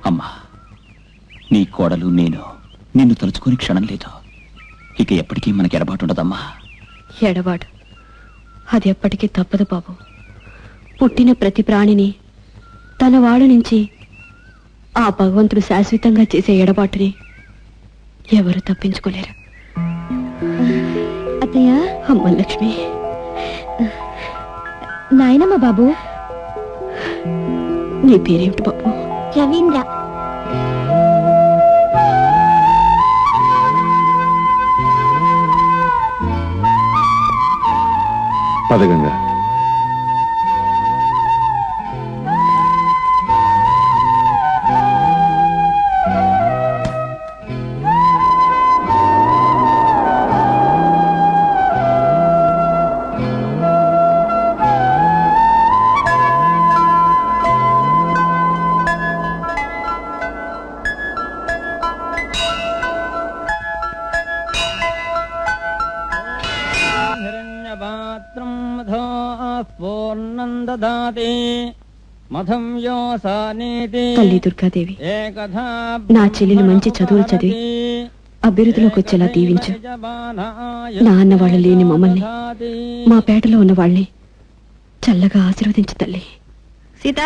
అమ్మా, నీ కోడలు నేను నిన్ను తలుచుకుని క్షణం లేదు. ఇక ఎప్పటికీ మనకి ఎడబాటు ఉండదమ్మా. ఎడబాటు అది ఎప్పటికీ తప్పదు బాబు. పుట్టిన ప్రతి ప్రాణిని తన వాళ్ళ నుంచి ఆ భగవంతుడు శాశ్వతంగా చేసే ఎడబాటుని ఎవరు తప్పించుకోలేరు. అత్తయ్య, అమ్మ లక్ష్మి, నాయనమ్మ బాబు. నీ పేరేమిటి బాబు? రవీంద్ర. పదగంగా. తల్లి దుర్గాదేవి, నా చెల్లెలు మంచి చదువులు చదివి అభివృద్ధిలోకి వచ్చేలా దీవించు. నా అన్న వాళ్ళు లేని మమ్మల్ని, మా పేటలో ఉన్న వాళ్ళని చల్లగా ఆశీర్వదించు తల్లి. సీత,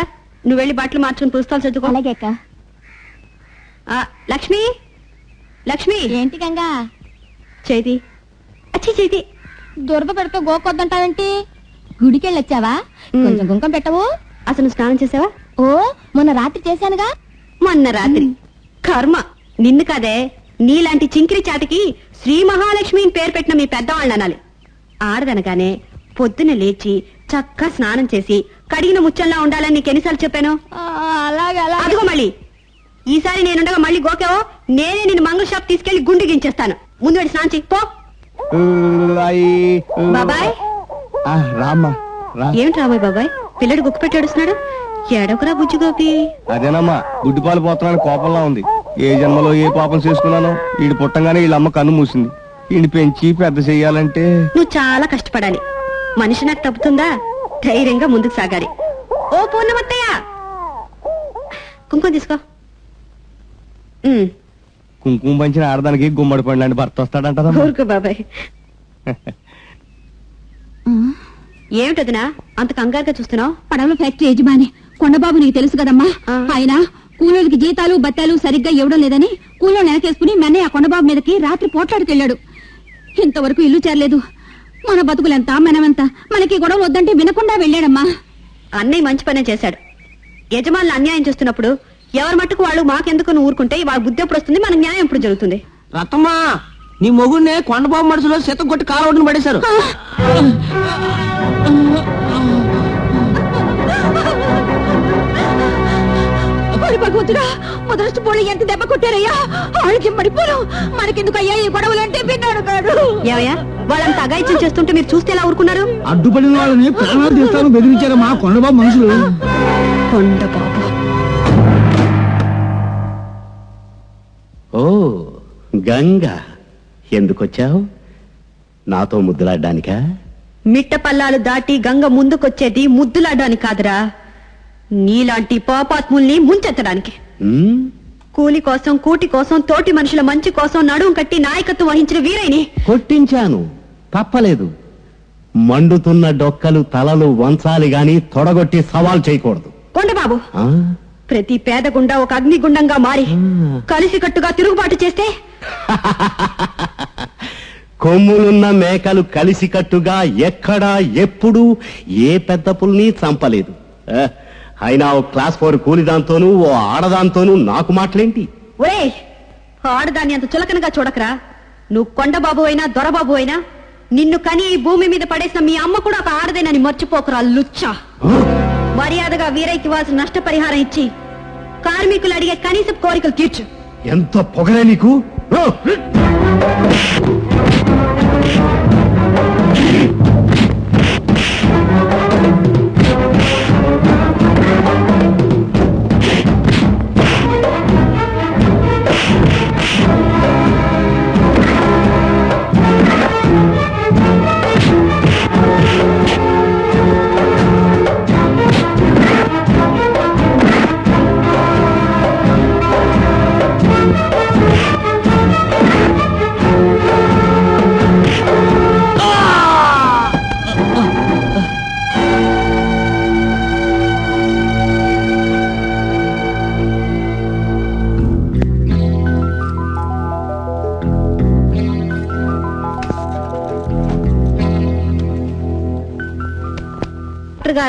నువ్వు వెళ్ళి బట్టలు మార్చుకుని పుస్తకాలు చదువుకో. అలాగే అక్క. లక్ష్మి, లక్ష్మి. ఏంటి గంగా? చేతి అచ్చి చేతి. దురద పెడితే గోకొద్దంటావేంటి? గుడికెళ్ళొచ్చావా? కొంచెం కుంకం పెట్టవు. అసలు స్నానం చేసావా? ఓ, మొన్న రాత్రి చేశానుగా. మొన్న రాత్రి కర్మ నిన్ను కాదే, నీలాంటి చింకిరి చాటికి శ్రీ మహాలక్ష్మి పేరు పెట్టిన మీ పెద్దవాళ్ళని అనాలి. ఆడదనగానే పొద్దున లేచి చక్కగా స్నానం చేసి కడిగిన ముచ్చల్లా ఉండాలని నీకు ఎన్నిసార్లు చెప్పాను? అలాగే అలా. అదిగో మళ్ళీ ఈసారి నేనుండగా మళ్ళీ గోకేవో నేనే నిన్ను మంగళ షాప్ తీసుకెళ్లి గుండు గించేస్తాను. ముందు వెళ్ళి స్నానం చెయ్యి పో. బాబాయ్. రామ్మా. ఏమిటి రాబాయ్ బాబాయ్, పిల్లడు గుక్కు పెట్టి ఏడుస్తున్నాడు? ఏడొకరా బుజ్జి గోపి. అదేనమ్మా, గుడ్డిపాలు పోతున్నాను కోపంలా ఉంది. ఏ జన్మలో ఏ పాపం చేసుకున్నానో. వీడు పుట్టంగానే వీళ్ళ అమ్మ కన్ను మూసింది. వీడిని పెంచి పెద్ద చెయ్యాలంటే నువ్వు చాలా కష్టపడాలి. మనిషి నాకు తప్పుతుందా? ధైర్యంగా ముందుకు సాగాలి. ఓ పూర్ణమత్తయ్య, కుంకుమ తీసుకో. కుంకుమ పంచిన ఆడదానికి గుమ్మడి పండు లాంటి భర్త వస్తాడంట. ఊరుకో బాబాయ్. ఏమిటదినా అంత కంగారుగా చూస్తున్నావు? పడవల ఫ్యాక్టరీ యజమాని కొండబాబు నీకు తెలుసు కదమ్మా. ఆయన కూలోళ్ళకి జీతాలు బత్తాలు సరిగ్గా ఇవ్వడం లేదని కూలోళ్ళు వెనకేసుకుని మెన్నయ్య ఆ కొండబాబు మీదకి రాత్రి పోట్లాడుకెళ్ళాడు. ఇంతవరకు ఇల్లు చేరలేదు. మన బతుకులెంత మనమెంత, మనకి గొడవలు వద్దంటే వినకుండా వెళ్ళాడమ్మా. అన్నయ్య మంచి పనే చేశాడు. యజమానులు అన్యాయం చేస్తున్నప్పుడు ఎవరి మట్టుకు వాళ్ళు మాకెందుకు ఊరుకుంటే వాళ్ళ బుద్ధి ఎప్పుడు వస్తుంది, మనకు న్యాయం ఎప్పుడు జరుగుతుంది? రత్తమ్మా, నీ మొగుడినే కొండబాబు మనుషులో శతం కొట్టి కాలవడిని పడేశారు. భగవంతుడా, మొదటి పోలి ఎంత దెబ్బ కొట్టారయ్యా. వాళ్ళకి పడిపోను. మనకెందుకు అయ్యా ఈ గొడవలు అంటే విన్నాడు కాడు. ఏవయ్యా, వాళ్ళంత అగాయిత్యం చేస్తుంటే మీరు చూస్తే ఎలా ఊరుకున్నారు? అడ్డుపడిన వాళ్ళని ప్రాణాలు తీస్తాను బెదిరించారమ్మా కొండబాబు మనుషులు. కొండబాబు. ఓ గంగా, ఎందుకొచ్చావు? నాతో ముద్దులాడ్డానికా? మిట్ట పల్లాలు దాటి గంగ ముందుకొచ్చేది ముద్దులాడ్డానికి కాదురా, నీలాంటి పాపాత్ముల్ని ముంచెత్తడానికి. కూలి కోసం, కూటి కోసం, తోటి మనుషుల మంచి కోసం నడుం కట్టి నాయకత్వం వహించిన వీరైని కొట్టించాను, తప్పలేదు. మండుతున్న డొక్కలు తలలు వంచాలి గాని తొడగొట్టి సవాల్ చేయకూడదు. కొండబాబు, ప్రతి పేదగుండా ఒక అగ్నిగుండంగా మారి కలిసికట్టుగా తిరుగుబాటు చేస్తే కొమ్ములున్న మేకలు కలిసికట్టుగా ఎక్కడా ఎప్పుడు ఏ పెద్ద పుల్ని చంపలేదు. అయినా ఓ క్లాస్ 4 కూలిదాంతోనూ ఓ ఆడదాంతోనూ నాకు మాటలేంటి? ఒరే, ఆడదాన్ని అంత చులకనగా చూడకరా. నువ్వు కొండబాబు అయినా దొరబాబు అయినా నిన్ను కని ఈ భూమి మీద పడేసిన మీ అమ్మ కూడా ఒక ఆడదేనని మర్చిపోకరా లుచ్చా. మర్యాదగా వీరైకి ఇవ్వాల్సిన నష్టపరిహారం ఇచ్చి కార్మికులు అడిగే కనీస కోరికలు తీర్చు. ఎంత పొగరే నీకు!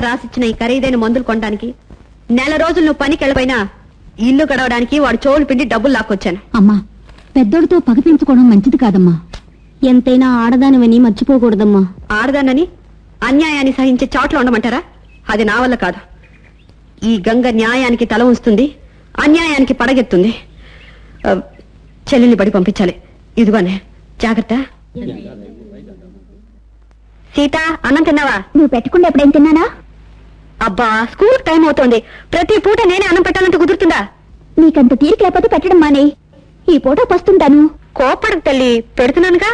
గారు రాసిచ్చిన ఈ ఖరీదైన మందులు కొనడానికి, నెల రోజులు నువ్వు పనికి వెళ్ళిపోయినా ఇల్లు గడవడానికి వాడు చోలు పిండి డబ్బులు లాక్కొచ్చాను. అమ్మా, పెద్దోడితో పగ పెంచుకోవడం మంచిది కాదమ్మా. ఎంతైనా ఆడదానివని మర్చిపోకూడదమ్మా. ఆడదానని అన్యాయాన్ని సహించే చాట్లో ఉండమంటారా? అది నా వల్ల కాదు. ఈ గంగ న్యాయానికి తల ఉంచుతుంది, అన్యాయానికి పడగెత్తుంది. చెల్లెల్ని బడి పంపించాలి. ఇదిగోనే జాగ్రత్త. సీత, అన్నం తిన్నావా? నువ్వు పెట్టకుండా ఎప్పుడేం తిన్నానా? అబ్బా, స్కూల్ టైం అవుతోంది. ప్రతి పూట నేనే అన్నం పెట్టాలంటే కుదురుతుందా? నీకంత తీరిక లేకపోతే పెట్టడం మానే. ఈ పూట పస్తుంటాను. కోపడకు తల్లి, పెడుతున్నానుగా.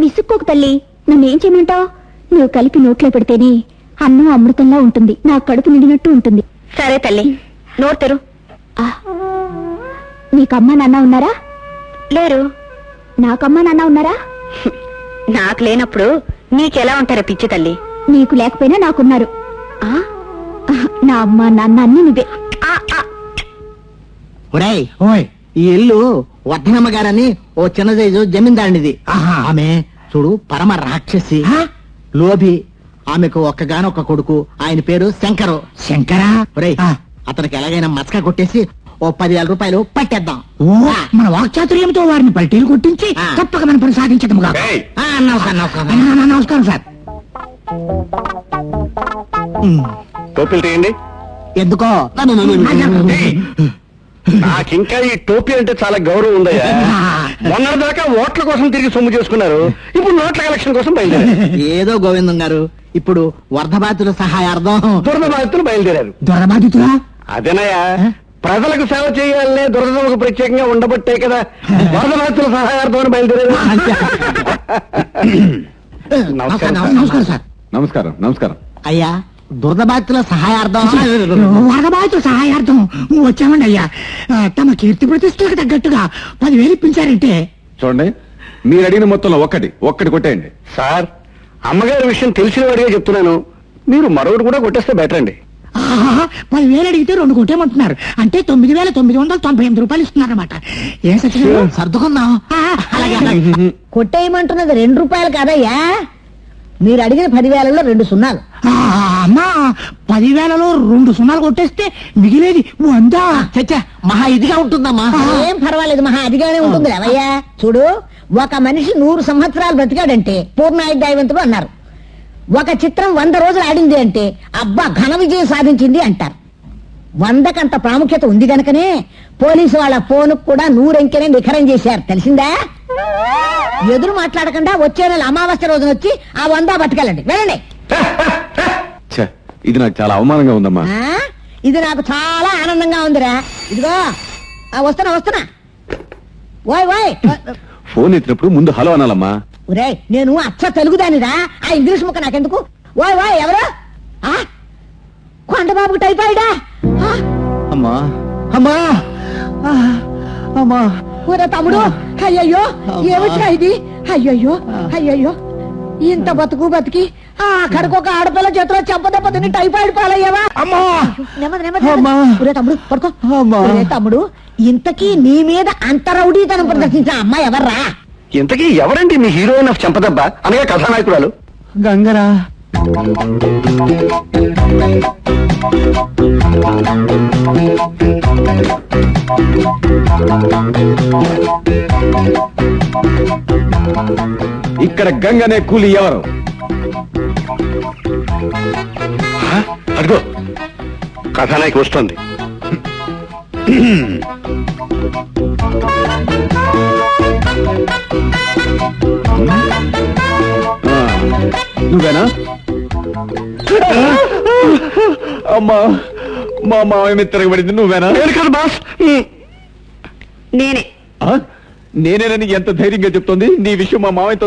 విసుక్కోకు తల్లి. నన్నేం చేయమంటావు? నువ్వు కలిపి నోట్లో పెడితేనే అన్నం అమృతంలా ఉంటుంది. నా కడుపు నిండినట్టు ఉంటుంది. సరే తల్లి, నోరు తెరు. నీకమ్మా నాన్న ఉన్నారా? లేరు. నాకమ్మా నాన్న ఉన్నారా? నాకు లేనప్పుడు నీకెలా ఉంటారా పిచ్చి తల్లి? నీకు లేకపోయినా నాకున్నారు. నా అమ్మ నాన్న అన్ని నువ్వే. ఒరేయ్, ఈ ఇల్లు వర్ధనమ్మ గారని ఓ చిన్న సైజు జమీందారునిది. ఆమె చూడు పరమ రాక్షసి, లోభి. ఆమెకు ఒక్కగానొక్క కొడుకు, ఆయన పేరు శంకరు. శంకరా? ఒరేయ్, అతనికి ఎలాగైనా మచ్చక కొట్టేసి ఓ 10,000 రూపాయలు పట్టేద్దాం. మన వాక్చాతుర్యంతో వారిని పల్టీలు కొట్టించి తప్పక మన పని సాధించడం. నమస్కారం సార్. టోపీలు తీయండి. ఎందుకో నాకింకా ఈ టోపీ అంటే చాలా గౌరవం ఉందయ్యా. మొన్నటిదాకా ఓట్ల కోసం తిరిగి సొమ్ము చేసుకున్నారు, ఇప్పుడు నోట్ల కలెక్షన్ కోసం బయలుదేరారు. ఏదో గోవిందం గారు, ఇప్పుడు వరద బాధితుల సహాయార్థం దురద బాధితులు బయలుదేరారు. దొరబాధితులా? అదేనయ్యా, ప్రజలకు సేవ చేయాలనే దురదకు ప్రత్యేకంగా ఉండబట్టే కదా వరద బాధితుల సహాయార్థం అని బయలుదేరారు. నమస్కారం సార్. నమస్కారం. నమస్కారం. అయ్యా, దురద బాధితుల సహాయార్థం. వరదబాధితుల సహాయార్థం వచ్చామండి అయ్యా. తమ కీర్తి ప్రతిష్టలకు తగ్గట్టుగా 10,000 ఇప్పించారంటే. చూడండి, మీరు అడిగిన మొత్తంలో ఒక్కటి కొట్టేయండి. సార్, అమ్మగారి విషయం తెలిసిన వాడిగా చెప్తున్నాను, మీరు మరొకటి కూడా కొట్టేస్తే బెటర్ అండి. 10,000 అడిగితే 2 కొట్టేమంటున్నారు. అంటే 9,998 రూపాయలు ఇస్తున్నారన్నమాట. ఏ సచివ సర్దుకుందాం. కొట్టేయమంటున్నది 2 రూపాయలు కాదయ్యా, మీరు అడిగిన 10,000లో 2 సున్నాలు. అమ్మా, 10,000లో 2 సున్నాలు కొట్టేస్తే మిగిలేది 100. చచ్చా, మహా ఇదిగా ఉంటుందమ్మా. ఏం పర్వాలేదు, మహా అదిగానే ఉంటుంది అవయ్యా. చూడు, ఒక మనిషి 100 సంవత్సరాలు బ్రతికాడంటే పూర్ణాయుర్దాయవంతుడు అన్నారు. ఒక చిత్రం 100 రోజులు ఆడింది అంటే అబ్బా ఘన విజయం సాధించింది అంటారు. 100కంత ప్రాముఖ్యత ఉంది గనకనే పోలీసు వాళ్ళ ఫోన్ కూడా 100 అంకెనే నిఖరం చేశారు, తెలిసిందా? ఎదురు మాట్లాడకుండా వచ్చే నెల అమావాస్య రోజున వచ్చి ఆ 100 పట్టుకెళ్ళండి, వెళ్ళండి. ఇది నాకు చాలా అవమానంగా ఉందమ్మా. ఇది నాకు చాలా ఆనందంగా ఉందిరా. ఇదిగో వస్తున్నా. ఓయ్ ఫోన్ ఎత్తినప్పుడు ముందు హలో అనాలమ్మా. ఒరే, నేను అచ్చ తెలుగుదానిరా, ఆ ఇంగ్లీష్ ముక్క నాకెందుకు? ఓయ్ ఎవరు? కొండబాబు టైఫాయిడా? అమ్మా అమ్మా అమ్మా. ఊరే తమ్ముడు, అయ్యయ్యో ఏమిట్రా ఇది? అయ్యయ్యో ఇంత బతికి అక్కడికొక ఆడపిల్ల చేతిలో చెంపదెబ్బ తిని టైఫాయిడ్ పాలయ్యావా? ఊరే తమ్ముడు పడుకో. ఊరే తమ్ముడు, ఇంతకీ నీ మీద అంత రౌడీతనం ప్రదర్శించిన అమ్మాయి ఎవర్రా? ఇంతకీ ఎవరండి మీ హీరోయిన్ ఆఫ్ చంపదెబ్బ అనగా కథానాయకురాలు? గంగరా. ఇక్కడ గంగనే కూలి ఎవరు? అదిగో కథానాయకి వస్తుంది. నువ్వేనా? అమ్మా, మా మామయ్య తిరగబడింది నువ్వేనా? బాస్, నేనే. నేనేనని ఎంత ధైర్యంగా చెప్తోంది? నీ విషయం మా మామయ్య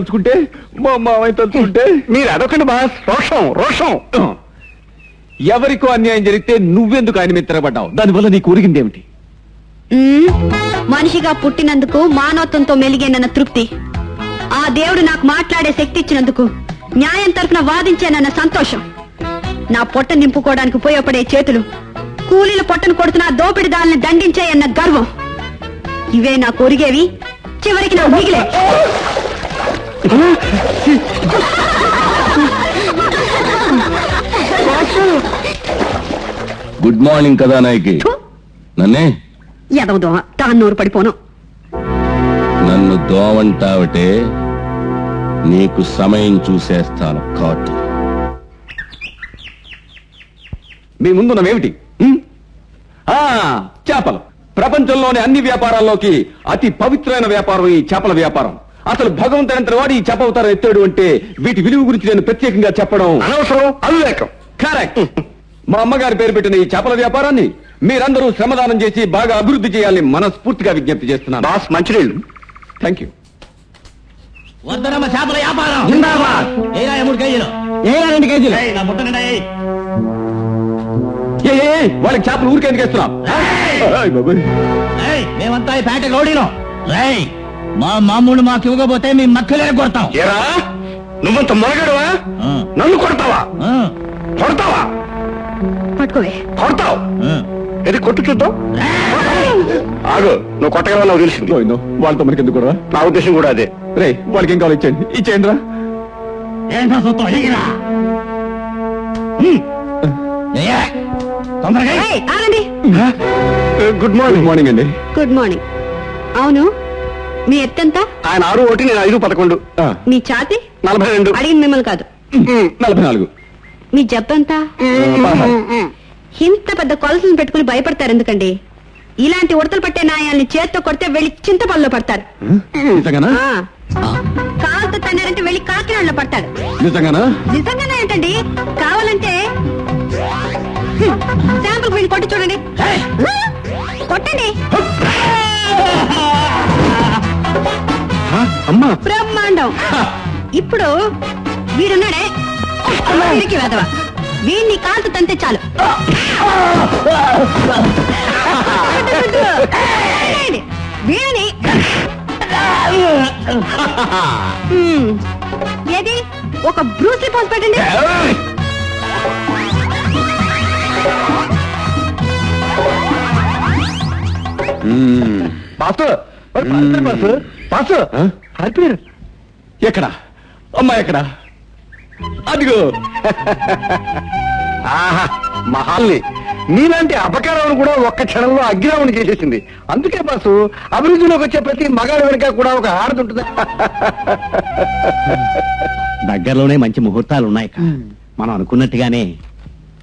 తలుచుకుంటే మీరు అదొకండి బాస్. రోషం. ఎవరికో అన్యాయం జరిగితే నువ్వెందుకు ఆయన మీద తిరగబడ్డావు? దానివల్ల నీకు ఒరిగిందేమిటి? మనిషిగా పుట్టినందుకు మానవత్వంతో మెలిగేనన్న తృప్తి, ఆ దేవుడు నాకు మాట్లాడే శక్తి ఇచ్చినందుకు న్యాయం తరఫున వాదించానన్న సంతోషం, నా పొట్ట నింపుకోవడానికి ఉపయోగపడే చేతులు కూలీల పొట్టను కొడుతున్న దోపిడిదారుల్ని దండించాయన్న గర్వం, ఇవే నాకు ఒరిగేవి. చివరికి నాకు మిగిలే. గుడ్ మార్నింగ్ కదా నాయకి. నన్నే ఎదవదో తాను నూరు పడిపోను. నన్ను దోవంటావటే, నీకు సమయం చూసేస్తాను. కాటు మీ ముందున్నవేమిటి? చేపలు. ప్రపంచంలోని అన్ని వ్యాపారాల్లోకి అతి పవిత్రమైన వ్యాపారం ఈ చేపల వ్యాపారం. అసలు భగవంతుడంతటి వాడు ఈ చేప అవతారం ఎత్తాడు అంటే వీటి విలువ గురించి నేను ప్రత్యేకంగా చెప్పడం అనవసరం, అవివేకం. కరెక్ట్. మా అమ్మగారి పేరు పెట్టిన ఈ చేపల వ్యాపారాన్ని మీరందరూ శ్రమదానం చేసి బాగా అభివృద్ధి చేయాలని మనస్ఫూర్తిగా విజ్ఞప్తి చేస్తున్నాను. బాస్ మంచినీళ్ళు. Thank you. వద్దనమ్మ చేపల వ్యాపారం. జిందాబాద్. 3 కేజీలు. 2 కేజీలు. నా బుట్ట నిండా ఏయ్. వాళ్ళకి చేపలు ఊరికే ఎందుకు వేస్తున్నాం? ఏయ్, మేమంతా ఈ పేట రౌడీలో. రేయ్, మా మామూలు మాకు ఇవ్వకపోతే మీ మక్కలే కొడతాం. ఏరా, నువ్వంత మొరగడవా? నన్ను కొడతావా? కొడతావా? పట్టుకోవే. కొడతావు. ఇది కొట్టు చూద్దాం. ఆగు, నువ్వు కొట్టగలవా నాకు తెలిసింది. వాళ్ళతో మనకి ఎందుకు కూడా? నా ఉద్దేశం కూడా అదే. రే, వాళ్ళకి ఏం కావాలి ఇచ్చేయండి. ఇచ్చేయండి రా. ఏంటో సొత్తు ఎగిరా. తొందరగా ఏయ్, ఆగండి. Good morning. మార్నింగ్ అండి. Good morning. అవును, మీ ఎత్తెంత? ఆయన 6 1 నేను 5 11. మీ ఛాతి? 42. అడిగింది మిమ్మల్ని కాదు. 44. మీ జబ్బంతా? ఇంత పెద్ద కొలసలు పెట్టుకుని భయపడతారు ఎందుకండి? ఇలాంటి ఉడతలు పట్టే నాయాల్ని చేత్తో కొడితే వెళ్ళి చింతపల్లిలో పడతారు. నిజంగానా? కాలుతో తన్నారంటే వెళ్ళి కాకినాడలో పడతారు. నిజంగానా? నిజంగానే ఏంటండి? కావాలంటే శాంపుల్ వెళ్ళి కొట్టి చూడండి. కొట్టండి. అమ్మా, బ్రహ్మాండం. ఇప్పుడు వీడున్నాడే వీడికి వెదవ. వీడిని కాలుతో తంతే చాలు. వీడిని ఏది ఒక బ్రూస్లీ పోసి పెట్టండి. ఎక్కడ అమ్మా? ఎక్కడ? అదిగో. ఆహా, మహాల్ని నీలాంటి అపకారాలను కూడా ఒక్క క్షణంలో అగ్నిరావుని చేసేసింది. అందుకే బాసు, అభివృద్ధిలోకి వచ్చే ప్రతి మగాడి వెనుక కూడా ఒక ఆడదుంటుంది. దగ్గరలోనే మంచి ముహూర్తాలు ఉన్నాయి. మనం అనుకున్నట్టుగానే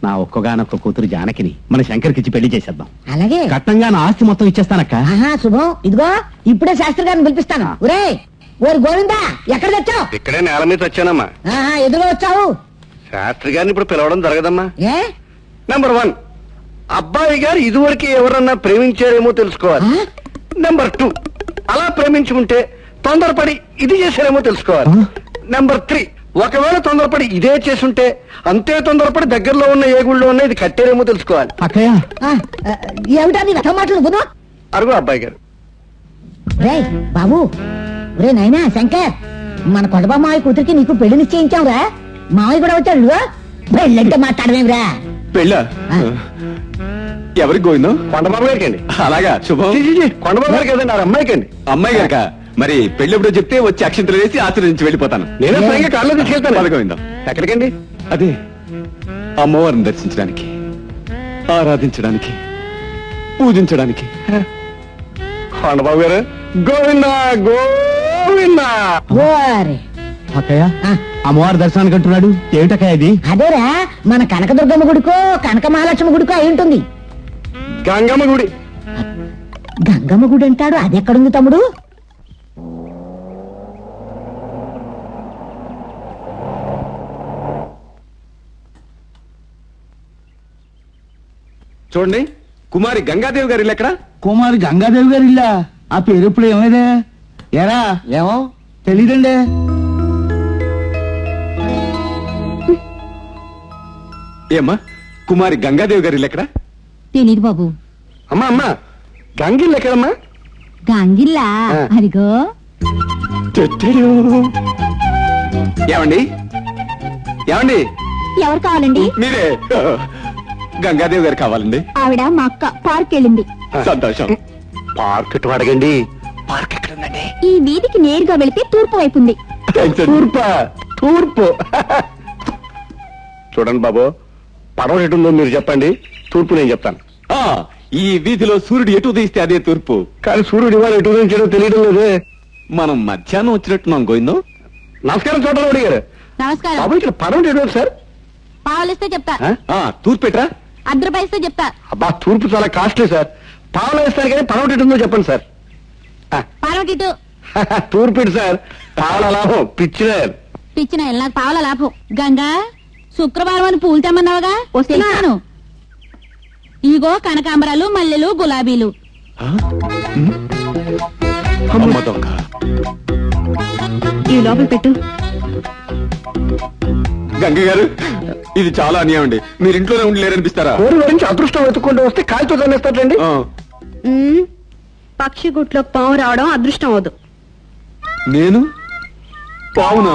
నా ఒక్కగానొక్క కూతురు జానకిని మన శంకర్కిచ్చి పెళ్లి చేసేద్దాం. అలాగే. కట్నంగా నా ఆస్తి మొత్తం ఇచ్చేస్తానక్క. ఆహా, శుభం. ఇదిగో ఇప్పుడే శాస్త్రి గారిని పిలిపిస్తాను. ఒరే ఓరి గోవిందా, ఎక్కడ తెచ్చావు? ఇక్కడే నేల మీద వచ్చానమ్మా. ఎదురుగా వచ్చావు. శాస్త్రి గారిని ఇప్పుడు పిలవడం జరగదమ్మా. ఏ? నెంబర్ 1, అబ్బాయి గారు ఇదివరకు ఎవరన్నా ప్రేమించారేమో తెలుసుకోవాలి. నెంబర్ 2, అలా ప్రేమించుకుంటే తొందరపడి ఇది చేశారేమో తెలుసుకోవాలి. నెంబర్ 3, ఒకవేళ తొందరపడి ఇదే చేసుంటే అంతే తొందరపడి దగ్గరలో ఉన్న ఏ గుళ్ళో ఉన్న ఇది కట్టారేమో తెలుసుకోవాలి. అక్కయ్య, ఏమిటా నీ వ్యర్థ మాటలు నువ్వు? అరుగు అబ్బాయి గారు. రే బాబు, రే నాయనా శంకర్, మన కొడబా మావయ్య కూతురికి నీకు పెళ్లి నిశ్చయించావురా. మావయ్య కూడా వచ్చాడు. పెళ్ళంటే మాట్లాడమేమిరా? పెళ్ళా? ఎవరికి గోవిందో? కొండబాబు గారికి అండి. అలాగా, శుభం. కొండబాబు గారికి కదండి, ఆ అమ్మాయికి అండి. అమ్మాయి గారిక? మరి పెళ్ళెప్పుడో చెప్తే వచ్చి అక్షంతలు వేసి ఆశీర్వదించి వెళ్ళిపోతాను. నేనే స్వయంగా కాళ్ళు తీసుకెళ్తాను. పద గోవిందం. ఎక్కడికండి? అదే అమ్మవారిని దర్శించడానికి, ఆరాధించడానికి, పూజించడానికి. కొండబాబు గారు, గోవిందా గోవిందా. ఓరే అక్కయ్య, అమ్మవారి దర్శనానికి అంటున్నాడు. ఏమిటక్కయ్య ఇది? అదేరా, మన కనకదుర్గమ్మ గుడికో కనక మహాలక్ష్మి గుడికో అయి ఉంటుంది. గంగమ్మ గుడి. గంగమ్మ గుడి అంటాడు, అది ఎక్కడుంది తమ్ముడు? చూడండి, కుమారి గంగాదేవి గారి ఇల్లు ఎక్కడ? కుమారి గంగాదేవి గారి ఇల్లా? ఆ పేరు ఇప్పుడు ఏమైందే? ఎరా ఏమో తెలీదండి. ఏమ్మా, కుమారి గంగాదేవి గారి ఇల్లు ఎక్కడ? తెలీదు బాబు. అమ్మా అమ్మా, గంగిల్ ఎక్కడమ్మా? గంగిల్లా? అదిగో. ఏమండి? ఏమండి? ఎవరు కావాలండి? మీరే. గంగాదేవి గారు కావాలండి. ఆవిడ మా అక్క పార్క్ వెళ్ళింది. సంతోషం. పార్క్ ఇటు అడగండి. పార్క్ ఎక్కడ ఉందండి? ఈ వీధికి నేరుగా వెళితే తూర్పు వైపు ఉంది. తూర్పు. తూర్పు. చూడండి బాబు, పడవ ఎటు ఉందో మీరు చెప్పండి, తూర్పు నేను చెప్తాను. ఆ ఈ వీధిలో సూర్యుడు ఎటు ఉదయిస్తే అదే తూర్పు. కానీ సూర్యుడు ఇవాళ ఎటు ఉదయించాడో తెలియడం లేదే. మనం మధ్యాహ్నం వచ్చినట్టున్నాం గోవిందం. నమస్కారం చోటరావుడి గారు. నమస్కారం. బాబు ఇక్కడ పరం ఎటు సార్? పావులిస్తే చెప్తా. తూర్పు ఎట్రా? అర్ధరూపాయిస్తే చెప్తా. అబ్బా తూర్పు చాలా కాస్ట్లీ సార్. పావులు వేస్తారు కానీ పరం ఎటు ఉందో చెప్పండి సార్. పారోటిటు తూర్పు ఇటు సార్. పావుల లాభం పిచ్చినారు. పిచ్చిన నాకు పావుల లాభం. గంగా శుక్రవారం అని పూలు తెమ్మన్నావుగా వస్తున్నాను. ఇగో కనకాంబరాలు, మల్లెలు, గులాబీలు. అమ్మ దొంగ. ఈ లోపల పెట్టు. గంగ గారు ఇది చాలా అన్యాయం అండి. మీరు ఇంట్లోనే ఉండి లేరనిపిస్తారా? కోరి గురించి అదృష్టం వెతుక్కుంటూ వస్తే కాయతో తన్నేస్తాడండి. పక్షి గుట్లో పాము రావడం అదృష్టం అవదు. నేను పావునా?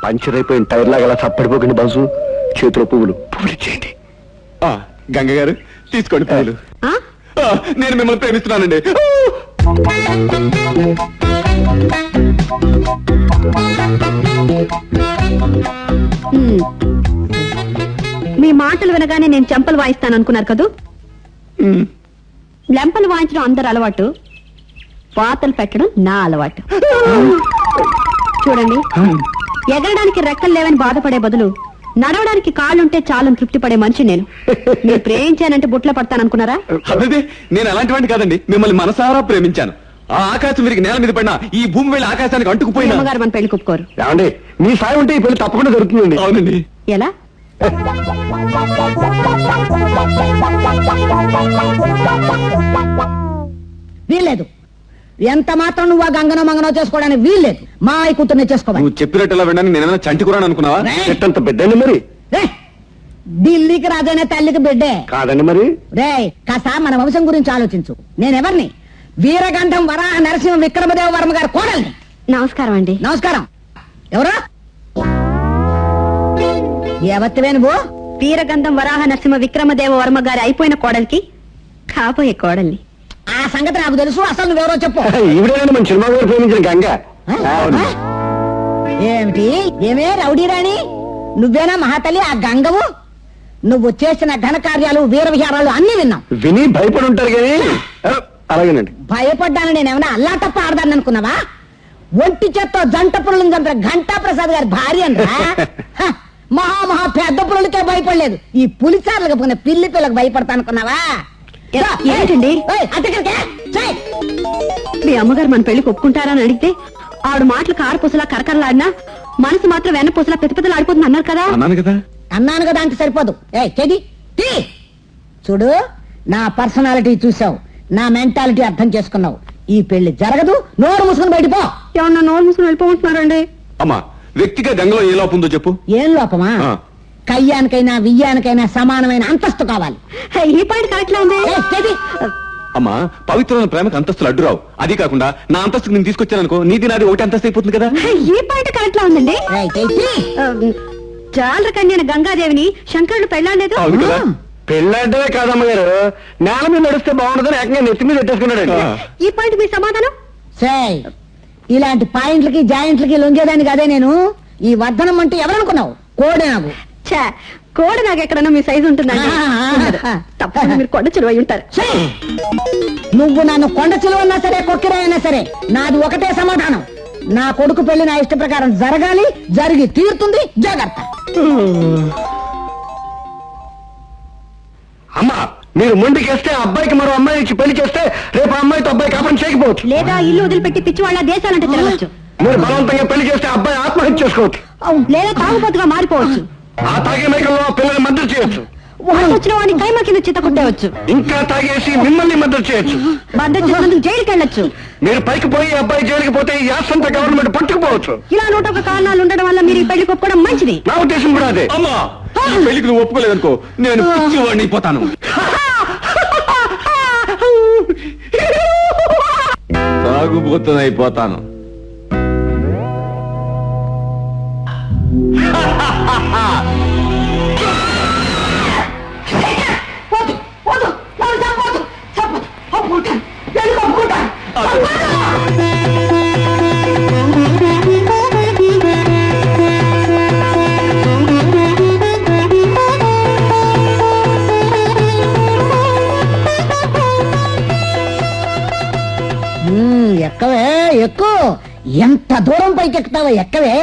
పంచర్ అయిపోయిన టైర్ లాగా అలా చప్పడిపోకండి బాసు. చేతిలో పువ్వులు ఇచ్చేయండి. గంగ గారు తీసుకోండి పువ్వులు. నేను మిమ్మల్ని ప్రేమిస్తున్నానండి. మీ మాటలు వినగానే నేను చెంపలు వాయిస్తాను అనుకున్నారు కదూ. లెంపలు వాయించడం అందరు అలవాటు, పాతలు పెట్టడం నా అలవాటు. చూడండి, ఎగరడానికి రెక్కలు లేవని బాధపడే బదులు నడవడానికి కాళ్ళుంటే చాలని తృప్తి పడే మనిషి నేను. మీరు ప్రేమించానంటే బుట్లో పడతాననుకున్నారా? అదే నేను అలాంటి వాడిని కాదండి. మిమ్మల్ని మనసారా ప్రేమించాను. ఆ ఆకాశం వీరికి నేల మీద పడినా ఈ భూమి వెళ్ళి ఆకాశానికి అంటుకుపోయినా అమ్మగారు మన పెళ్లి కుప్పుకోరు. ఏమండి మీ సాయం ఉంటే ఈ పెళ్లి తప్పకుండా జరుగుతుందండి. అవునండి. ఎలా? వీల్లేదు. ఎంత మాత్రం నువ్వు ఆ గంగనో మంగనో చేసుకోవడానికి వీల్లేదు. మా అయి కూతుర్ని చేసుకోవాలి. నువ్వు చెప్పినట్టులా వినడానికి నేనేమైనా చంటి కూరాను అనుకున్నావా? చెట్టంత పెద్దండి మరి. రే, ఢిల్లీకి రాజైన తల్లికి బిడ్డే కాదండి మరి. రే, కాస్త మన వంశం గురించి ఆలోచించు. నేనెవరిని? వీరగంధం వరాహ నరసింహ విక్రమదేవ వర్మ గారి కోడల్ని. నమస్కారం అండి. నమస్కారం. ఎవరు? ఎవత్తివే నువ్వు? వీరగంధం వరాహ నరసింహ విక్రమదేవ వర్మ గారి అయిపోయిన కోడలికి కాబోయే కోడల్ని. ఆ సంగతి నాకు తెలుసు. అసలు నువ్వెవరో చెప్పు. ఈవిడేనండి మన సినిమా గారు ప్రేమించిన గంగ. ఏమిటి? ఏమే రౌడీ రాణి, నువ్వేనా మహాతల్లి ఆ గంగవు? నువ్వు చేసిన ఘనకార్యాలు, వీర విహారాలు అన్ని విన్నాం. విని భయపడి ఉంటారు కానీ. అలాగేనండి. భయపడ్డాను నేనేమన్నా అల్లా తప్ప ఆడదాన్ని అనుకున్నావా? ఒంటి చేత్తో జంట పురులను చంపిన ఘంటా ప్రసాద్ గారి భార్య అనరా? మహా పెద్ద పురులకే భయపడలేదు. ఈ పులిచార్లకు పోయిన పిల్లి పిల్లకు భయపడతా అనుకున్నావా? ఏంటండి మీ అమ్మగారు మన పెళ్లికి ఒప్పుకుంటారని అడిగితే ఆవిడ మాటలు కారపూసలా కరకరలాడినా మనసు మాత్రం వెన్నపూసలా పెద్దపెద్దలు ఆడిపోతుంది అన్నారు కదా. అన్నాను కదా అంటే సరిపోదు. చూడు, నా పర్సనాలిటీ చూసావు, నా మెంటాలిటీ అర్థం చేసుకున్నావు. ఈ పెళ్లి జరగదు. నోరు మూసుకుని బయటపో. ఏమన్నా నోరు మూసుకుని వెళ్ళిపోమంటున్నారండి? అమ్మా వ్యక్తిగా గంగలో ఏ లోపం ఉందో చెప్పు. ఏం లోపమా? కయ్యానికైనా వియ్యానికైనా సమానమైన అంతస్తు కావాలి. ఈ పాయింట్ కరెక్ట్ లా ఉంది. అమ్మా పవిత్రమైన ప్రేమకు అంతస్తులు అడ్డురావు. అది కాకుండా నా అంతస్తుకు నేను తీసుకొచ్చాననుకో, నీది నాది ఒకటి అంతస్తు అయిపోతుంది కదా. ఈ పాయింట్ కరెక్ట్ లా ఉందండి. చాలర కన్యన గంగాదేవిని శంకరుడు పెళ్ళాలేదు. పెళ్ళంటే కాదమ్మ గారు, నేల మీద నడిస్తే బాగుండదని ఏకంగా నెత్తి మీద పెట్టేసుకున్నాడండి. ఈ పాయింట్ మీ సమాధానం? ఇలాంటి పాయింట్లకి జాయింట్లకి లొంగేదాన్ని కాదే నేను. ఈ వర్ధనం అంటే ఎవరనుకున్నావు? కోడే నాకు. కోడ నాకు ఎక్కడన్నా మీ సైజు ఉంటుందండి. తప్పకుండా మీరు కొండ చిలువ ఉంటారు. నువ్వు నన్ను కొండ చిలువన్నా సరే, కొక్కిరైనా సరే, నాది ఒకటే సమాధానం. నా కొడుకు పెళ్లి నా ఇష్ట ప్రకారం జరగాలి. జరిగి తీరుతుంది. జాగ్రత్త. అమ్మా మీరు ముందుకేస్తే అబ్బాయికి మరో అమ్మాయి ఇచ్చి పెళ్లి చేస్తే రేపు అమ్మాయితో అబ్బాయి కాపం చేయకపోవచ్చు. లేదా ఇల్లు వదిలిపెట్టి పిచ్చి వాళ్ళ దేశాలంటే తిరగచ్చు. మీరు బలవంతంగా పెళ్లి చేస్తే అబ్బాయి ఆత్మహత్య చేసుకోవచ్చు. లేదా తాగుబోతుగా మారిపోవచ్చు. ఆ తాగే మైకంలో పిల్లల్ని మద్దతు చేయొచ్చు. వచ్చిన వాడిని కైమ కింద చిత్త కొట్టేయచ్చు. ఇంకా తాగేసి మిమ్మల్ని మద్దతు చేయొచ్చు. మద్దతు చేసినందుకు జైలుకి వెళ్ళొచ్చు. మీరు పైకి పోయి అబ్బాయి జైలుకి పోతే ఈ ఆస్తంతా గవర్నమెంట్ పట్టుకుపోవచ్చు. ఇలా 101 కారణాలు ఉండడం వల్ల మీరు ఈ పెళ్లి ఒప్పుకోవడం మంచిది. నా ఉద్దేశం కూడా అదే. అమ్మా పెళ్లికి నువ్వు ఒప్పుకోలేదనుకో, నేను పిచ్చివాడిని అయిపోతాను. తాగుబోతునైపోతాను. ఎక్కవే ఎక్కు. ఎంత దూరం పైకి ఎక్కుతావో ఎక్కవే.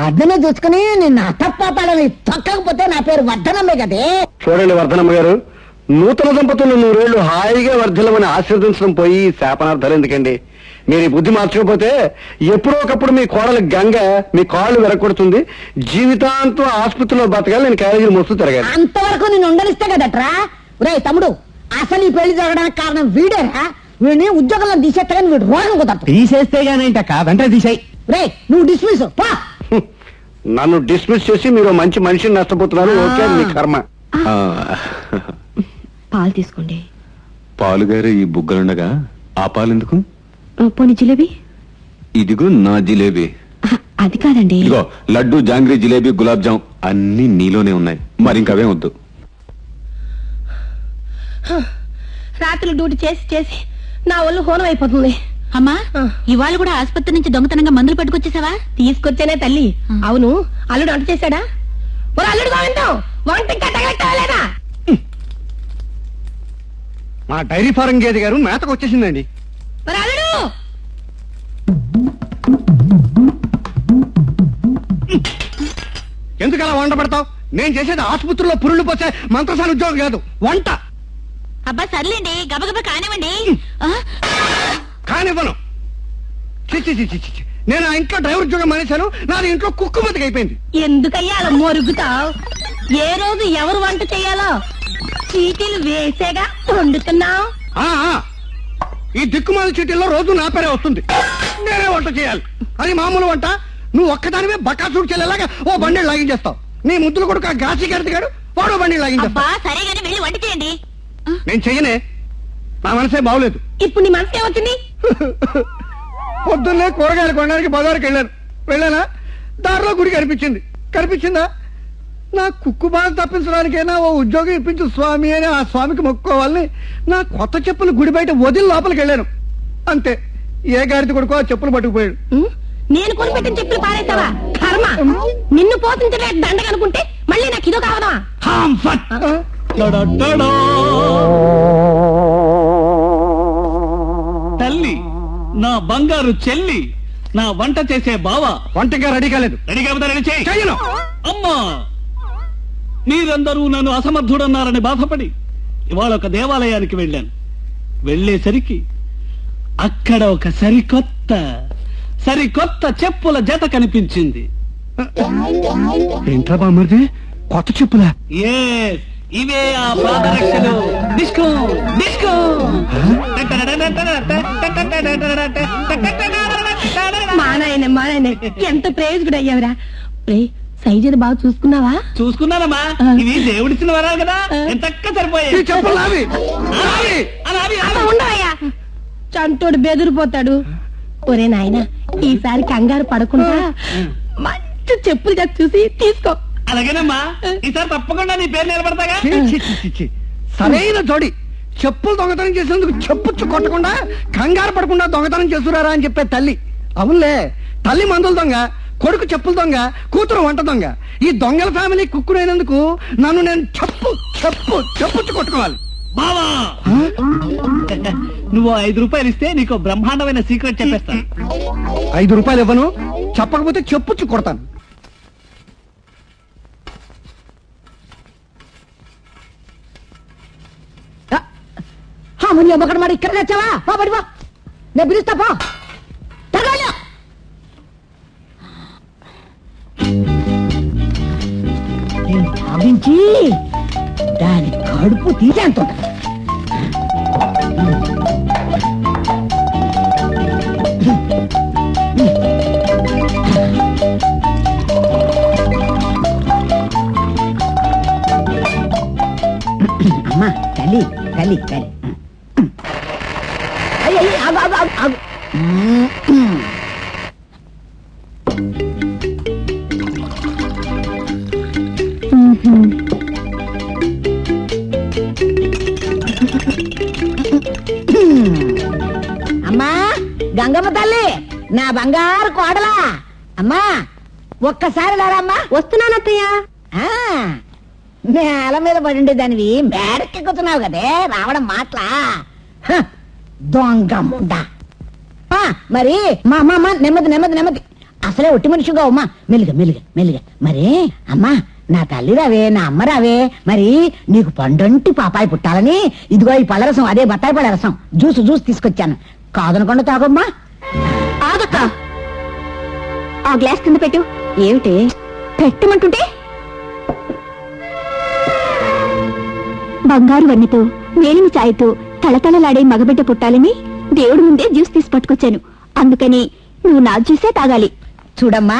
అద్దెను చూసుకుని నిన్ను అతప్పాతాడని తొక్కకపోతే నా పేరు వర్ధనమ్మే కదే. చూడండి వర్ధనమ్మ గారు, నూతన దంపతులు 100 ఏళ్లు హాయిగా వర్ధిల్లమని ఆశీర్వదించడం పోయి శాపనార్థాలు ఎందుకండి? మీరు ఈ బుద్ధి మార్చకపోతే ఎప్పుడో ఒకప్పుడు మీ కోడలు గంగ మీ కాళ్ళు వెరగొడుతుంది. జీవితాంతం ఆసుపత్రిలో బతకాలి, నేను క్యారేజీలు మోస్తూ తిరగాలి. అంతవరకు నేను ఉండలిస్తే కదట్రా. రే తమ్ముడు, అసలు ఈ పెళ్లి జరగడానికి కారణం వీడేరా. వీడిని ఉద్యోగంలో తీసేస్తాగని వీడు రోగం కుదరదు. తీసేస్తే గానేంటక్క, వెంటనే తీసేయి. రే నువ్వు డిస్మిస్ పా. నన్ను డిస్మిస్ చేసి మీరు మంచి మనిషిని నష్టపోతున్నారు. ఓకే, మీ కర్మ. పాలు తీసుకోండి. పాలుగారు ఈ బుగ్గలుండగా ఆ పాలు ఎందుకు? పోనీ జిలేబీ? ఇదిగో నా జిలేబీ. అది కాదండి. ఇదిగో లడ్డు, జాంగ్రీ, జిలేబీ, గులాబ్ జామ్ అన్ని నీలోనే ఉన్నాయి. మరి ఇంకవే వద్దు. రాత్రులు డ్యూటీ చేసి చేసి నా ఒళ్ళు హోనం అయిపోతుంది. అమ్మా, ఇవాళ కూడా ఆసుపత్రి నుంచి దొంగతనంగా మందులు పట్టుకొచ్చేసావా? తీసుకొచ్చానే తల్లి. అవును, అల్లుడు వంట చేశాడా? అల్లుడు గోవిందం వంట కట్టగట్టలేదా? మా డైరీ ఫారం గేదె గారు మేతకు వచ్చేసిందండి. అల్లుడు ఎందుకు అలా వంట పడతావు? నేను చేసేది ఆసుపత్రిలో పురుళ్ళు పోసే మంత్రసాని ఉద్యోగం కాదు, వంట. అబ్బా సర్లేండి, గబగబా కానివ్వండి. కానివ్వను. నేను ఆ ఇంట్లో డ్రైవర్ ఉద్యోగం మానేశాను. నాది ఇంట్లో కుక్కు బతికి అయిపోయింది. ఎందుకయ్యా అలా మొరుగుతావు? ఏ రోజు ఎవరు వంట చేయాలో చీటీలు వేసేగా వండుతున్నావు. ఈ దిక్కుమాల చీటీల్లో రోజు నా పేరే వస్తుంది. నేనే వంట చేయాలి. అది మామూలు వంట. నువ్వు ఒక్కదానివే బకాసూడు చెల్లెలాగా ఓ బండి లాగించేస్తావు. నీ ముద్దులు కొడుకు ఆ గాసి గడిగాడు, వాడు బండి లాగించేస్తావు. సరేగాని వెళ్ళి వంట చేయండి. నేను చెయ్యనే, నా మనసే బాగోలేదు. ఇప్పుడు నీ మనసు ఏమవుతుంది? పొద్దున్నే కూరగాయలు కొనడానికి బజారుకి వెళ్ళానా, దారిలో గుడి కనిపించిందా? నా కుక్కు బాధ తప్పించడానికైనా ఓ ఉద్యోగం ఇప్పించు స్వామి అని ఆ స్వామికి మొక్కుకోవాలని నా కొత్త చెప్పులు గుడి బయట వదిలి లోపలికి వెళ్ళాను. అంతే, ఏ గాడిద కొడుకో ఆ చెప్పులు పట్టుకుపోయాడు. నేను కొనిపెట్టిన చెప్పులు పారేస్తావా? కర్మ. నిన్ను పోషించలే దండగనుకుంటే మళ్ళీ నాకు ఇదో కావదా? తల్లి, నా బంగారు చెల్లి, నా వంట చేసే బావ వంటగా రెడీ కాలేదు. రెడీ కాకపోతే రెడీ చేయి. చెయ్యను. అమ్మా, మీరందరూ నన్ను అసమర్థుడన్నారని బాధపడి ఇవాళ ఒక దేవాలయానికి వెళ్ళాను. వెళ్ళేసరికి అక్కడ ఒక సరికొత్త చెప్పుల జత కనిపించింది. ఏంట్రా బామ్మర్ది, కొత్త చెప్పులా? ఇవే ఆ పాదరక్షలు. Disco disco. మానాయన ఎంత ప్రయోజకుడు అయ్యావురా. సైజ్ అది బాగా చూసుకున్నావా? చూసుకున్నానమ్మా, ఇవి దేవుడిచ్చిన వరాలు కదా, ఎంతక్క సరిపోయాయి. ఉండవయ్యా, చంటోడు బెదిరిపోతాడు. ఒరే నాయన, ఈసారి కంగారు పడకుండా మంచి చెప్పులు చూసి తీసుకో. అలాగేనమ్మా, ఈసారి తప్పకుండా నీ పేరు నిలబడతాగా. సరైన జోడి. చెప్పులు దొంగతనం చేసేందుకు చెప్పుచ్చు కొట్టకుండా కంగారు పడకుండా దొంగతనం చేస్తురారా అని చెప్పే తల్లి. అవునులే, తల్లి మందుల దొంగ, కొడుకు చెప్పుల దొంగ, కూతురు వంట దొంగ. ఈ దొంగల ఫ్యామిలీ కుక్కుడైనందుకు నన్ను నేను చెప్పుచ్చు కొట్టుకోవాలి. బావా, నువ్వు 5 రూపాయలు ఇస్తే నీకు బ్రహ్మాండమైన సీక్రెట్ చెప్పేస్తాను. 5 రూపాయలు ఇవ్వను, చెప్పకపోతే చెప్పుచ్చు కొడతాను. ముని అమ్మకడ మరి ఇక్కడ తెచ్చావా? పడి పో, నేను పిలుస్తా పో. నేను భావించి దాని కడుపు తీసేంత అమ్మా. తల్లి తల్లి తల్లి, అమ్మా గంగమ్మ తల్లి, నా బంగారు కోడలా. అమ్మా ఒక్కసారి లారమ్మా. వస్తున్నానత్తయ్య. నేల మీద పడి దానివి మేడకెక్కుతున్నావు కదే, రావడం మాట్లా. దొంగ ముండా. మరి మా అమ్మ నెమ్మది నెమ్మది నెమ్మది అసలే ఒట్టి మనిషిగా అమ్మా మెల్లిగా మెల్లిగా మెల్లిగా మరి అమ్మా నా తల్లి రావే నా అమ్మ రావే మరి నీకు పండంటి పాపాయి పుట్టాలని ఇదిగో ఈ పళ్ళరసం అదే బత్తాయి పళ్ళ రసం జ్యూస్ తీసుకొచ్చాను కాదనకుండా తాగమ్మా. ఆగక్క ఆ గ్లాస్ కింద పెట్టు. ఏమిటి పెట్టమంటుంటే? బంగారు వన్నెతో మేలిమి ఛాయతో తళతళలాడే మగబిడ్డ పుట్టాలని దేవుడి ముందే జ్యూస్ తీసి పట్టుకొచ్చాను. అందుకని నువ్వు నా జ్యూసే తాగాలి. చూడమ్మా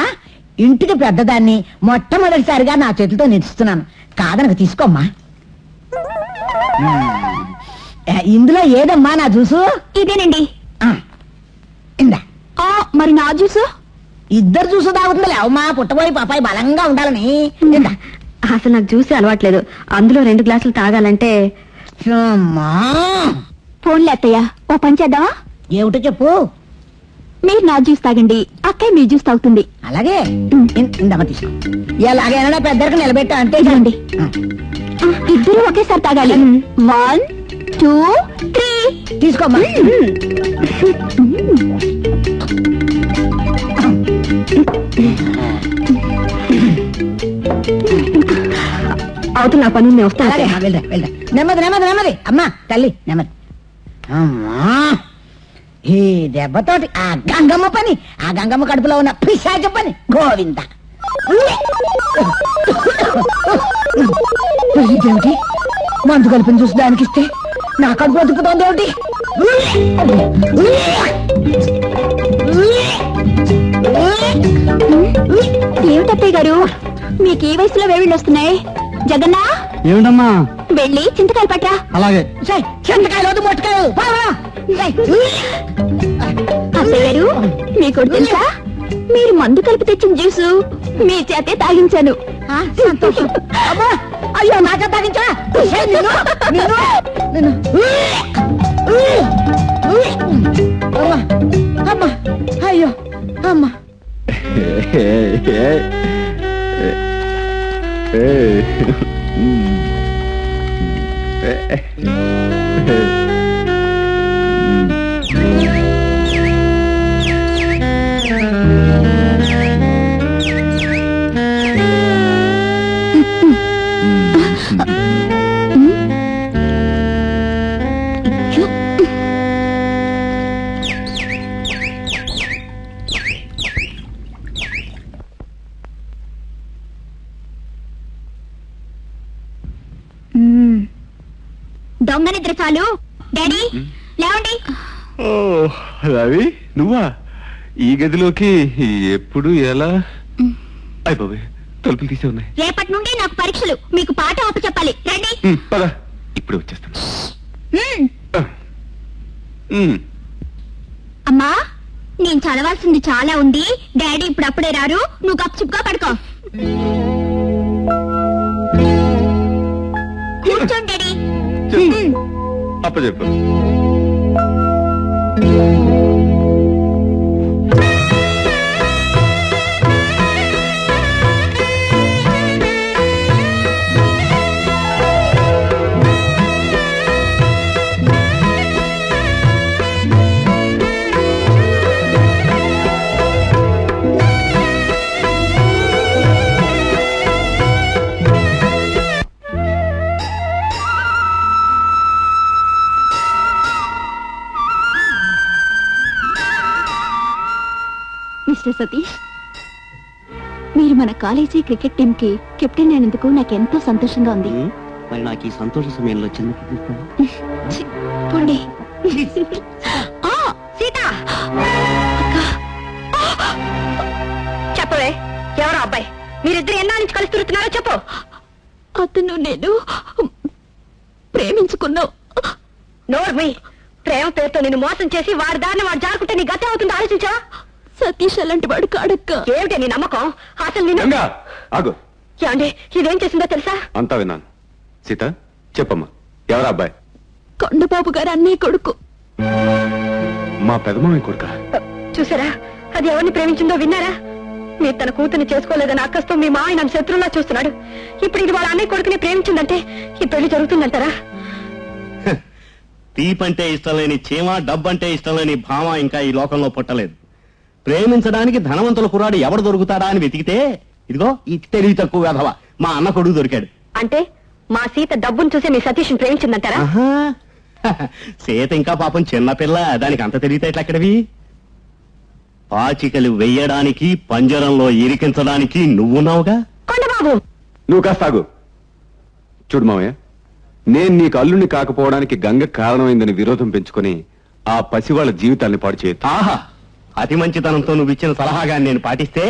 ఇంటికి పెద్దదాన్ని మొట్టమొదటిసారిగా నా చేతితో నిలుస్తున్నాను కాదనక తీసుకోమ్మా. ఇందులో ఏదమ్మా నా జ్యూసు? ఇదేనండి. ఇందా. మరి నా జ్యూసు? ఇద్దరు జ్యూసు తాగుతుందిలే అమ్మా పుట్టబోయి పాపాయి బలంగా ఉండాలని. ఇందా. అసలు నాకు జ్యూసే అలవాట్లేదు. అందులో 2 గ్లాసులు తాగాలంటే అమ్మా ఫోన్లే అత్తయ్య, ఓ పని చేద్దామా? ఏమిటో చెప్పు. మీరు నా జ్యూస్ తాగండి, అక్కయ్య మీ జ్యూస్ తాగుతుంది. అలాగే ఇందమ్మా తీసుకో. ఎలాగైనా పెద్దరికి నిలబెట్టా అంటే ఇదిగోండి. ఇద్దరు ఒకేసారి తాగాలి. 1 2 3 తీసుకోమ్మా. అవతల నా పని నేను వస్తాను. అలాగే వెళ్ళరా వెళ్ళరా నెమ్మది నెమ్మది నెమ్మది అమ్మా తల్లి నెమ్మది. అమ్మా ఈ దెబ్బతోటి ఆ గంగమ్మ పని ఆ గంగమ్మ కడుపులో ఉన్న పిశాచ పని గోవింద. ఇదేమిటి మందు కలిపిన చూసి దానికి ఇస్తే నా కడుపు బతుకుతోంది ఏమిటి? ఏమిటత్తయ్య గారు మీకు ఈ వయసులో వేవిళ్ళు వస్తున్నాయి? జగన్నా ఏమిటమ్మా? వెళ్ళి చింతకాయలు పట్రా. అలాగే. చింతకాయలు మొట్టకాయలు అత్తయ్య గారు మీకు తెలుసా, మీరు మందు కలిపి తెచ్చిన జ్యూసు మీ చేతే తాగించాను. సంతోషం. అమ్మా అయ్యో నాకే తాగించా. అమ్మా అమ్మా అయ్యో అమ్మా. దొంగ నిద్ర చాలు. డాడీ లేవండి. రవి నువ్వా? ఈ గదిలోకి ఎప్పుడు ఎలా? అయిపోయి తలుపులు తీసే ఉన్నాయి. రేపటి నుండి నాకు పరీక్షలు, మీకు పాట ఆపు చెప్పాలి. రండి. పద ఇప్పుడు వచ్చేస్తాను. అమ్మా నేను చదవాల్సింది చాలా ఉంది. డాడీ ఇప్పుడు అప్పుడే రారు, నువ్వు గప్చుప్గా పడుకో. కూర్చోండి డాడీ. అప్ప చెప్పు. మిస్టర్ సతీష్, మీరు మన కాలేజీ క్రికెట్ టీం కి కెప్టెన్ అయినందుకు నాకెంతో సంతోషంగా ఉంది. మరి నాకు ఈ సంతోష సమయంలో చిన్న పోండి. సీత చెప్పవే, ఎవరో అబ్బాయి? మీరిద్దరు ఎన్నా నుంచి కలిసి తిరుగుతున్నారో చెప్పు. అతను నేను ప్రేమించుకున్నావు. నోర్మి, ప్రేమ పేరుతో నిన్ను మోసం చేసి వాడి దారిని వాడు జారుకుంటే నీ గతి అవుతుందో ఆలోచించా? సతీష్ అలాంటి వాడు కాడక్క. ఏమిటి నీ నమ్మకం? అసలు నేను ఆగు. ఏమండి ఇదేం చేసిందో తెలుసా? అంతా విన్నాను. సీత చెప్పమ్మా, ఎవరా అబ్బాయి? కొండబాబు గారు అన్నయ్య కొడుకు. మా పెదమామయ్య కొడుక? చూసారా, అది ఎవరిని ప్రేమించిందో విన్నారా? మీరు తన కూతుర్ని చేసుకోలేదని అక్కస్తో మీ మాయ నన్ను శత్రువులా చూస్తున్నాడు. ఇప్పుడు ఇది వాళ్ళ అన్నయ్య కొడుకుని ప్రేమించిందంటే ఈ పెళ్లి జరుగుతుందంటారా? తీపంటే ఇష్టం లేని చీమ, డబ్బంటే ఇష్టం లేని భామ ఇంకా ఈ లోకంలో పుట్టలేదు. ప్రేమించడానికి ధనవంతుల కుర్రాడు ఎవడు దొరుకుతాడా అని వెతికితే ఇదిగో ఈ తెలివి తక్కువ వెధవ మా అన్న కొడుకు దొరికాడు. అంటే మా సీత డబ్బును చూసి మీ సతీష్ని ప్రేమించిందంటారా? ఆహా. సీత ఇంకా పాపం చిన్నపిల్ల, దానికి అంత తెలివితేటలు ఎక్కడవి? పాచికలు వెయ్యడానికి, పంజరంలో ఇరికించడానికి నువ్వున్నావుగా. కొండబాబు, నువ్వు కాస్తాగు. చూడు మావయ్య, నేను నీకు అల్లుని కాకపోవడానికి గంగ కారణమైందని విరోధం పెంచుకొని ఆ పసివాళ్ల జీవితాల్ని పాడు చేయొద్దు. ఆహా, అతి మంచితనంతో నువ్వు ఇచ్చిన సలహాగా నేను పాటిస్తే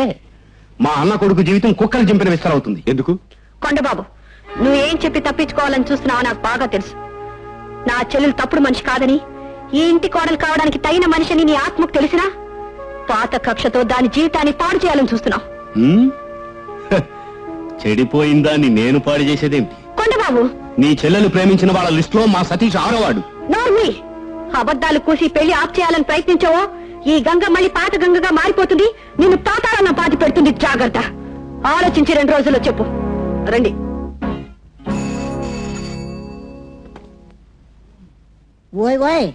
మా అన్న కొడుకు జీవితం కుక్కలు చింపిన విస్తరవుతుంది. ఎందుకు? కొండబాబు, నువ్వేం చెప్పి తప్పించుకోవాలని చూస్తున్నావో నాకు బాగా తెలుసు. నా చెల్లెలు తప్పుడు మనిషి కాదని, ఈ ఇంటి కోడలు కావడానికి తగిన మనిషిని నీ ఆత్మకు తెలిసినా పాత కక్షతో దాని జీవితాన్ని పాడు చేయాలని చూస్తున్నావు. చెడిపోయిందాన్ని నేను పాడు చేసేదేంటి? కొండబాబు, నీ చెల్లెలు ప్రేమించిన వాళ్ళ లిస్ట్ లో మా సతీష్ 6వాడు. నోర్మి, అబద్ధాలు కూసి పెళ్లి ఆప్ చేయాలని ప్రయత్నించావో ఈ గంగ మళ్ళీ పాత గంగగా మారిపోతుంది, నిన్ను పాతాళన్న పాతి పెడుతుంది. జాగ్రత్త. ఆలోచించి 2 రోజుల్లో చెప్పు. రండి. ఓయ్ ఓయ్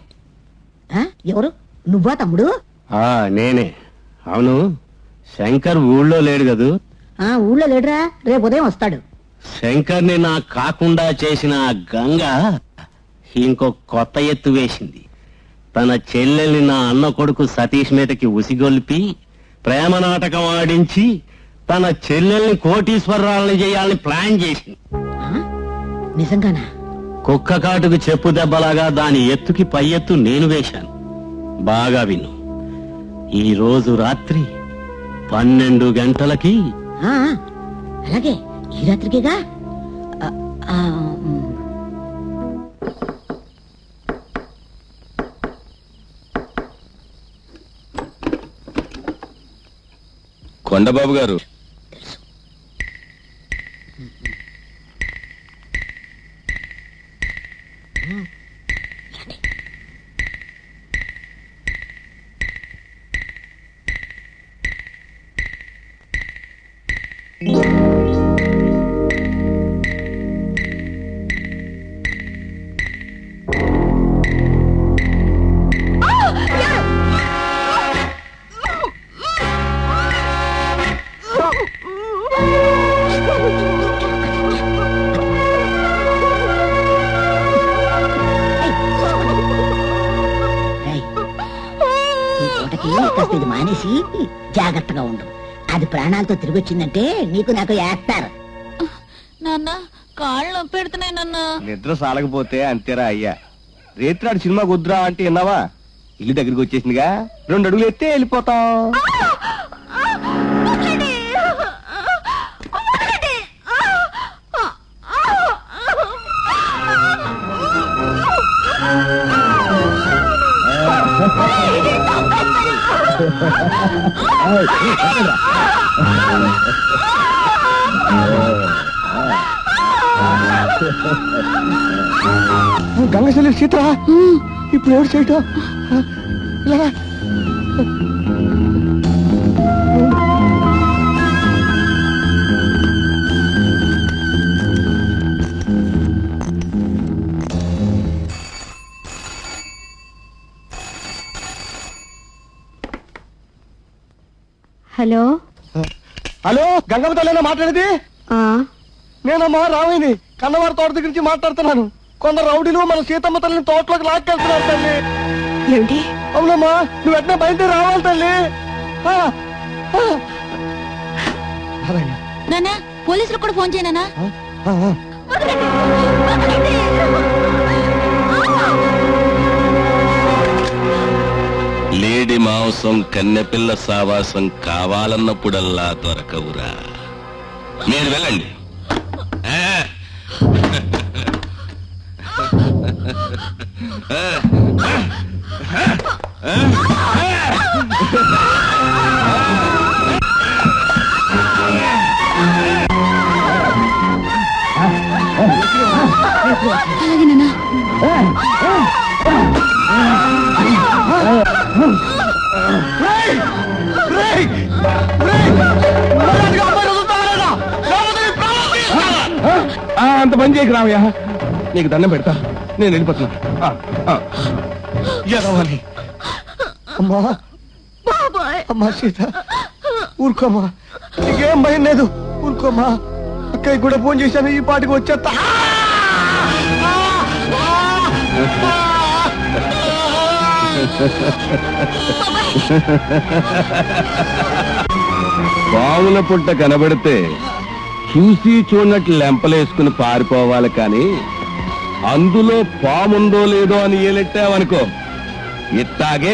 ఆ, ఎవరు? నువ్వా తమ్ముడు? నేనే. అవును, శంకర్ ఊళ్ళో లేడు కదూ? ఊళ్ళో లేడురా, రేపు ఉదయం వస్తాడు. శంకర్ని నా కాకుండా చేసిన ఆ గంగ ఇంకో కొత్త ఎత్తు వేసింది. తన చెల్లెల్ని నా అన్న కొడుకు సతీష్ మీదకి ఉసిగొల్పి ప్రేమ నాటకం ఆడించి తన చెల్లెల్ని కోటీశ్వరరాలని చేయాలని ప్లాన్ చేసింది. నిజంగానా? కుక్క కాటుకు చెప్పు దెబ్బలాగా దాని ఎత్తుకి పై ఎత్తు నేను వేశాను. బాగా విను. ఈ రోజు రాత్రి 12 గంటలకి. అలాగే, ఈ రాత్రికేగా. కొండబాబు గారు, కాస్త ఇది మానేసి జాగ్రత్తగా ఉండు. అది ప్రాణాలతో తిరిగి వచ్చిందంటే నీకు నాకు ఏస్తారు. నాన్న, కాళ్ళు నొప్పి పెడుతున్నాయి నాన్న. నిద్ర సాలకపోతే అంతేరా అయ్యా. రేత్రాడు సినిమా కుద్రా అంటే విన్నావా? ఇల్లు దగ్గరికి వచ్చేసిందిగా, 2 అడుగులు ఎత్తే వెళ్ళిపోతాం. గంగ చెల్లి సీత ఇప్పుడు ఎవరు చేయటం? హలో. హలో, గంగమ్మ తల్లేనా మాట్లాడేది? నేనమ్మా రావిని, కన్నవారి తోట దగ్గర నుంచి మాట్లాడుతున్నాను. కొందరు రౌడీలు మన సీతమ్మ తల్లిని తోటలోకి లాక్కెళ్తున్నారు తల్లి. ఏమిటి? అవునమ్మా, నువ్వు వెంటనే బయలుదేరి రావాలి తల్లి. నాన్న, పోలీసులకు కూడా ఫోన్ చేయనా? లేడి మాంసం కన్నెపిల్ల సావాసం కావాలన్నప్పుడల్లా దొరకవురా. మీరు వెళ్ళండి. అలాగే నాన్న. అంత పని చేయకు రామయ్య, నీకు దండం పెడతా, నేను వెళ్ళిపోతున్నా. ఎదవాలి. అమ్మా అమ్మా సీత ఊరుకోమ్మా, నీకేం భయం లేదు, ఊరుకోమ్మా. అక్కడికి కూడా ఫోన్ చేశాను, ఈ పాటికి వచ్చేస్తా. పావుల పుట్ట కనబడితే చూసి చూడనట్లు లెంపలేసుకుని పారిపోవాలి కానీ అందులో పాముందో లేదో అని ఏలెట్టావనుకో ఇట్టాగే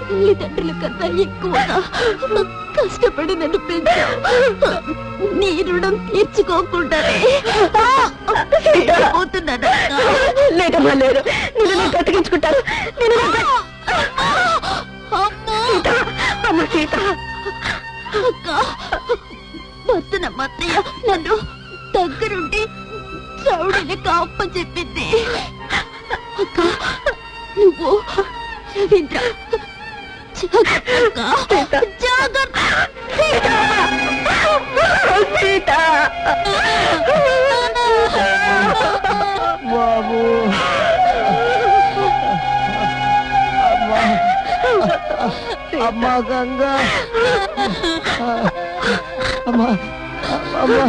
తల్లిదండ్రుల కన్నా ఎక్కువగా కష్టపడి నన్ను పెంచావు. నీ రుణం తీర్చుకోకుండానే లేదమ్మా, లేదు, నేను బ్రతికించుకుంటాను. సీత వస్తున్నమ్మ, అత్తయ్య నన్ను దగ్గరుండి చౌడలకు అప్ప చెప్పింది. అక్క నువ్వు రవీంద్ర బాబు అమ్మా గంగా, అమ్మా అమ్మా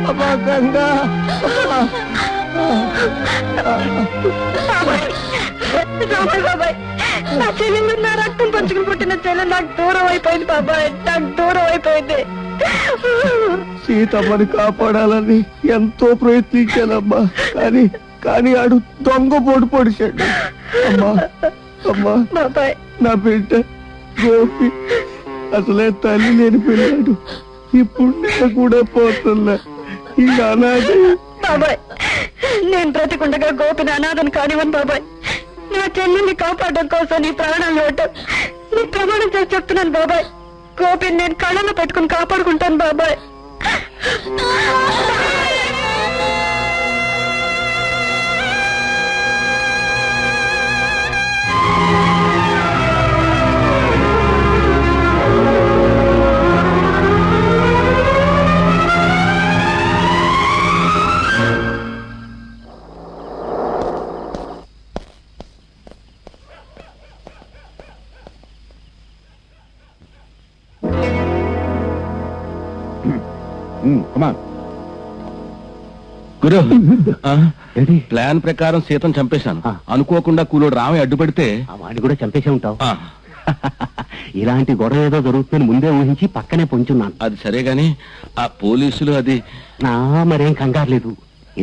అమ్మా గంగా, బాబాయ్, నా చెల్లెలు నా రక్తం పంచుకుని పుట్టిన చెల్లెలు నాకు దూరం అయిపోయింది బాబాయ్, నాకు దూరం అయిపోయింది. సీతమ్మని కాపాడాలని ఎంతో ప్రయత్నించానమ్మా, కానీ ఆడు దొంగ పోటు పొడిచాడు. అమ్మా అమ్మా బాబాయ్, నా బిడ్డ గోపి అసలే తల్లి లేని పిల్లాడు, ఇప్పుడు నేను కూడా పోతున్నా. ఈ అనాథ బాబాయ్, నేను బ్రతికుండగా గోపిని అనాథను కానివ్వను బాబాయ్. నా చెల్లెల్ని కాపాడడం కోసం నీ ప్రాణాలు ఇవ్వటం నీ ప్రమాణం చేసి చెప్తున్నాను బాబాయ్. గోపిని నేను కళ్ళలో పెట్టుకుని కాపాడుకుంటాను బాబాయ్. గురు, ప్లాన్ ప్రకారం సీతను చంపేశాను. అనుకోకుండా కూలోడు రామయ్య అడ్డుపడితే వాడిని కూడా చంపేసే ఉంటావు. ఇలాంటి గొడవ ఏదో జరుగుతుందని ముందే ఊహించి పక్కనే పొంచున్నాను. అది సరే గాని ఆ పోలీసులు అది మరేం కంగారు లేదు.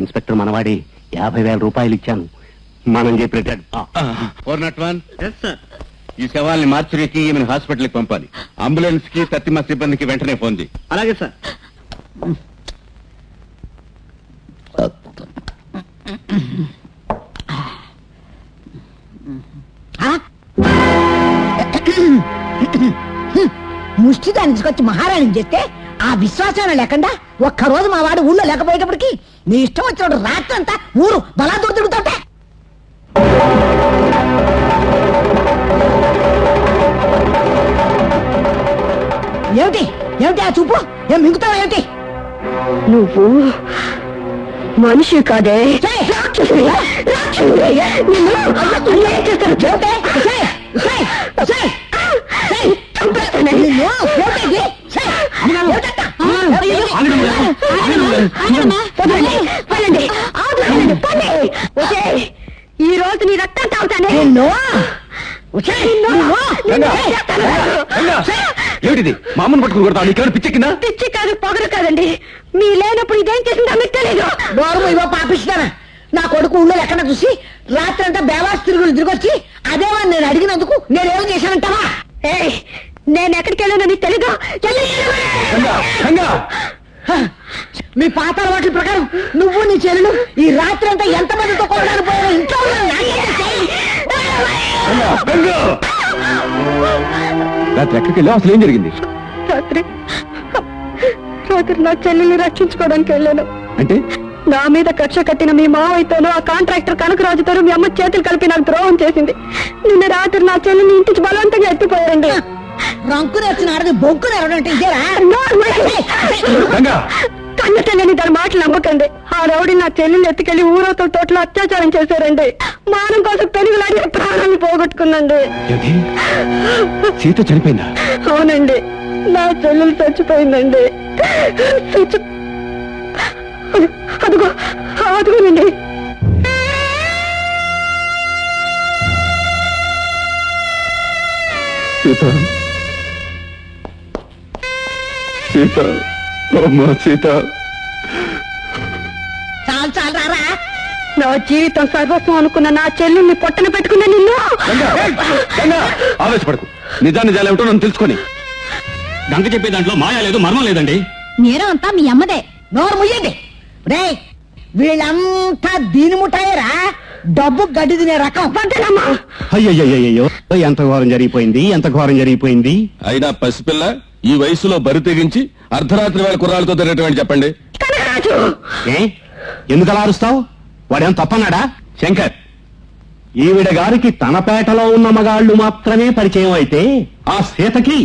ఇన్స్పెక్టర్ మనవాడి 50,000 రూపాయలు ఇచ్చాను. మనం చెప్పేటాడు. 401 ఈ శవాల్ని మార్చురీకి ఈమెను హాస్పిటల్కి పంపాలి. అంబులెన్స్ కి తత్తిమ సిబ్బందికి వెంటనే ఫోన్ చేయి. అలాగే సార్. ముష్టిదాన్ని తీసుకొచ్చి మహారాణిని చేస్తే ఆ విశ్వాసం లేకుండా ఒక్కరోజు మా వాడు ఊళ్ళో లేకపోయేటప్పటికి నీ ఇష్టం వచ్చినప్పుడు రాత్రి అంతా ఊరు బలాదూరు తిరుగుతుంటే. ఏమిటి ఏమిటి ఆ చూపు? ఏం మింగుతావా ఏమిటి? నువ్వు మనిషి కాదే. ఈ రోజు నీ రక్తం తాగుతానే. ఏమిటిది మా అమ్మని పట్టుకుని కొడతావు నీకు పిచ్చెక్కిందా? పిచ్చి కాదు పొగరు కాదండి. మీ లేనప్పుడు ఇదేం చేసిందో మీకు తెలీదు. గౌరవం ఇవ్వ పాపిస్తానా? నా కొడుకు ఊళ్ళో ఎక్కడ చూసి రాత్రి అంతా బేవాస్ తిరుగులు తిరిగొచ్చి అదేమని నేను అడిగినందుకు నేనేం చేశానంటావా? ఏయ్, నేను ఎక్కడికి వెళ్ళానో నీకు తెలీదు. గంగా, గంగా! మీ పాత అలవాట్ల ప్రకారం నువ్వు నీ చెల్లెలు ఈ రాత్రి అంతా ఎంతమందితో కొనడానికి పోయారో ఇంట్లో ఉన్న నాకేం తెలియదు. గంగా, గంగా! రాత్రి ఎక్కడికి వెళ్ళావు? అసలు ఏం జరిగింది? రాత్రి నా చెల్లెల్ని రక్షించుకోవడానికి వెళ్ళాను. అంటే నా మీద కక్ష కట్టిన మీ మావయ్యతోనూ ఆ కాంట్రాక్టర్ కనకరాజుతోనూ మీ అమ్మ చేతులు కలిపి నాకు ద్రోహం చేసింది. నిన్న రాత్రి నా చెల్లిని ఇంటికి బలవంతంగా ఎత్తిపోయారండి. రంకుని వచ్చిన ఆడది బొంకుని ఎవరంటే ఇదేరా? గంగా! కన్న చెల్లెని దాని మాటలు నమ్మకండి. ఆ రౌడీ నా చెల్లెల్ని ఎత్తుకెళ్లి ఊరవతల తోటలో అత్యాచారం చేశారండి. మానం కోసం పెనుగులాడి ప్రాణాన్ని పోగొట్టుకుందండి. ఏంటి? సీత చనిపోయిందా? అవునండి, నా చెల్లెలు చచ్చిపోయిందండి. అదిగో అదిగోనండి. సీత, సీత, అమ్మా సీత. చాలు చాలు రారా. నా జీవితం సర్వస్వం అనుకున్న నా చెల్లెల్ని పొట్టన పెట్టుకున్న నిన్ను. ఆవేశపడకు, నిజాన్ని ఏమిటో నన్ను తెలుసుకొని. గంగ చెప్పే దాంట్లో మాయా లేదు, మర్మం లేదండి. నేరం అంతా మీ అమ్మదే. నోరు ముయ్యండి రే. వీళ్ళంతా దీని ముఠాయేరా, డబ్బు గడ్డి తినే రకం. వద్దనమ్మా. అయ్యయ్యో, ఎంత ఘోరం జరిగిపోయింది, ఎంత ఘోరం జరిగిపోయింది. అయినా పసిపిల్ల ఈ వయసులో బరి తెగించి అర్ధరాత్రి వేళ కుర్రాళ్ళతో తిరగటం చెప్పండి. కనకరాజు, ఏ ఎందుకు అలా అరుస్తావు? వాడేం తప్పన్నాడా? శంకర్, ఈవిడ గారికి తన పేటలో ఉన్న మగాళ్ళు మాత్రమే పరిచయం అయితే ఆ సీతకి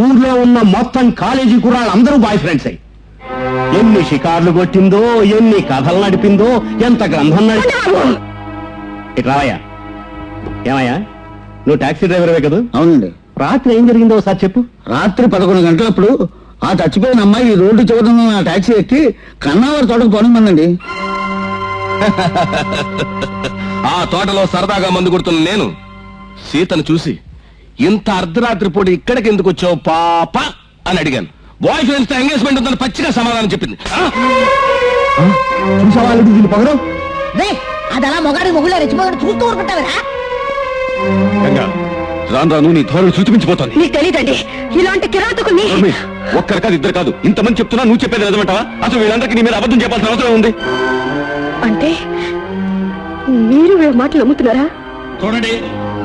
ఊర్లో ఉన్న మొత్తం కాలేజీ కుర్రాళ్ళందరూ బాయ్ ఫ్రెండ్స్ అయి ఎన్ని షికార్లు కొట్టిందో, ఎన్ని కథలు నడిపిందో, ఎంత గ్రంథం రావయ్యా. ఏమయ్యా, నువ్వు టాక్సీ డ్రైవర్వే కదా? అవునండి. రాత్రి ఏం జరిగిందో ఒకసారి చెప్పు. రాత్రి 11 గంటలప్పుడు ఆ చచ్చిపోయిన అమ్మాయి ఈ రోడ్డు చివరన నా టాక్సీ ఎక్కి కన్నావర్ తోటకు పోనమందండి. ఆ తోటలో సరదాగా మందు కొడుతున్న నేను సీతను చూసి ఇంత అర్ధరాత్రి పూట ఇక్కడికి ఎందుకు వచ్చావు పాప అని అడిగాను. బాయ్ ఫ్రెండ్స్ తో ఎంగేజ్మెంట్ ఉందని పచ్చిగా సమాధానం చెప్పింది. చూసావాళ్ళు దీన్ని పొగరు? రే, అది అలా మొగాడి మొగుళ్ళ రెచ్చిపోయి చూస్తూ ఊరుకుంటావురా. గంగా, రాను రాను నీ ధోరణి సూచించిపోతోంది. నీకు తెలీదండి ఇలాంటి కిరాతకుని. ఒక్కరు కాదు, ఇద్దరు కాదు, ఇంతమంది చెప్తున్నా నువ్వు చెప్పేది నిజమంటావా? అసలు వీళ్ళందరికీ నీ మీద అబద్ధం చెప్పాల్సిన అవసరం ఉంది. అంటే మీరు వీళ్ళ మాటలు నమ్ముతున్నారా? చూడండి,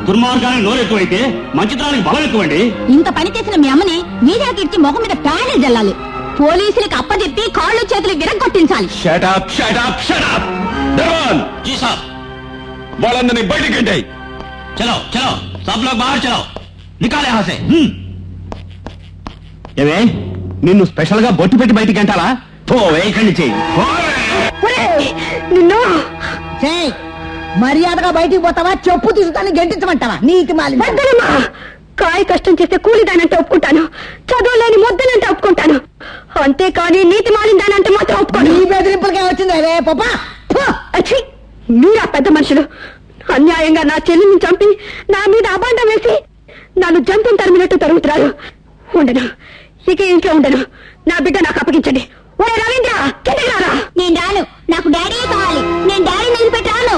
దుర్మార్గానికి నోరు ఎక్కువైతే మంచితనానికి బలం ఎక్కువండి. ఇంత పని చేసిన మీ అమ్మని మీడియాకి మొహం మీద ప్యానెల్ జల్లాలి. పోలీసులకు అప్పచెప్పి కాళ్ళు చేతులు విరగొట్టించాలి. Shut up, shut up, shut up! Devon! జీ సాబ్. వాళ్ళందరినీ బయటికి గెంటాయి. చలో చలో, సబ్ లోగ్ బాహర్ చలో, నికాలే యహాं సే. ఏమే, నిన్ను స్పెషల్ గా బొట్టు పెట్టి బయటికి అంటాలా? ఇక్కడి చెయ్యి. ఒరేయ్, నిన్ను చేయి మర్యాదగా బయటికి పోతావా, చెప్పు తీసుకొని గెంటించమంటావా? నీతి మాలిన వద్దనమ్మా. కాయ కష్టం చేస్తే కూలిదానంటే ఒప్పుకుంటాను, చదువులేని ముద్దలంటే ఒప్పుకుంటాను, అంతేకాని నీతి మాలిందానంటే మాత్రం ఒప్పుకోను. నీ బెదిరింపులకే వచ్చింది అదే పాపా. అచ్చి, మీరా పెద్ద మనుషులు అన్యాయంగా నా చెల్లిని చంపి నా మీద అబాండం వేసి నన్ను జంతువుని తరిమినట్టు తరుగుతున్నారు. ఉండను, ఇక ఇంట్లో ఉండను. నా బిడ్డ నాకు అప్పగించండి. ఒరే రవీంద్ర, కిందకి రారా. నేను రాను, నాకు డాడీ కావాలి. నేను డాడీ నిలిపెట్టి రాను.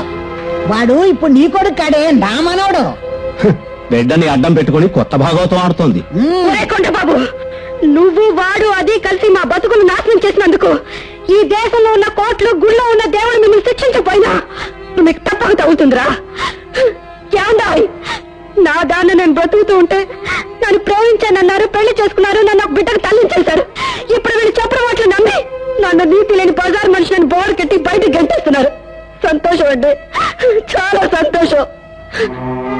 వాడు ఇప్పుడు నీ కొడుకు కాడే, నా మనోడు. బిడ్డని అడ్డం పెట్టుకుని కొత్త భాగవతం ఆడుతోంది. ఒరే కొండబాబు, నువ్వు వాడు అది కలిసి మా బతుకులు నాశనం చేసినందుకు ఈ దేశంలో ఉన్న కోట్లు గుళ్ళో ఉన్న దేవుడు మిమ్మల్ని శిక్షించకపోయినా మీకు తప్పక తగ్గుతుందిరా. ఏందాయ్, నా దాన్ని నేను బ్రతుకుతూ ఉంటే నన్ను ప్రేమించానన్నారు, పెళ్లి చేసుకున్నారు, నన్ను ఒక బిడ్డకు తల్లిని చేశారు. ఇప్పుడు వీళ్ళు చెప్పడం మాటలు నమ్మి నన్ను నీతి లేని బజార్ మనుషులను బోర్డు కట్టి బయటకు గంటేస్తున్నారు. సంతోషం అండి, చాలా సంతోషం.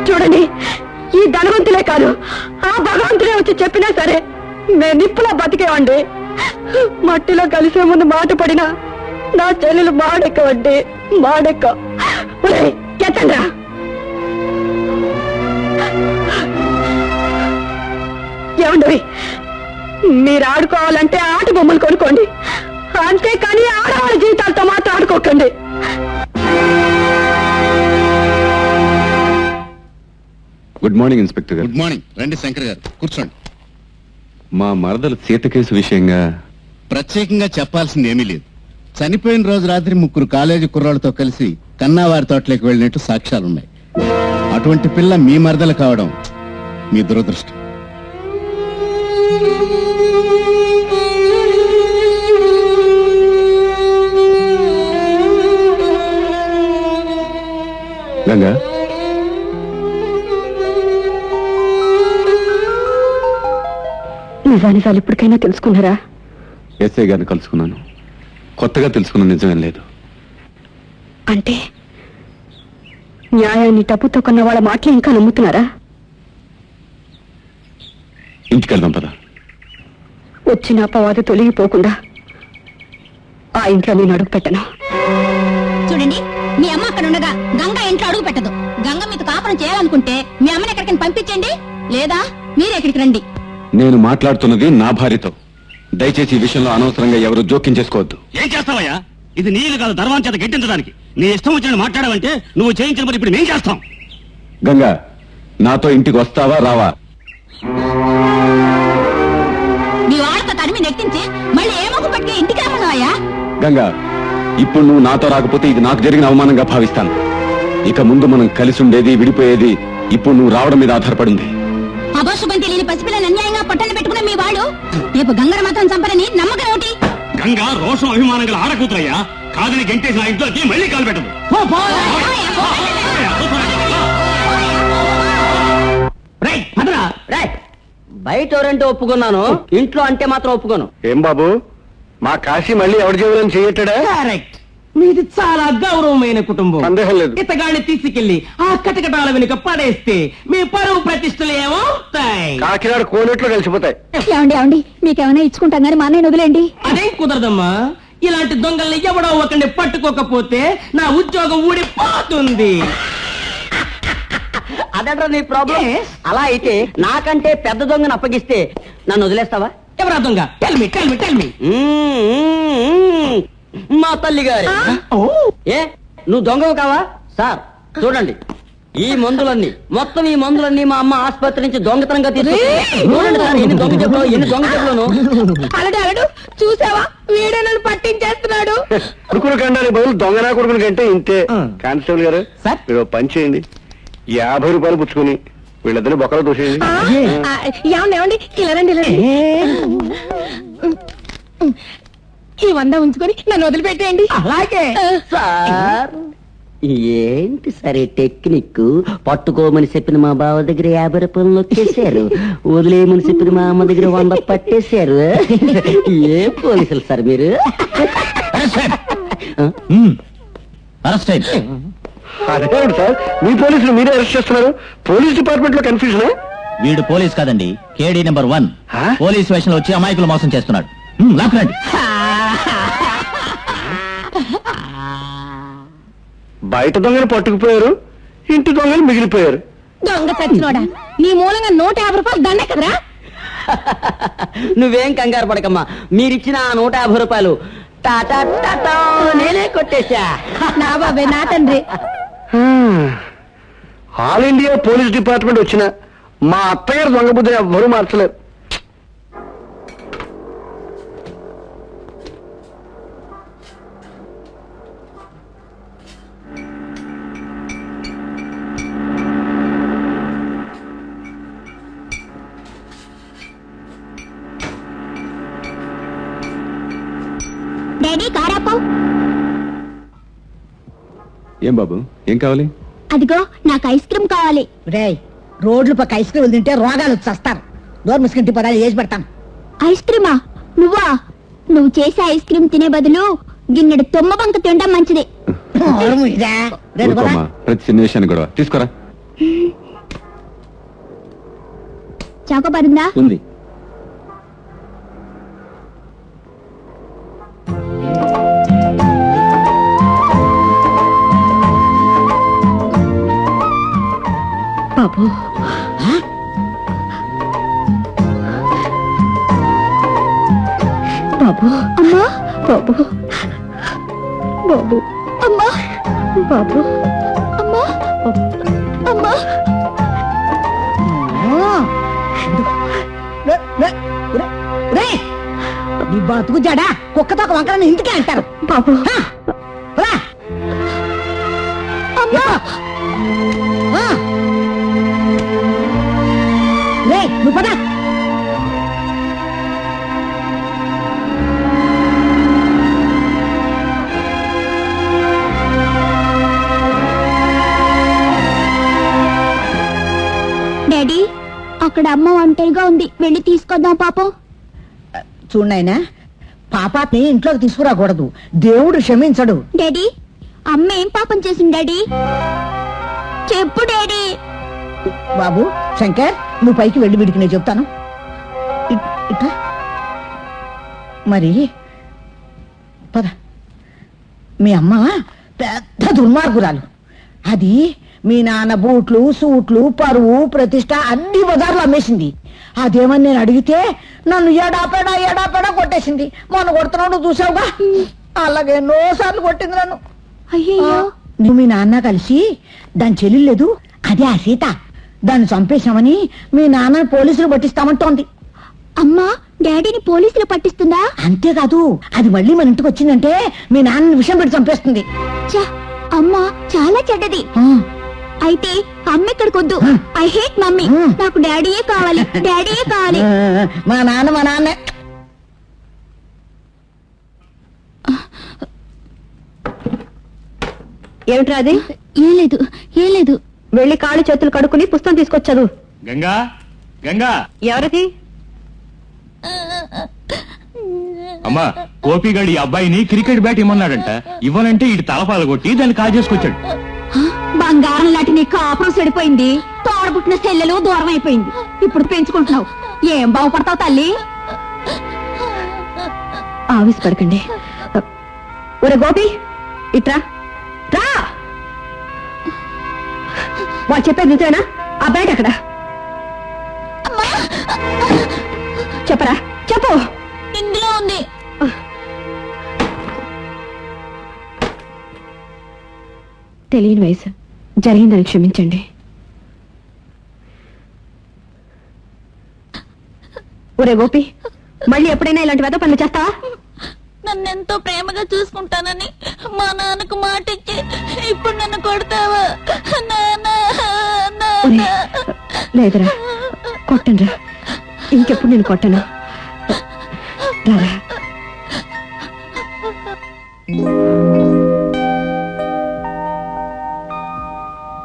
చూడండి, ఈ ధనవంతులే కాదు, ఆ భగవంతులే వచ్చి చెప్పినా సరే మేము నిప్పులా బతికేవండి. మట్టిలో కలిసే ముందు మాట పడినా నా చెల్లెలు మాడెక్కవండి, మాడెక్క. ఎత్తండ్రా. ఏమండి, మీరు ఆడుకోవాలంటే ఆట బొమ్మలు కొనుక్కోండి, అంతేకాని ఆడవాళ్ళ జీవితాలతో మాత్రం ఆడుకోకండి. గుడ్ మార్నింగ్ ఇన్స్పెక్టర్ గారు. Good morning. రండి శంకర్ గారు, కూర్చోండి. మా మరదలు సీత కేసు విషయంగా ప్రత్యేకంగా చెప్పాల్సింది ఏమీ లేదు. చనిపోయిన రోజు రాత్రి 3 కాలేజీ కుర్రాళ్ళతో కలిసి కన్నావారి తోటలోకి వెళ్ళినట్టు సాక్ష్యాలున్నాయి. అటువంటి పిల్ల మీ మరదలు కావడం మీ దురదృష్టం. గంగా, నిజానిజాలు ఇప్పటికైనా తెలుసుకున్నారా? ఎస్ఐ గారిని కలుసుకున్నాను. కొత్తగా తెలుసుకున్న నిజమేం లేదు. అంటే న్యాయాన్ని డబ్బుతో కొన్న వాళ్ళ మాటలు ఇంకా నమ్ముతున్నారా? ఇంటికి వెళ్దాం పద. వచ్చిన అపవాదు తొలగిపోకుండా ఆ ఇంట్లో నేను అడుగు పెట్టను. చూడండి, మీ అమ్మ అక్కడ ఉండగా గంగ ఇంట్లో అడుగు పెట్టదు. గంగ మీతో కాపురం చేయాలనుకుంటే మీ అమ్మని ఎక్కడికైనా పంపించండి, లేదా మీరు ఎక్కడికి రండి. నేను మాట్లాడుతున్నది నా భార్యతో. దయచేసి ఈ విషయంలో అనవసరంగా ఎవరు జోక్యం చేసుకోవద్దు. ఏం చేస్తావయ్యా? ఇది నీళ్ళు కాదు, ధర్మం చేత గెట్టించడానికి. నీ ఇష్టం వచ్చిన మాట్లాడావంటే నువ్వు చేయించిన పని ఇప్పుడు మేం చేస్తాం. గంగా, నాతో ఇంటికి వస్తావా రావా? మీ వాళ్ళతో తరిమి నెట్టించి మళ్ళీ ఏమొక పట్టుకే ఇంటికి రమ్మన్నావయ్యా? గంగా, ఇప్పుడు నువ్వు నాతో రాకపోతే ఇది నాకు జరిగిన అవమానంగా భావిస్తాను. ఇక ముందు మనం కలిసి ఉండేది విడిపోయేది ఇప్పుడు నువ్వు రావడం మీద ఆధారపడింది. అభాషుభం తెలియని పసిపిల్లని అన్యాయంగా పట్టణ పెట్టుకున్న మీ వాళ్ళు రేపు గంగర మాత్రం చంపరని నమ్మకం ఒకటి. గంగా రోషం అభిమానం గల ఆడకూతురయ్యా. కాదని గంటేసి నా ఇంట్లోకి మళ్ళీ కాలు పెట్టదు. బయట ఎవరంటే ఒప్పుకున్నాను, ఇంట్లో అంటే మాత్రం ఒప్పుకోను. ఏం బాబు, మా కాశీ మళ్ళీ ఎవరి జీవనం చేయటాడా? కరెక్ట్. మీది చాలా గౌరవమైన కుటుంబం. సందేహం లేదు. ఇతగాడిని తీసుకెళ్లి ఆ కటకటాల వెనుక పడేస్తే మీ పరువు ప్రతిష్టలు ఏమవుతాయి? కాకినాడ కోనేట్లో కలిసిపోతాయి. ఏమండి ఏమండి మీకేమైనా ఇచ్చుకుంటాం గానీ మా అన్నయ్య వదిలేండి. అదేం కుదరదమ్మా. ఇలాంటి దొంగల్ని ఎవడో ఒకరిని పట్టుకోకపోతే నా ఉద్యోగం ఊడిపోతుంది. అదంటారా నీ ప్రాబ్లం? అలా అయితే నాకంటే పెద్ద దొంగను అప్పగిస్తే నన్ను వదిలేస్తావా? ఎవరా దొంగ? Tell me tell me tell me. మా తల్లి గారు. ఏ నువ్వు దొంగవు కావా? సార్ చూడండి, ఈ మందులన్నీ మొత్తం ఈ మందులన్నీ మా అమ్మ ఆసుపత్రి నుంచి దొంగతనంగా తీసుకొచ్చింది. చూడండి సార్, ఎన్ని దొంగ జబ్బులను. అలడు చూసావా, వీడే నన్ను పట్టించేస్తున్నాడు. కొడుకులు కండానికి బదులు దొంగనా కొడుకుని కంటే ఇంతే. కానిస్టేబుల్ గారు, మీరు పని చేయండి, 50 రూపాయలు పుచ్చుకుని వీళ్ళిద్దరిని బొక్కలో దూసేయండి. ఏమండి ఏమండి ఇలా రండి ఇలా రండి. ఈ 100 ఉంచుకొని నన్ను వదిలిపెట్టేయండి. అలాగే సార్. ఏంటి సరే టెక్నిక్? పట్టుకోమని చెప్పిన మా బావ దగ్గర 50 రూపాయలు నొక్కేశారు, వదిలేయమని చెప్పిన మా అమ్మ దగ్గర 100 పట్టేశారు. ఏ పోలీసులు సార్ మీరు? అదేమిటి సార్, మీ పోలీసులు మీరే అరెస్ట్ చేస్తున్నారు? పోలీస్ డిపార్ట్మెంట్ లో కన్ఫ్యూజన్. వీడు పోలీస్ కాదండి, కేడీ నెంబర్ 1 పోలీస్ వేషంలో వచ్చి అమాయకులు మోసం చేస్తున్నాడు. లాక్రండి. బయట దొంగలు పట్టుకుపోయారు, ఇంటి దొంగలు మిగిలిపోయారు. దొంగ చచ్చినోడా, నీ మూలంగా 150 రూపాయలు దండే కదరా. నువ్వేం కంగారు పడకమ్మా, మీరిచ్చిన 150 రూపాయలు టాటా టాటా నేనే కొట్టేశా. నా బాబాయ్ నా తండ్రి. ఆల్ ఇండియా పోలీస్ డిపార్ట్మెంట్ వచ్చిన మా అత్తగారు దొంగ బుద్ధిని ఎవ్వరూ మార్చలేరు. డాడీ కారాపం. ఏం బాబు, ఏం కావాలి? అదిగో నాకు ఐస్ క్రీమ్ కావాలి. రేయ్, రోడ్లు పక్క ఐస్ క్రీమ్ తింటే రోగాలు వస్తారు. డోర్ ముసుకుంటి పదాలు చేసి పెడతాను. ఐస్ క్రీమా? నువ్వా? నువ్వు చేసే ఐస్ క్రీమ్ తినే బదులు గిన్నెడు తుమ్మ బంక తినడం మంచిది. ఊరుకోమ్మా, ప్రతి చిన్న విషయాన్ని గొడవ తీసుకోరా. చాకోబారుందా? ఉంది. బాబు, బాబు, అమ్మా, బాబు, బాబు, అమ్మా, బాబు, అమ్మా, అమ్మా. రే, రే, రే, నీ బతుకు జడా కుక్కతో ఒక వంకరని ఇంటికే అంటారు బాబు హా? రా. ఆ. రేయ్, నువ్వు పద. డాడీ అక్కడ అమ్మ ఒంటరిగా ఉంది వెళ్ళి తీసుకొద్దాం పాపం. చూడైనా పాపాని ఇంట్లోకి తీసుకురాకూడదు, దేవుడు క్షమించడు. డాడీ అమ్మ ఏం పాపం చేసింది డాడీ? చెప్పు డాడీ. బాబు శంకర్, నువ్వు పైకి వెళ్ళి వీడికి నేను చెప్తాను. ఇట్లా మరి పద. మీ అమ్మ పెద్ద దుర్మార్గురాలు. అది మీ నాన్న బూట్లు సూట్లు పరువు ప్రతిష్ట అన్ని బజార్లో అమ్మేసింది. అదేమని నేను అడిగితే నన్ను ఏడాపేడా కొట్టేసింది. మొన్న కొడుతున్నాడు చూసావుగా, అలాగే ఎన్నోసార్లు కొట్టింది నన్ను. అయ్యో నువ్వు మీ నాన్న కలిసి దాని చెల్లి లేదు, అదే ఆ సీత, దాన్ని చంపేశామని మీ నాన్న పోలీసులు పట్టిస్తామంటోంది. అమ్మా డాడీని పోలీసులు పట్టిస్తుందా? అంతేకాదు, అది మళ్ళీ మన ఇంటికి వచ్చిందంటే మీ నాన్నని విషయం పెట్టి చంపేస్తుంది. ఛ, అమ్మా చాలా చెడ్డది. అయితే అమ్మ ఇక్కడికొద్దు. I hate mummy. నాకు డాడీయే కావాలి, డాడీయే కావాలి. మా నాన్న ఏమిట్రా అది? ఏం లేదు. వెళ్ళి కాళ్ళు చేతులు కడుక్కుని పుస్తకం తీసుకొచ్చాను. గంగా గంగా ఎవరిది? అమ్మా, ఓపిగాడి అబ్బాయిని క్రికెట్ బ్యాట్ ఇమ్మన్నాడంట. ఇవ్వనంటే ఇటు తలపాలు కొట్టి దాన్ని కాజేసుకొచ్చాడు. బంగారం లాంటి నీ కాపురం చెడిపోయింది. తోడబుట్టిన చెల్లెలు దూరం అయిపోయింది. ఇప్పుడు పెంచుకుంటున్నావు. ఏం బాగుపడతావు తల్లి? ఆవేశపడకండి. ఒరే గోపి, ఇట్రా రా. వాళ్ళు చెప్పేది నిజమేనా? ఆ బ్యాట్ అక్కడ చెప్పరా, చెప్పు. ఇందులో ఉంది. తెలియని వయసు, జరిగిందని క్షమించండి. ఒరే గోపి, మళ్ళీ ఎప్పుడైనా ఇలాంటి వెద పనులు చేస్తావా? నన్నెంతో ప్రేమగా చూసుకుంటానని మా నాన్నకు మాట ఇచ్చి ఇప్పుడు నన్ను కొడతావా? ఒరే, లేదురా, కొట్టనురా. ఇంకెప్పుడు నేను కొట్టను. రారా.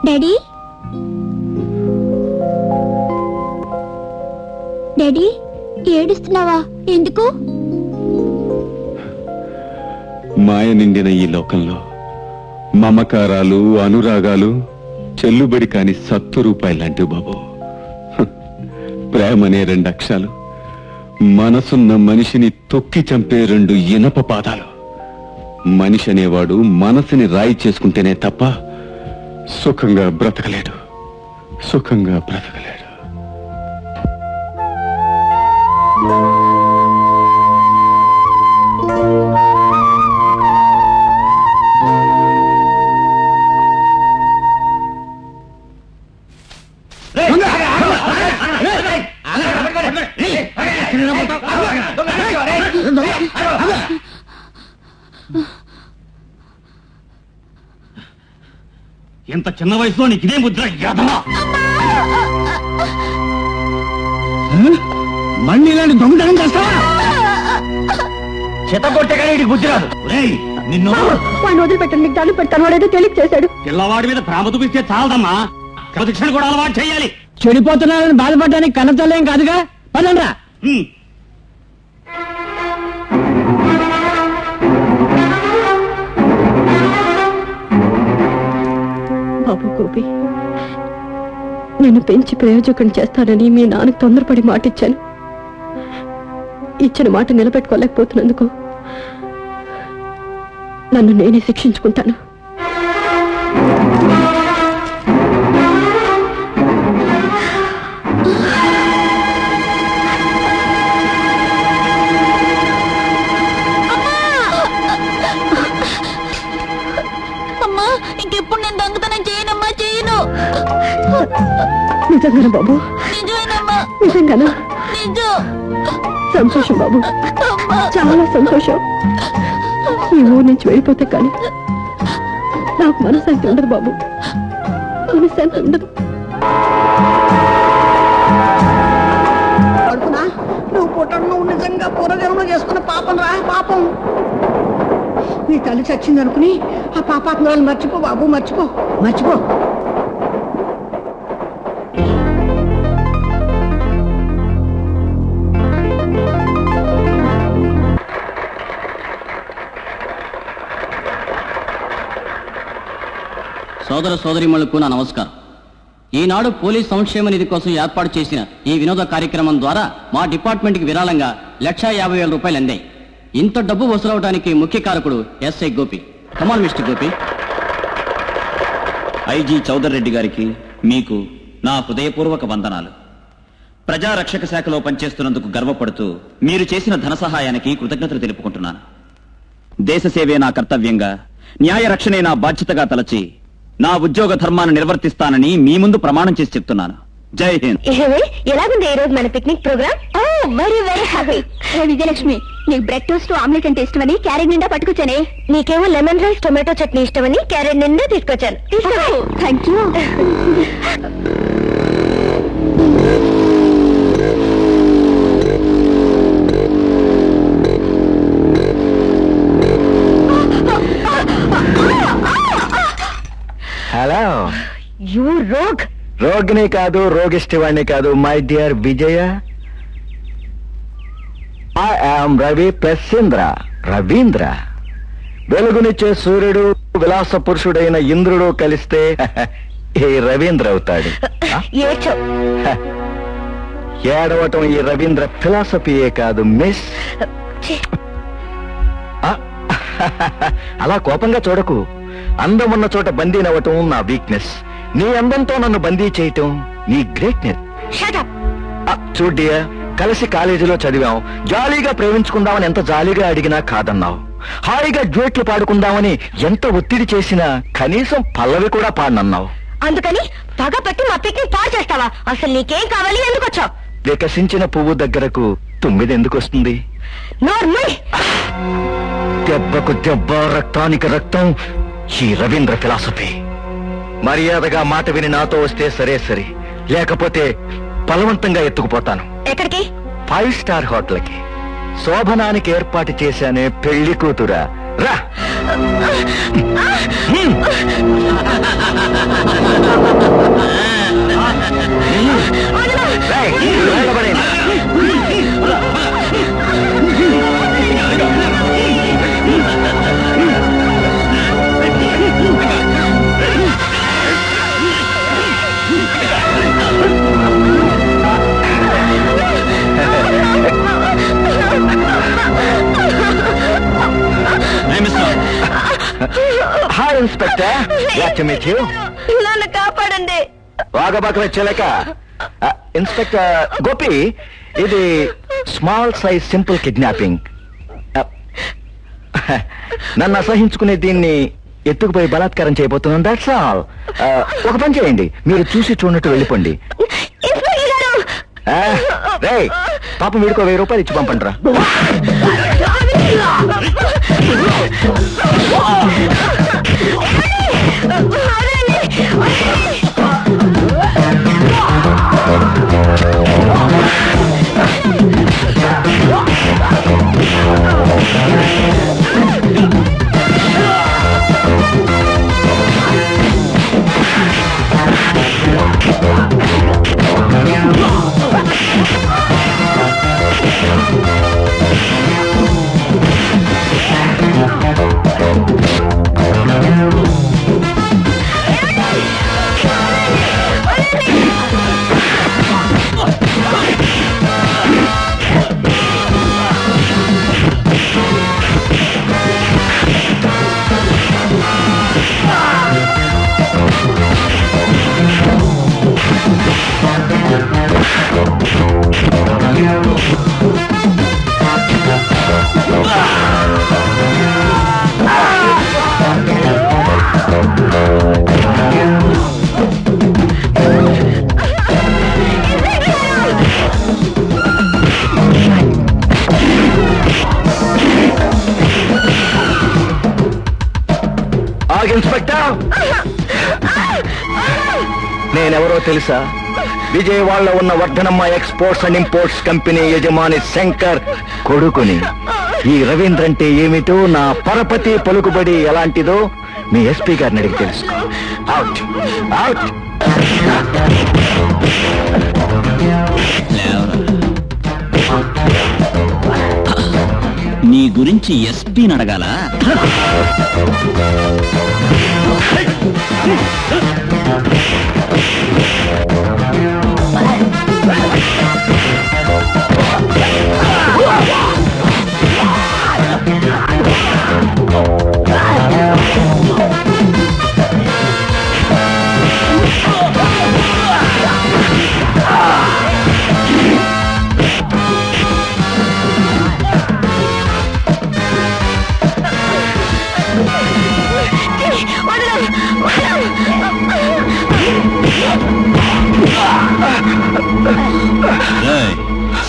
డాడీ డాడీ ఏడుస్తున్నావా? ఎందుకు? మాయ నిండిన ఈ లోకంలో మమకారాలు అనురాగాలు చెల్లుబడి కాని ₹100 లాంటివి బాబు. ప్రేమనే 2 అక్షరాలు, మనసున్న మనిషిని తొక్కి చంపే 2 ఇనప పాదాలు. మనిషి అనేవాడు మనసుని రాయి చేసుకుంటేనే తప్ప సుఖంగా బ్రతకలేడు. ఎంత చిన్న వయసులో నీకు ఇదే ముద్ర యాదవా? మళ్ళీ ఇలాంటి దొంగతనం చేస్తావా? చెత్త కొట్టే కానీ ఇటు బుద్ధి రాదు. నిన్ను వాడిని వదిలిపెట్టండి, మీకు దండం పెడతాను. వాడేదో తెలియక చేశాడు. పిల్లవాడి మీద ప్రేమ చూపిస్తే చాలదమ్మా, క్రమశిక్షణ కూడా అలవాటు చేయాలి. చెడిపోతున్నారని బాధపడడానికి కన్నతల్లేం కాదుగా. పదండ్రా. బాబు గోపి, నేను పెంచి ప్రయోజకం చేస్తానని మీ నాన్నకు తొందరపడి మాటిచ్చాను. ఇచ్చిన మాట నిలబెట్టుకోలేకపోతున్నందుకు నన్ను నేనే శిక్షించుకుంటాను. అమ్మా ఇంకెప్పుడు నేను దొంగతనం చేయనమ్మా, చేయను. నిజంగానా బాబు? నిజమేనమ్మా, నిజంగానా? నిజం. సంతోషం బాబు, చాలా సంతోషం. ఈ ఊరు నుంచి వెళ్ళిపోతే కానీ నాకు మనశ్శాంతి ఉండదు బాబు, మనశ్శాంతి ఉండదు. నువ్వు పుట్టడం నిజంగా పూర్వజన్మ చేసుకున్న పాపం రా పాపం. నీ తల్లి చచ్చిందనుకుని ఆ పాపాత్మరాలు మర్చిపో బాబు, మర్చిపో మర్చిపో. సోదర సోదరిమణులకు నా నమస్కారం. ఈనాడు పోలీస్ సంక్షేమ నిధి కోసం ఏర్పాటు చేసిన ఈ వినోద కార్యక్రమం ద్వారా మా డిపార్ట్మెంట్కి విరాళంగా 1,50,000 రూపాయలు అందాయి. ఇంత డబ్బు వసూలవడానికి ముఖ్య కారకుడు SI Gopi. Come on mister Gopi. IG Chowdary Reddy గారికి మీకు నా హృదయపూర్వక వందనాలు. ప్రజారక్షక శాఖలో పనిచేస్తున్నందుకు గర్వపడుతూ మీరు చేసిన ధన సహాయానికి కృతజ్ఞతలు తెలుపుకుంటున్నాను. దేశ సేవే నా కర్తవ్యంగా, న్యాయ రక్షణే నా బాధ్యతగా తలచి నా ఉద్యోగ ధర్మాన్ని నిర్వర్తిస్తానని మీ ముందు ప్రమాణం చేసి చెప్తున్నాను. జై హింద్. ఎలాగుంది ఈ రోజు మన picnic program? Very very happy. Vijayalakshmi, నీకు బ్రెడ్ టోస్ట్ ఆమ్లెట్ అంటే ఇష్టమని క్యారెట్ నిండా పట్టుకొచ్చానే. నీకేమో లెమన్ రైస్ టొమాటో చట్నీ ఇష్టమని క్యారెట్ నిండా తీసుకొచ్చాను. Thank you. Hello, you rogue. రోగిని కాదు, రోగిష్టివాణ్ణి కాదు, my dear Vijaya. I am Ravi Prasindra, Ravindra. వెలుగునిచ్చే సూర్యుడు, విలాస పురుషుడైన ఇంద్రుడు కలిస్తే ఈ రవీంద్ర అవుతాడు. ఏడవటం ఈ రవీంద్ర ఫిలాసఫీయే కాదు మిస్. అలా కోపంగా చూడకు. అందం ఉన్న చోట బందీ నవ్వటం నా వీక్నెస్. నీ అందంతో నన్ను బందీ చేయటం నీ గ్రేట్నెస్. చూడ్డియా, కలిసి కాలేజీలో చదివాం, జాలీగా ప్రేమించుకుందామని ఎంత జాలీగా అడిగినా కాదన్నావు. హాయిగా డ్యూయెట్లు పాడుకుందామని ఎంత ఒత్తిడి చేసినా కనీసం పల్లవి కూడా పాడనన్నావు. అందుకని పగపట్టి మా పిక్నిక్ పాడు చేస్తావా? అసలు నీకేం కావాలి, ఎందుకు వచ్చావు? వికసించిన పువ్వు దగ్గరకు తుమ్మిది ఎందుకు వస్తుంది? దెబ్బకు దెబ్బ, రక్తానికి రక్తం, ఈ రవీంద్ర ఫిలాసఫీ. మర్యాదగా మాట విని నాతో వస్తే సరే సరే, లేకపోతే బలవంతంగా ఎత్తుకుపోతాను. ఎక్కడికి? 5 స్టార్ హోటల్కి. శోభనానికి ఏర్పాటు చేశానే పెళ్లి కూతురా, రా. Hi inspector, glad to meet you. నన్ను కాపాడండి. వాగబాక వచ్చేలేక. ఇన్స్పెక్టర్ గోపి, ఇది స్మాల్ సైజ్ సింపుల్ కిడ్నాపింగ్. నన్ను అసహించుకునే దీన్ని ఎత్తుకుపోయి బలాత్కారం చేయబోతున్నాను. That's all. ఒక పని చేయండి, మీరు చూసి చూడనట్టు వెళ్ళిపోండి. రేయ్, పాపం వీడికో 1000 రూపాయలు ఇచ్చి పంపండి రా. నేనెవరో తెలుసా? విజయవాడలో ఉన్న Vardhanamma exports and imports company యజమాని శంకర్ కొడుకుని. ఈ రవీంద్ర అంటే ఏమిటో, నా పరపతి పలుకుబడి ఎలాంటిదో మీ ఎస్పీ గారిని అడిగి తెలుసుకో. Out out. నీ గురించి ఎస్పీని అడగాల?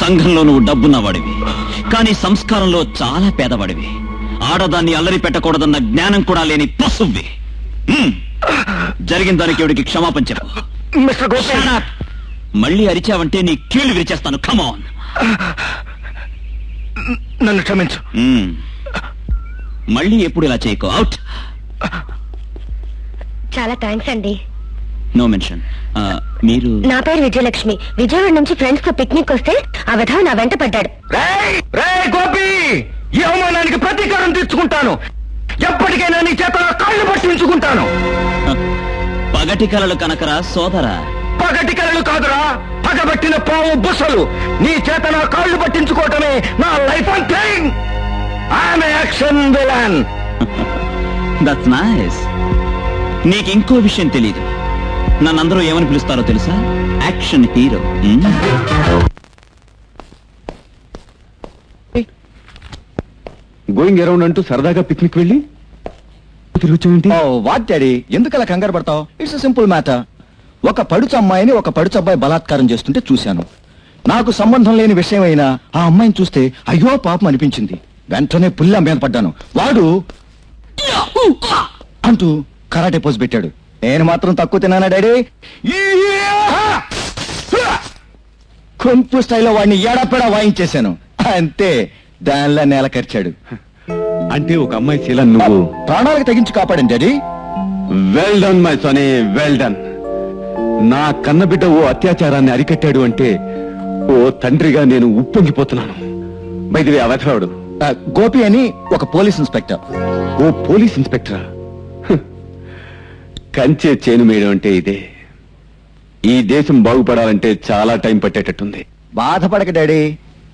సంఘంలో నువ్వు డబ్బున్నవాడివి, కానీ సంస్కారంలో చాలా పేదవాడివి. ఆడదాన్ని అల్లరి పెట్టకూడదన్న జ్ఞానం కూడా లేని పశువ్వి. జరిగిన దానికి ఎవడికి క్షమాపణ చెప్పు. మళ్ళీ అరిచావంటే నీ కీళ్లు విరిచేస్తాను. కమాన్, నన్ను క్షమించు. మళ్ళీ ఎప్పుడు ఇలా చేయకో. అవుట్. చాలా థ్యాంక్స్ అండి. No mention. మీరు? నా పేరు విజయలక్ష్మి. విజయవాడ నుంచి ఫ్రెండ్స్ తో పిక్నిక్ వస్తే ఆ విధవ నా వెంట పడ్డాడు. గోపి, ఈ అవమానానికి ప్రతీకారం తీర్చుకుంటాను. ఎప్పటికైనా నీ చేత కాళ్ళు పట్టించుకుంటాను. పగటి కలలు కనకరా సోదరా. పగటి కలలు కాదురా, పగబట్టిన పాము బుసలు. నీ చేత నా కాళ్ళు పట్టించుకోవటమే నా life and thing. I'm action villain. That's nice. నీకు ఇంకో విషయం తెలీదు. నన్నందరూ ఏమని పిలుస్తారో తెలుసా? Action hero. గోయింగ్ అరౌండ్ అంటూ సరదాగా పిక్నిక్ వెళ్ళి తిరుగుతుంది. వాట్ డాడీ, ఎందుకలా కంగారు పడతావు? It's simple matter. ఒక పడుచు అమ్మాయిని ఒక పడుచు అబ్బాయి బలాత్కారం చేస్తుంటే చూశాను. నాకు సంబంధం లేని విషయం అయినా ఆ అమ్మాయిని చూస్తే అయ్యో పాపం అనిపించింది. వెంటనే పుల్ల మీద పడ్డాను. వాడు అంటూ కరాటే పోజ్ పెట్టాడు. నేను మాత్రం తక్కువ తిన్నానా డాడీ? కుంపు స్టైల్లో వాడిని ఎడపెడా వాయించేశాను. అంతే, దానిలా నేల కరిచాడు. అంటే ఒక అమ్మాయి శీలం నువ్వు ప్రాణాలకు తెగించి కాపాడండి daddy. Well done my son, well done. నా కన్నబిడ్డ ఓ అత్యాచారాన్ని అరికట్టాడు అంటే ఓ తండ్రిగా నేను ఉప్పొంగిపోతున్నాను. బయటిది అవధవాడు గోపి అని ఒక పోలీస్ ఇన్స్పెక్టర్. ఓ పోలీస్ ఇన్స్పెక్టరా? కంచే చేను మేయడం అంటే ఇదే. ఈ దేశం బాగుపడాలంటే చాలా టైం పట్టేటట్టుంది. బాధపడక డాడీ,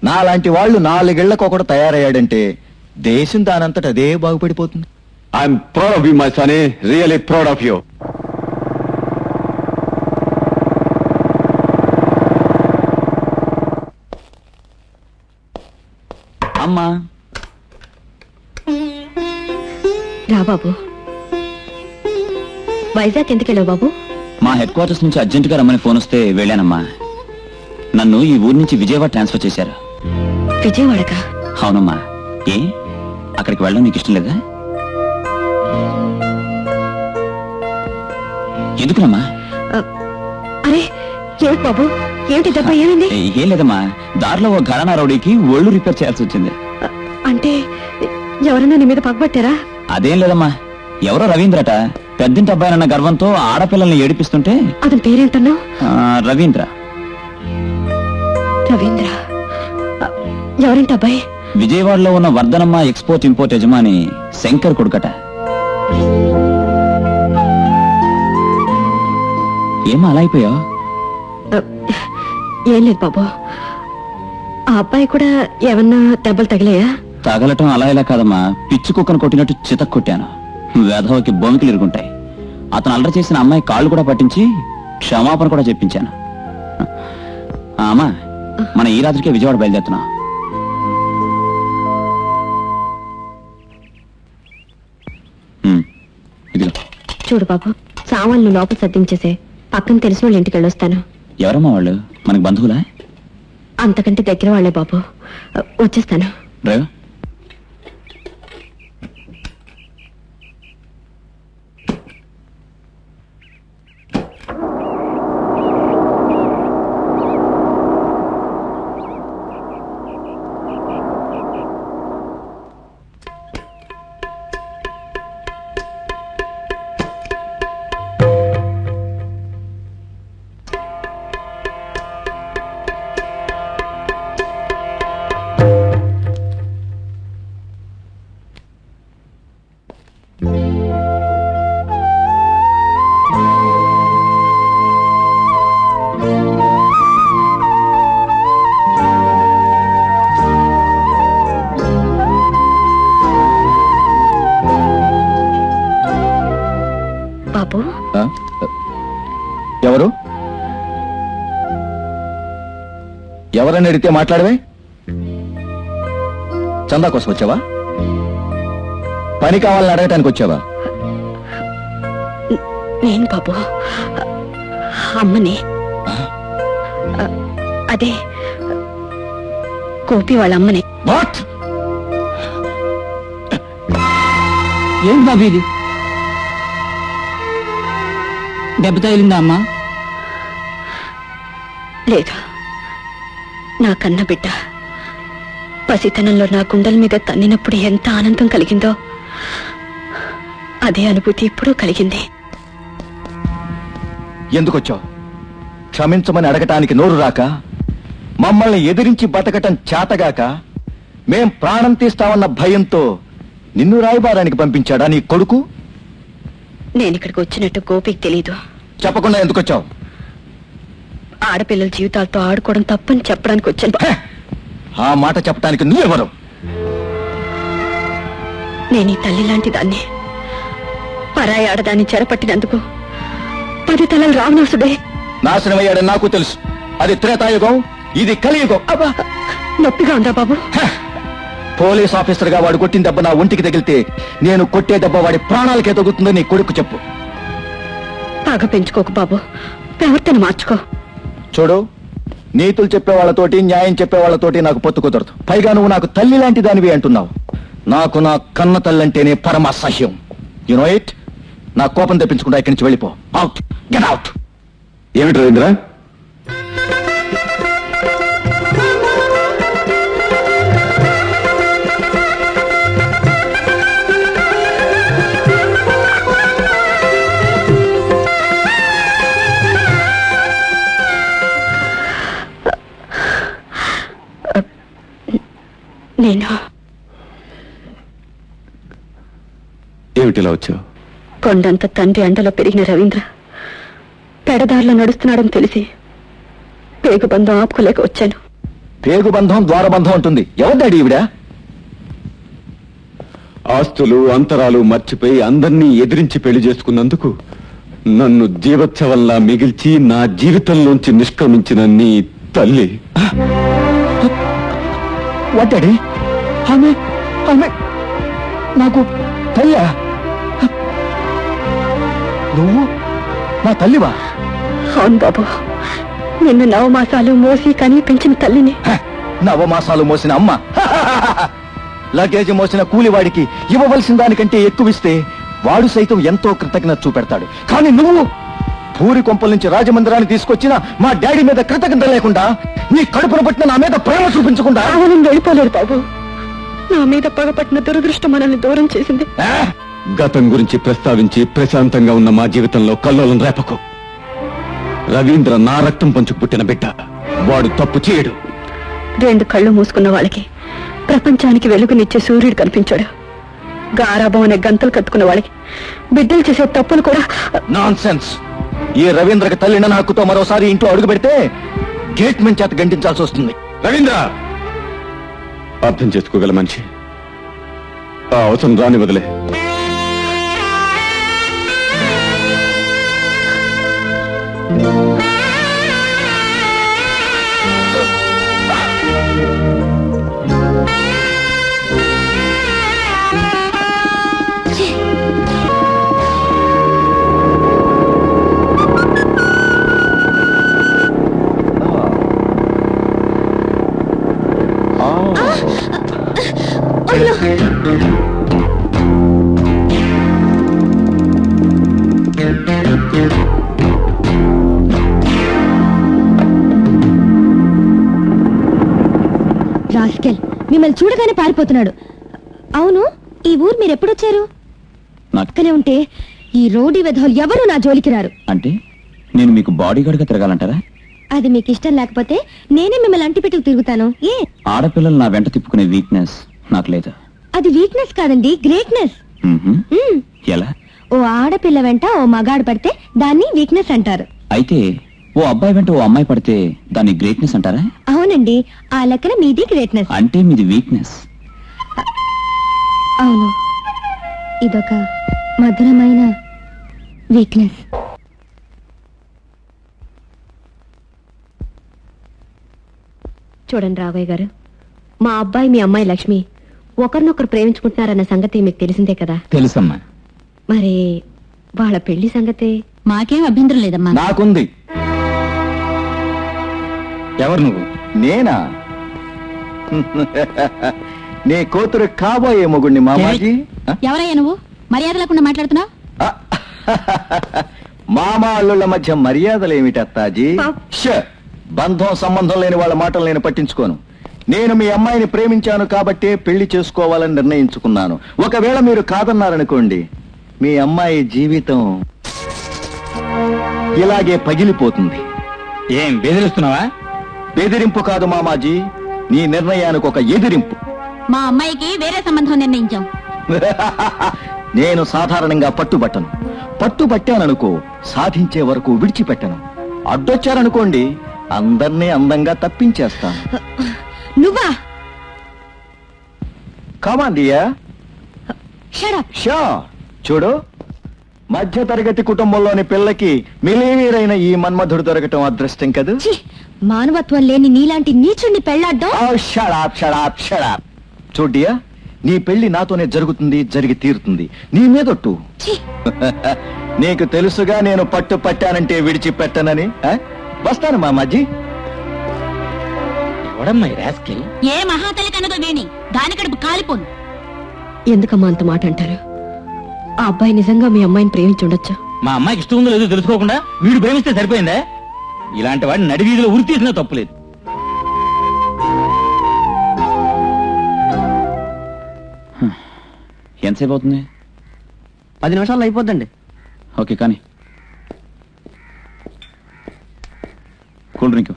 నాలాంటి వాళ్ళు 4 ఏళ్లకు ఒకడు తయారయ్యాడంటే దేశం దానంతట అదే బాగుపడిపోతుంది. I'm proud of you my son, really proud of you. అమ్మా. రా బాబు. వైజాగ్ ఎందుకెళ్ళావు బాబు? మా హెడ్ క్వార్టర్స్ నుంచి అర్జెంటుగా రమ్మని ఫోన్ వస్తే వెళ్ళానమ్మా. నన్ను ఈ ఊరు నుంచి విజయవాడ ట్రాన్స్ఫర్ చేశారు. విజయవాడకా? అవునమ్మా. ఏ, అక్కడికి వెళ్ళడం నీకు ఇష్టం లేదా? ఎందుకునమ్మా? అరే ఏమిటి బాబు, ఏమిటి దెబ్బ, ఏమైంది? ఏం లేదమ్మా, దారిలో ఓ ఘరానా రౌడీకి ఒళ్ళు రిపేర్ చేయాల్సి వచ్చింది. అంటే ఎవరన్నా నీ మీద పగబట్టారా? అదేం లేదమ్మా, ఎవరో రవీంద్రట పెద్దింటి అబ్బాయినన్న గర్వంతో ఆడపిల్లల్ని ఏడిపిస్తుంటే. అతని పేరేంటన్నావు? రవీంద్ర. రవీంద్ర ఎవరింటి అబ్బాయి? విజయవాడలో ఉన్న వర్ధనమ్మ ఎక్స్పోర్ట్ ఇంపోర్ట్ యజమాని శంకర్ కొడుకట. ఏమా అలా అయిపోయావు? ఏం లేదు బాబు, ఆ అబ్బాయి కూడా ఏమన్నా దెబ్బలు తగిలాయా? తగలటం అలా ఇలా కాదమ్మా, పిచ్చి కుక్కను కొట్టినట్టు చితక్ కొట్టాను. వేధవకి బొమికలు ఇరుగుంటాయి. అతను అల్లరి చేసిన అమ్మాయి కాళ్ళు కూడా పట్టించి క్షమాపణ కూడా చెప్పించాను. అమ్మా, మన ఈ రాత్రికే విజయవాడ బయలుదేరుతున్నా. ఇదిలో చూడు బాబు, సామాన్లు లోపల సర్దించేసే, పక్కన తెలిసిన వాళ్ళ ఇంటికి వెళ్ళొస్తాను. ఎవరమ్మా వాళ్ళు? మనకు బంధువులా? అంతకంటే దగ్గర వాళ్ళే బాబు, వచ్చేస్తాను. డ్రైవర్. ఎవరని అడిగితే మాట్లాడవే? చందా కోసం వచ్చావా? పని కావాలని అడగటానికి వచ్చావా? నేను బాబు అమ్మని. అదే గోపి వాళ్ళ అమ్మని. వాట్? ఏం బాబు ఇది? దెబ్బ తగిలిందా అమ్మా? లేదు, నా కన్న బిడ్డ పసితనంలో నా గుండెల మీద తన్నినప్పుడు ఎంత ఆనందం కలిగిందో అదే అనుభూతి ఇప్పుడు కలిగింది. ఎందుకొచ్చావు? క్షమించమని అడగటానికి నోరు రాక, మమ్మల్ని ఎదిరించి బతకటం చేతగాక, మేం ప్రాణం తీస్తామన్న భయంతో నిన్ను రాయబారానికి పంపించాడా నీ కొడుకు? నేనిక్కడికి వచ్చినట్టు గోపికి తెలీదు. చెప్పకుండా ఎందుకొచ్చావు? ఆడపిల్లల జీవితాలతో ఆడుకోవడం తప్పని చెప్పడానికి వచ్చాను. ఆ మాట చెప్పడానికి నువ్వెవరు? నేను ఈ తల్లి లాంటి దాన్ని పరాయి ఆడదాన్ని చెరపట్టినందుకు 10 తలల రావణాసుడే నాశనమయ్యాడని నాకు తెలుసు. అది త్రేతాయుగం, ఇది కలియుగం. అబ్బా, నొప్పిగా ఉందా బాబు? పోలీస్ ఆఫీసర్ గా వాడు కొట్టిన దెబ్బ నా ఒంటికి తగిలితే నేను కొట్టే దెబ్బ వాడి ప్రాణాలకే తగ్గుతుందని నీ కొడుకు చెప్పు. బాగా పెంచుకోకు బాబు, ప్రవర్తన మార్చుకో. చూడు, నీతులు చెప్పే వాళ్ళతోటి, న్యాయం చెప్పే వాళ్ళతోటి నాకు పొత్తు కుదరదు. పైగా నువ్వు నాకు తల్లి లాంటి దానివి అంటున్నావు. నాకు నా కన్న తల్లంటేనే పరమ అసహ్యం. You know it. నా కోపం తెప్పించకుండా ఇక్కడి నుంచి వెళ్ళిపో. Out, get out. ఏమిటి రవీంద్ర? నేను ఏమిటిలా వచ్చావు? కొండంత తండ్రి అండలో పెరిగిన రవీంద్ర పెడదారిలో నడుస్తున్నాడని తెలిసి పేగుబంధం ఆపుకోలేక వచ్చాను. పేగుబంధం ద్వారబంధం ఉంటుంది. ఎవరిదాడి ఈవిడ? ఆస్తులు అంతరాలు మర్చిపోయి అందర్నీ ఎదిరించి పెళ్లి చేసుకున్నందుకు నన్ను జీవోత్సవంలా మిగిల్చి నా జీవితంలోంచి నిష్క్రమించిన నీ తల్లి. వడ్డాడి ఆమె ఆమె నాకు తల్లి. నువ్వు నా తల్లివా? అవును బాబు, నిన్ను 9 మాసాలు మోసి కని పెంచిన తల్లిని. నవమాసాలు మోసిన అమ్మ లగేజ్ మోసిన కూలివాడికి ఇవ్వవలసిన దానికంటే ఎక్కువిస్తే వాడు సైతం ఎంతో కృతజ్ఞత చూపెడతాడు. కానీ నువ్వు పూరి కొంపల నుంచి రాజమందిరాన్ని తీసుకొచ్చిన మా డాడీ మీద కృతజ్ఞత లేకుండా, నీ కడుపును పట్టిన నా మీద ప్రేమ చూపించకుండా వెళ్ళిపోలేరు బాబు. నా మీద పగపట్టిన దురదృష్టం మనల్ని దూరం చేసింది. గతం గురించి ప్రస్తావించి ప్రశాంతంగా ఉన్న మా జీవితంలో కల్లోలం రేపకు. రవీంద్ర నా రక్తం పంచుకు పుట్టిన బిడ్డ. వాడు తప్పు చేయడు. 2 కళ్ళు మూసుకున్న వాళ్ళకి ప్రపంచానికి వెలుగునిచ్చే సూర్యుడు కనిపించాడు. గారాబం అనే గంతలు కట్టుకున్న వాళ్ళకి బిడ్డలు చేసే తప్పులు కూడా. Non sense. ఈ రవీంద్రకి తల్లిన హక్కుతో మరోసారి ఇంట్లో అడుగు పెడితే గేట్ మెన్ చేత గంటించాల్సి వస్తుంది. రవీంద్ర అర్థం చేసుకోగల మనిషి. ఆ అవసరం రాని వదిలే. రాస్కెల్ మిమ్మల్ని చూడగానే పారిపోతున్నాడు. అవును, ఈ ఊరు మీరెప్పుడొచ్చారు? నాకనే ఉంటే ఈ రోడ్డు వెధవులు ఎవరు నా జోలికి రారు. అంటే నేను మీకు బాడీగార్డ్ గా తిరగాలంటారా? అది మీకు ఇష్టం లేకపోతే నేనే మిమ్మల్ని అంటిపెట్టుకు తిరుగుతాను. ఏ ఆడపిల్లలు నా వెంట తిప్పుకునే వీక్నెస్ నాకు లేదు. అది వీక్నెస్ కాదండి, గ్రేట్నెస్. ఎలా? ఓ ఆడపిల్ల వెంట ఓ మగాడు పడితే దాన్ని వీక్నెస్ అంటారు. అయితే ఓ అబ్బాయి వెంట ఓ అమ్మాయి పడితే దాన్ని గ్రేట్నెస్ అంటారా? అవునండి, ఆ లెక్కన మీది గ్రేట్నెస్. అంటే మీది వీక్నెస్. అవును, ఇదొక మధురమైన వీక్నెస్. చూడండి రాఘవయ్య గారు, మా అబ్బాయి మీ అమ్మాయి లక్ష్మి ఒకరినొకరు ప్రేమించుకుంటున్నారన్న సంగతి మీకు తెలిసిందే కదా. తెలుసమ్మా. మరి వాళ్ళ పెళ్లి సంగతి మాకేం అభ్యంతరం లేదమ్మా. నాకుంది. ఎవరు నువ్వు? నేనా? నీ కూతురు కాబోయే మొగుడిని మామాజీ. ఎవరయ్యా నువ్వు? మర్యాద లేకుండా మాట్లాడుతున్నావు. మామ అల్లుళ్ళ మధ్య మర్యాదలు ఏమిటి అత్తాజీ? బంధం సంబంధం లేని వాళ్ళ మాటలు నేను పట్టించుకోను. నేను మీ అమ్మాయిని ప్రేమించాను కాబట్టే పెళ్లి చేసుకోవాలని నిర్ణయించుకున్నాను. ఒకవేళ మీరు కాదన్నారనుకోండి, మీ అమ్మాయి జీవితం ఇలాగే పగిలిపోతుంది. ఏం బెదిరిస్తున్నావా? బెదిరింపు కాదు మామాజీ, నీ నిర్ణయానికి ఒక ఎదిరింపు. మా అమ్మాయికి వేరే సంబంధం నిర్ణయించాం. నేను సాధారణంగా పట్టుబట్టను. పట్టుబట్టాననుకో సాధించే వరకు విడిచిపెట్టను. అడ్డొచ్చారనుకోండి, అందర్నీ అందంగా తప్పించేస్తాను. నువ్వా? Come on dear. షూర్. చూడు, మధ్య తరగతి కుటుంబంలోని పిల్లకి మిలీనీరైన ఈ మన్మధుడు దొరకటం అదృష్టం కదూ. మానవత్వం లేని నీలాంటి నీచుణ్ణి పెళ్లాడ్డం. చూడ్డియా, నీ పెళ్లి నాతోనే జరుగుతుంది, జరిగి తీరుతుంది. నీ మీదొట్టు. నీకు తెలుసుగా నేను పట్టు పట్టానంటే విడిచిపెట్టనని. వస్తాను మామాజీ. ఏ మహాతల్లి కనుక వేణి దాని కడుపు కాలిపోను. ఎందుకమ్మా అంత మాట అంటారు? ఆ అబ్బాయి నిజంగా మీ అమ్మాయిని ప్రేమించి ఉండొచ్చు. మా అమ్మాయికి ఇష్టం ఉందో లేదో తెలుసుకోకుండా వీడు ప్రేమిస్తే సరిపోయిందా? ఇలాంటి వాడిని నడి వీధిలో ఉరి తీసినా తప్పులేదు. ఎంతసేపు అవుతుంది? 10 నిమిషాల్లో అయిపోద్దండి. ఓకే, కానీ కూల్ డ్రింక్.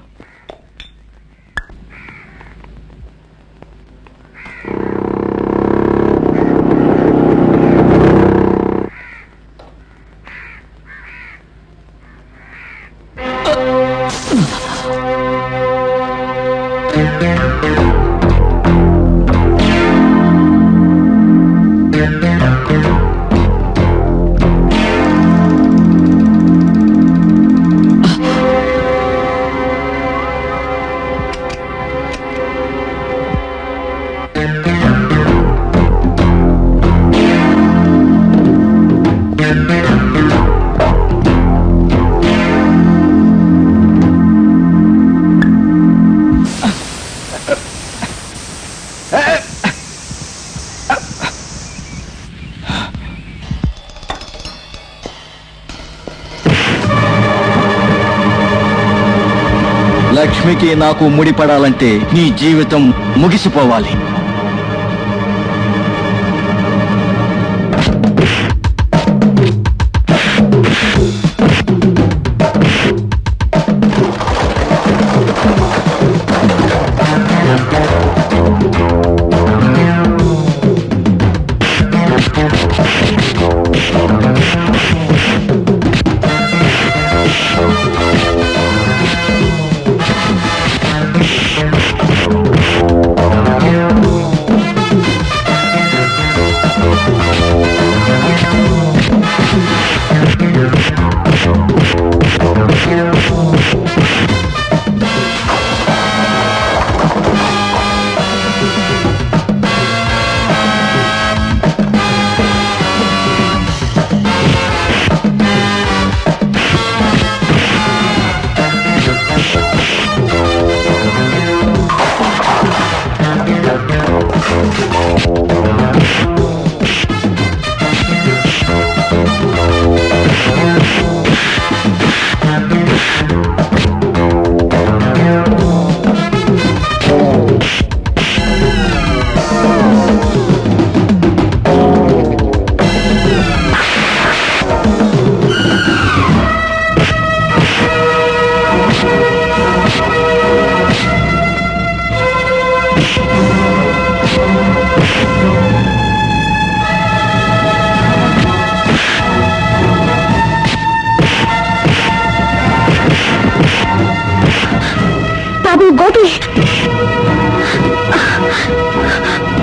లక్ష్మికి నాకు ముడిపడాలంటే నీ జీవితం ముగిసిపోవాలి.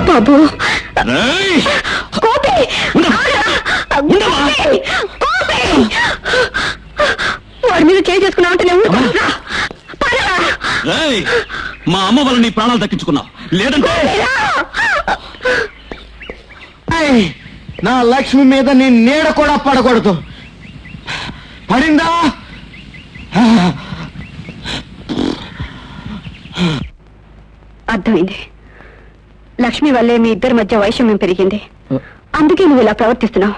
బాబు వాడి మీద చేయి చేసుకున్నావు అంటే మా అమ్మ వల్ల నీ ప్రాణాలు దక్కించుకున్నావు. లేదంటే నా లక్ష్మి మీద నీ నీడ కూడా పడకూడదు. పడిందా? అర్థమైంది. లక్ష్మి వల్లే మీ ఇద్దరి మధ్య వైషమ్యం పెరిగింది. అందుకే నువ్వు ఇలా ప్రవర్తిస్తున్నావు.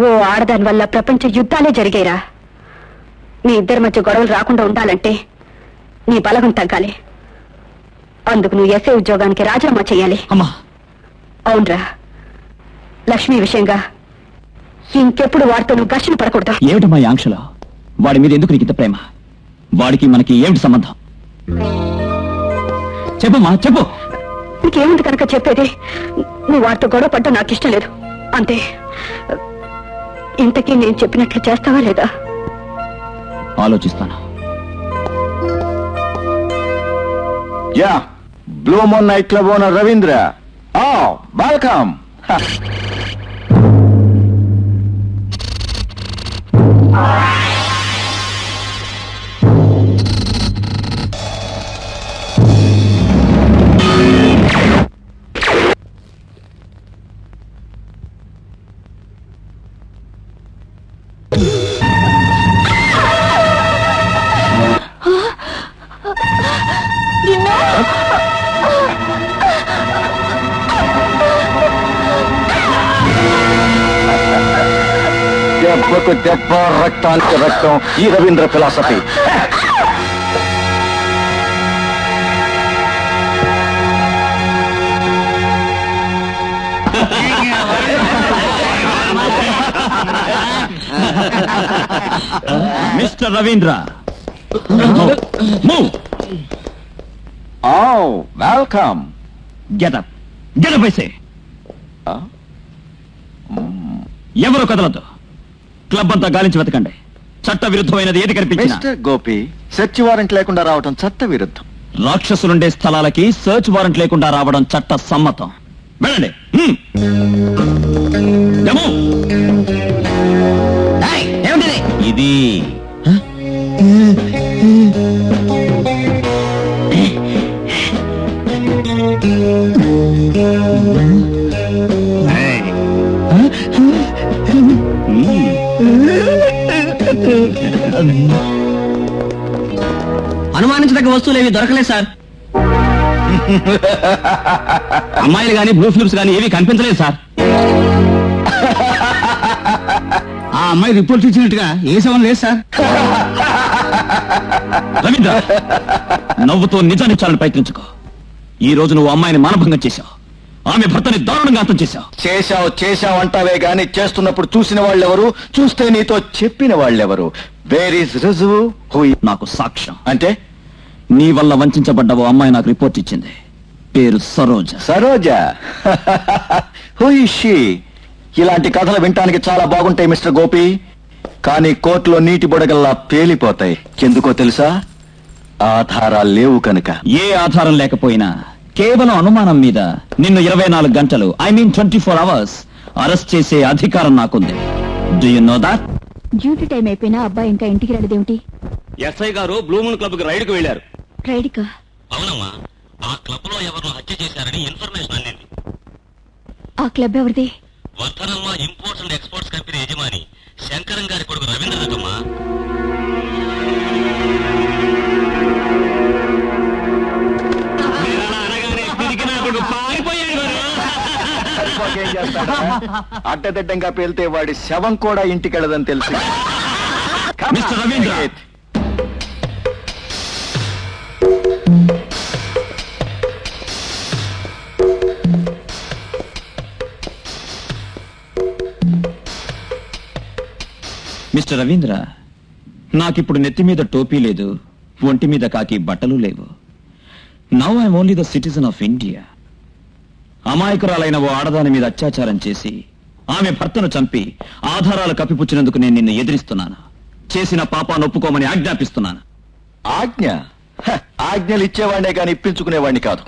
ఓ ఆడదాని వల్ల ప్రపంచ యుద్ధాలే జరిగాయిరా. మీ ఇద్దరి మధ్య గొడవలు రాకుండా ఉండాలంటే నీ బలగం తగ్గాలి. అందుకు నువ్వు ఎస్ఐ ఉద్యోగానికి రాజీనామా చేయాలి. అమ్మా, అవునరా. లక్ష్మి విషయంగా ఇంకెప్పుడు వాడితో నువ్వు ఘర్షణ పడకూడదు. ఏమిటమ్మా ఈ ఆంక్షలో? వాడి మీద ఎందుకు నీకు ఇంత ప్రేమ? వాడికి మనకి ఏమిటి సంబంధం? చెప్పమ్మా, చెప్పు. నీకేముంది కనుక చెప్పేది? నువ్వు వాడితో గొడవ పడ్డా నాకు ఇష్టం లేదు, అంతే. ఇంతకీ నేను చెప్పినట్లు చేస్తావా లేదా? ఆలోచిస్తాను. Yeah, blue moon night club owner Ravindra. Welcome. దెబ్బకు దెబ్బ, రక్తానికి రక్తం. ఈ Ravindra philosophy. Mister Ravindra, move. Welcome. Getup, getup వేసే. ఎవరు కదలదు. క్లబ్ అంతా గాలించి వెతకండి. చట్ట విరుద్ధమైనది ఏది కనిపించినా. మిస్టర్ గోపి, సెర్చ్ వారెంట్ లేకుండా రావటం చట్ట విరుద్ధం. రాక్షసులుండే స్థలాలకి సర్చ్ వారెంట్ లేకుండా రావడం చట్ట సమ్మతం. వెళ్ళండి. ఇది అనుమానించదగ్గ వస్తువులు ఏవి దొరకలేదు సార్. అమ్మాయిలు గానీ బ్లూ ఫిలిప్స్ గానీ ఏవి కనిపించలేదు సార్. ఆ అమ్మాయి రిపోర్ట్ ఇచ్చినట్టుగా ఏ శవం లేదు సార్. రవీంద్ర, నవ్వుతో నిజాన్ని చాలని ప్రయత్నించుకో. ఈ రోజు నువ్వు అమ్మాయిని మానభంగం చేశావు. ఆమె భర్తని దారుణంగా అంతం చేశావు. చేశావు అంటావే గాని చేస్తున్నప్పుడు చూసిన వాళ్ళెవరు, చూస్తే నీతో చెప్పిన వాళ్ళెవరు? వేర్ ఈజ్ రుజువు? నాకు సాక్ష్యం. అంటే నీ వల్ల వంచబడ్డ ఓ అమ్మాయి నాకు రిపోర్ట్ ఇచ్చింది. పేరు Saroja. Saroja? Who is she? ఇలాంటి కథలు వినటానికి చాలా బాగుంటాయి మిస్టర్ గోపి, కానీ కోర్టులో నీటి బుడగల్లా పేలిపోతాయి. ఎందుకో తెలుసా? ఆధారాలు లేవు కనుక. ఏ ఆధారం లేకపోయినా కేవలం అనుమానం మీద నిన్ను 24 గంటలు, ఐ మీన్ 24 hours అరెస్ట్ చేసే అధికారం నాకుంది. Do you know that? Duty time అయిపోయినా అబ్బాయి ఇంకా ఇంటికి రాలేదేమిటి? ఎస్ఐ గారు బ్లూ మూన్ క్లబ్ కి రైడ్ కు వెళ్లారు. రైడ్కా? అవునమ్మా, ఆ క్లబ్ లో ఎవరు హత్య చేశారని ఇన్ఫర్మేషన్ అందింది. ఆ క్లబ్ ఎవరిది? Vardhanamma imports and exports company యజమాని శంకరం గారి కొడుకు రవీంద్ర రకమ్మా. అడ్డదిడ్డంగా పేలితే వాడి శవం కూడా ఇంటికెళ్ళదని తెలుసు. మిస్టర్ రవీంద్ర, మిస్టర్ రవీంద్ర, నాకిప్పుడు నెత్తి మీద టోపీ లేదు, ఒంటి మీద కాకి బట్టలు లేవు. Now I'm only the citizen of India. అమాయకురాలైన ఓ ఆడదాని మీద అత్యాచారం చేసి ఆమె భర్తను చంపి ఆధారాలు కప్పిపుచ్చినందుకు నేను నిన్ను ఎదిరిస్తున్నాను. చేసిన పాపాన్ని ఒప్పుకోమని ఆజ్ఞాపిస్తున్నాను. ఆజ్ఞ? ఆజ్ఞలు ఇచ్చేవాడినే కానీ ఇప్పించుకునేవాడిని కాదు.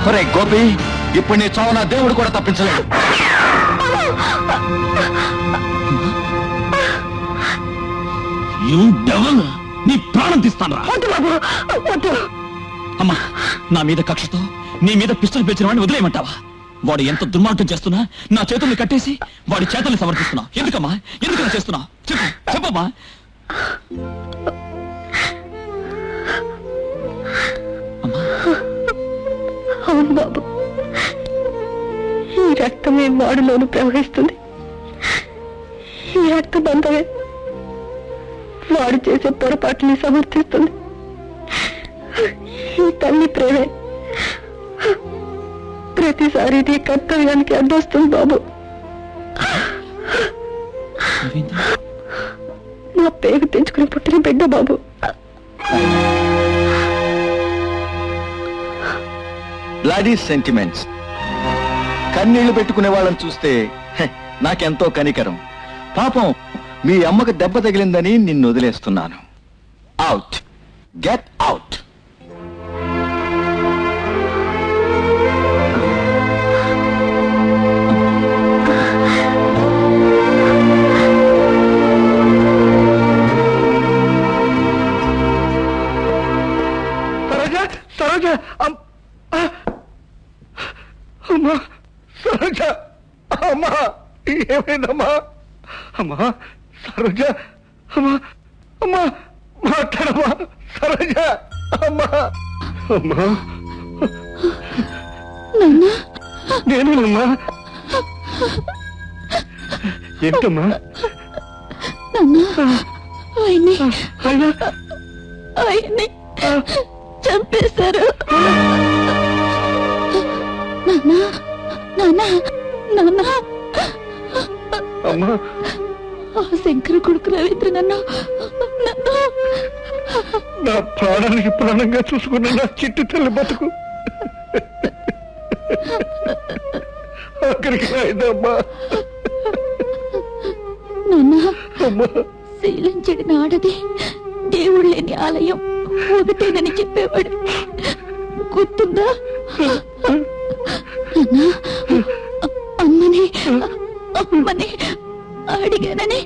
ఒరే గోపి, ఇప్పుడు నీ చావున దేవుడు కూడా తప్పించలేడు. నీ ప్రాణం తీస్తాను. అమ్మా, నా మీద కక్షతో నీ మీద పిస్టల్ పేర్చిన వాడిని వదిలేయమంటావా? వాడు ఎంత దుర్మార్గం చేస్తున్నా నా చేతుల్ని కట్టేసి వాడి చేతుల్ని సమర్థిస్తున్నావు. ఎందుకమ్మా, ఎందుకలా చేస్తున్నావు? చెప్పు, చెప్పమ్మా. అవును బాబు, ఈ రక్తమే వాడిలోను ప్రవహిస్తుంది. ఈ రక్త బంధమే వాడు చేసే పొరపాటుని సమర్థిస్తుంది. ఈ తల్లి ప్రేమే ప్రతిసారి నీ కర్తవ్యానికి అడ్డొస్తుంది బాబు. నా పేరు తెంచుకుని పుట్టిన బిడ్డ బాబు. Bloody sentiments. కన్నీళ్లు పెట్టుకునే వాళ్ళని చూస్తే నాకెంతో కనికరం. పాపం మీ అమ్మకు దెబ్బ తగిలిందని నిన్ను వదిలేస్తున్నాను. Out, get out. సరోజ, అమ్మా, సరోజ, అమ్మా, ఏమైందమ్మా? అమ్మా సరోజ, అమ్మా, అమ్మా, మాట్లాడమ్మా సరోజ, అమ్మా, అమ్మా. నేనేనమ్మా. ఏంటమ్మా? ఆయన్ని చంపేశారు. అమ్మా, ఆ శంకర కొడుకు రవీంద్ర నన్ను నా ప్రాణానికి ప్రాణంగా చూసుకున్న నా చిట్టు తల్లి బతుకు అక్కడికి రాయిదమ్మా. శీలం చెడిన ఆడది దేవుడు లేని ఆలయం ఒకటేనని చెప్పేవాడు గుర్తుందా? అమ్మని అమ్మని అడిగానని.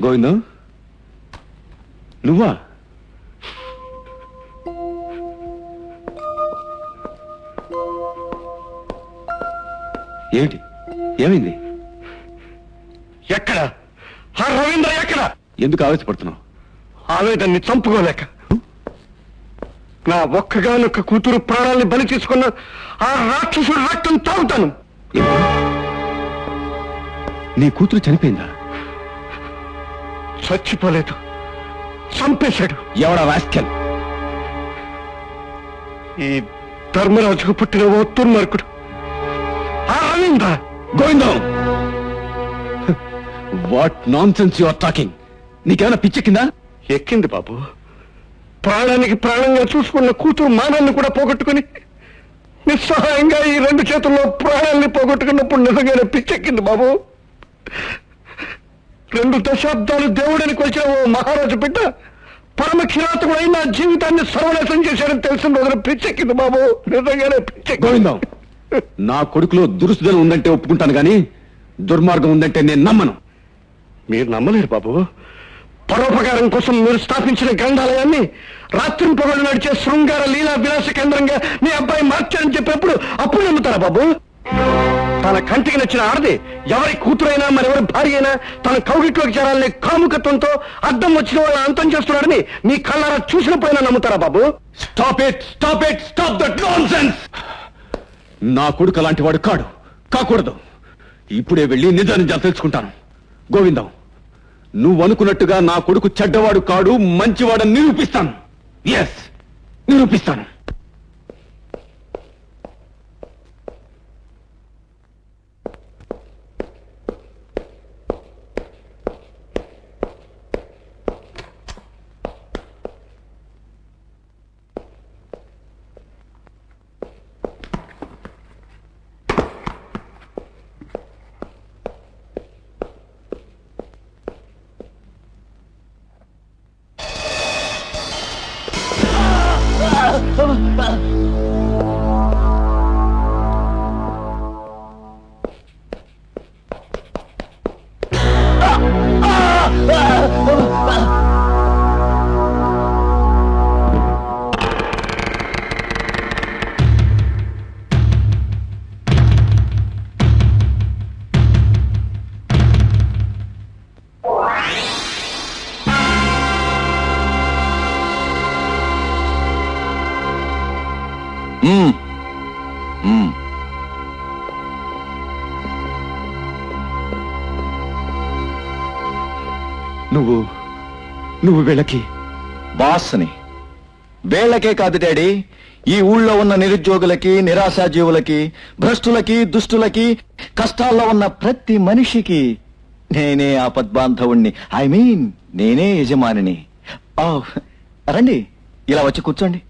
గోవిందం, నువ్వా? ఏమిటి, ఏమైంది? ఎక్కడ ఆ రవీంద్ర? ఎక్కడ? ఎందుకు ఆవేశపడుతున్నావు? ఆవేదన్ని చంపుకోలేక. నా ఒక్కగానొక్క కూతురు ప్రాణాల్ని బలి తీసుకున్న ఆ రాక్షసుడు రక్తం తాగుతాను. నీ కూతురు చనిపోయిందా? చచ్చిపోలేదు, చంపేశాడు. ఎవడా రాస్కెల్? ఈ ధర్మరాజుకు పుట్టిన ఓ దుర్మార్గుడు ఆ Ravindra. Govindam, what nonsense you are talking? నీకేమైనా పిచ్చెక్కిందా? ఎక్కింది బాబు. ప్రాణానికి ప్రాణంగా చూసుకున్న కూతురు మానాన్ని కూడా పోగొట్టుకుని నిస్సహాయంగా ఈ రెండు చేతుల్లో ప్రాణాన్ని పోగొట్టుకున్నప్పుడు నిజంగానే పిచ్చెక్కింది బాబు. 2 దశాబ్దాలు దేవుడని కొలిచిన ఓ మహారాజు బిడ్డ పరమ కిరాతకుడై నా జీవితాన్ని సర్వనాశం చేశాడని తెలిసిన రోజున పిచ్చెక్కింది బాబు. నిజంగానే పిచ్చెక్కింది. గోవిందం, నా కొడుకులో దురుసుదనం ఉందంటే ఒప్పుకుంటాను గాని దుర్మార్గం ఉందంటే నేను నమ్మను. మీరు నమ్మలేరు బాబు. పరోపకారం కోసం మీరు స్థాపించిన గ్రంథాలయాన్ని రాత్రింపగలు నడిచే శృంగార లీలా విలాస కేంద్రంగా మీ అబ్బాయి మార్చారని చెప్పినప్పుడు అప్పుడు నమ్ముతారా బాబు? తన కంటికి నచ్చిన ఆడది ఎవరి కూతురైనా మరెవరి భార్య అయినా తన కౌగిట్లోకి చేరాలనే కాముకత్వంతో అడ్డం వచ్చిన వాళ్ళ అంతం చేస్తున్నాడని మీ కళ్ళారా చూసిన పైన నమ్ముతారా బాబు? Stop that nonsense. నా కొడుకు అలాంటి వాడు కాకూడదు. ఇప్పుడే వెళ్ళి నిజానిజాలు తెలుసుకుంటాను. గోవిందం, నువ్వు అనుకున్నట్టుగా నా కొడుకు చెడ్డవాడు కాడు, మంచివాడని నిరూపిస్తాను. ఎస్, నిరూపిస్తాను. నువ్వు వీళ్ళకి బాస్ని. వీళ్ళకే కాదు డాడీ, ఈ ఊళ్ళో ఉన్న నిరుద్యోగులకి, నిరాశాజీవులకి, భ్రష్టులకి, దుష్టులకి, కష్టాల్లో ఉన్న ప్రతి మనిషికి నేనే ఆపద్బాంధవుణ్ణి. ఐ మీన్ నేనే యజమానిని. రండి, ఇలా వచ్చి కూర్చోండి.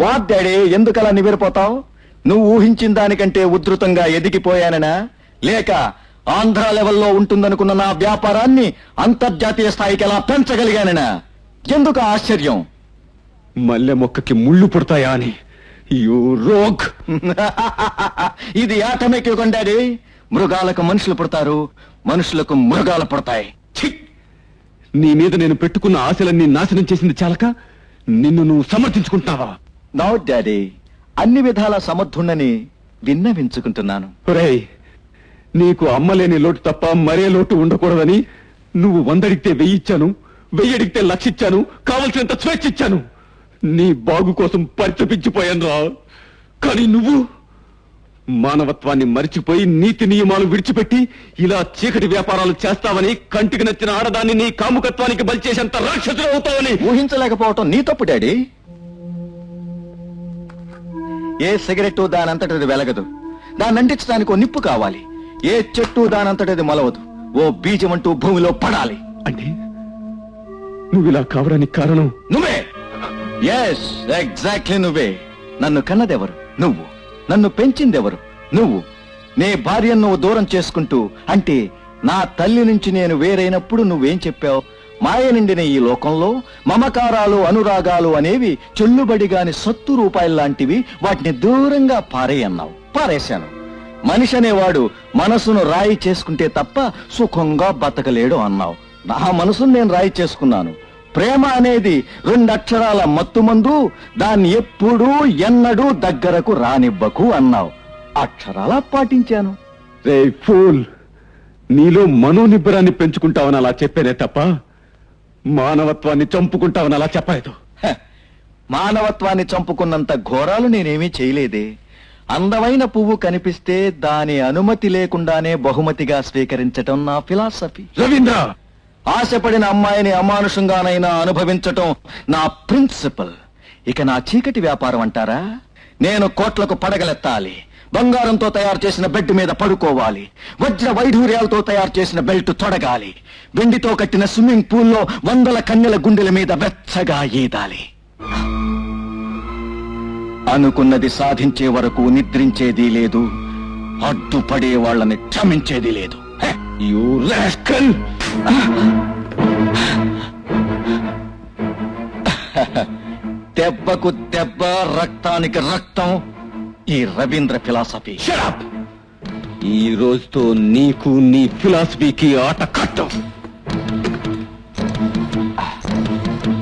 వాట్ డాడీ, ఎందుకలా నివ్వెరపోతావు? నువ్వు ఊహించిన దానికంటే ఉధృతంగా ఎదిగిపోయాననా, లేక ఆంధ్ర లెవెల్లో ఉంటుందనుకున్న నా వ్యాపారాన్ని అంతర్జాతీయ స్థాయికి ఎలా పెంచగలిగాననా? ఎందుకు ఆశ్చర్యం? మల్లె మొక్కకి ముళ్ళు పుడతాయా అని. You rogue. ఇది ఆటమిక్ యుగం డాడీ. మృగాలకు మనుషులు పుడతారు, మనుషులకు మృగాలు పుడతాయి. నీ మీద నేను పెట్టుకున్న ఆశలన్నీ నాశనం చేసింది చాలక నిన్ను నువ్వు సమర్థించుకుంటావా? నో డాడీ, అన్ని విధాల సమర్థుణ్ణని విన్నవించుకుంటున్నాను. ఒరేయ్, నీకు అమ్మలేని లోటు తప్ప మరే లోటు ఉండకూడదని నువ్వు 100 అడిగితే 1000 ఇచ్చాను, 1000 అడిగితే 1,00,000 ఇచ్చాను, కావలసినంత స్వేచ్ఛ ఇచ్చాను. నీ బాగు కోసం పరితపించిపోయాను రా. కానీ నువ్వు మానవత్వాన్ని మరిచిపోయి నీతి నియమాలు విడిచిపెట్టి ఇలా చీకటి వ్యాపారాలు చేస్తావని, కంటికి నచ్చిన ఆడదాన్ని నీ కాముకత్వానికి బలి చేసేంత రాక్షసుడు అవుతావని ఊహించలేకపోవటం నీ తప్పు డాడీ. ఏ సిగరెట్టు దానంతటది వెలగదు, దాన్ని అంటించడానికి ఓ నిప్పు కావాలి. ఏ చెట్టు దానంతటది మొలవదు, ఓ బీజం అంటూ భూమిలో పడాలి. అంటే నువ్వు ఇలా కావడానికి కారణం నువ్వే. ఎస్, ఎగ్జాక్ట్లీ నువ్వే. నన్ను కన్నదెవరు? నువ్వు. నన్ను పెంచిందెవరు? నువ్వు. నీ భార్యను నువ్వు దూరం చేసుకుంటూ, అంటే నా తల్లి నుంచి నేను వేరైనప్పుడు నువ్వేం చెప్పావు? మాయ నిండిన ఈ లోకంలో మమకారాలు, అనురాగాలు అనేవి చెల్లుబడిగాని సత్తు రూపాయల్లాంటివి, వాటిని దూరంగా పారేయన్నావు. పారేశాను. మనిషి అనేవాడు మనసును రాయి చేసుకుంటే తప్ప సుఖంగా బతకలేడు అన్నావు. నా మనసును నేను రాయి చేసుకున్నాను. ప్రేమ అనేది 2 అక్షరాల మత్తుమందు, దాన్ని ఎప్పుడూ ఎన్నడూ దగ్గరకు రానివ్వకు అన్నావు. అక్షరాలా పాటించాను. రే ఫూల్, నీలో మనోనిబ్బరాన్ని పెంచుకుంటావని అలా చెప్పేనే తప్ప మానవత్వాన్ని చంపుకుంటావని అలా చెప్పలేదు. మానవత్వాన్ని చంపుకున్నంత ఘోరాలు నేనేమీ చేయలేదే. అందమైన పువ్వు కనిపిస్తే దాని అనుమతి లేకుండానే బహుమతిగా స్వీకరించటం నా ఫిలాసఫీ. రవీంద్ర, ఆశపడిన అమ్మాయిని అమానుషంగానైనా అనుభవించటం నా ప్రిన్సిపల్. ఇక నా చీకటి వ్యాపారం అంటారా? నేను కోట్లకు పడగలెత్తాలి, బంగారంతో తయారు చేసిన బెడ్ మీద పడుకోవాలి, వజ్ర వైఢూర్యాలతో తయారు చేసిన బెల్ట్ తొడగాలి, వెండితో కట్టిన స్విమ్మింగ్ పూల్లో 100 కన్నెల గుండెల మీద వెచ్చగా ఈదాలి. అనుకున్నది సాధించే వరకు నిద్రించేది లేదు, అడ్డుపడే వాళ్ళని క్షమించేది లేదు. You rascal! దెబ్బకు దెబ్బ, రక్తానికి రక్తం, ఈ రవీంద్ర ఫిలాసఫీ. ఈ రోజుతో నీకు నీ ఫిలాసఫీకి ఆట రక్తం.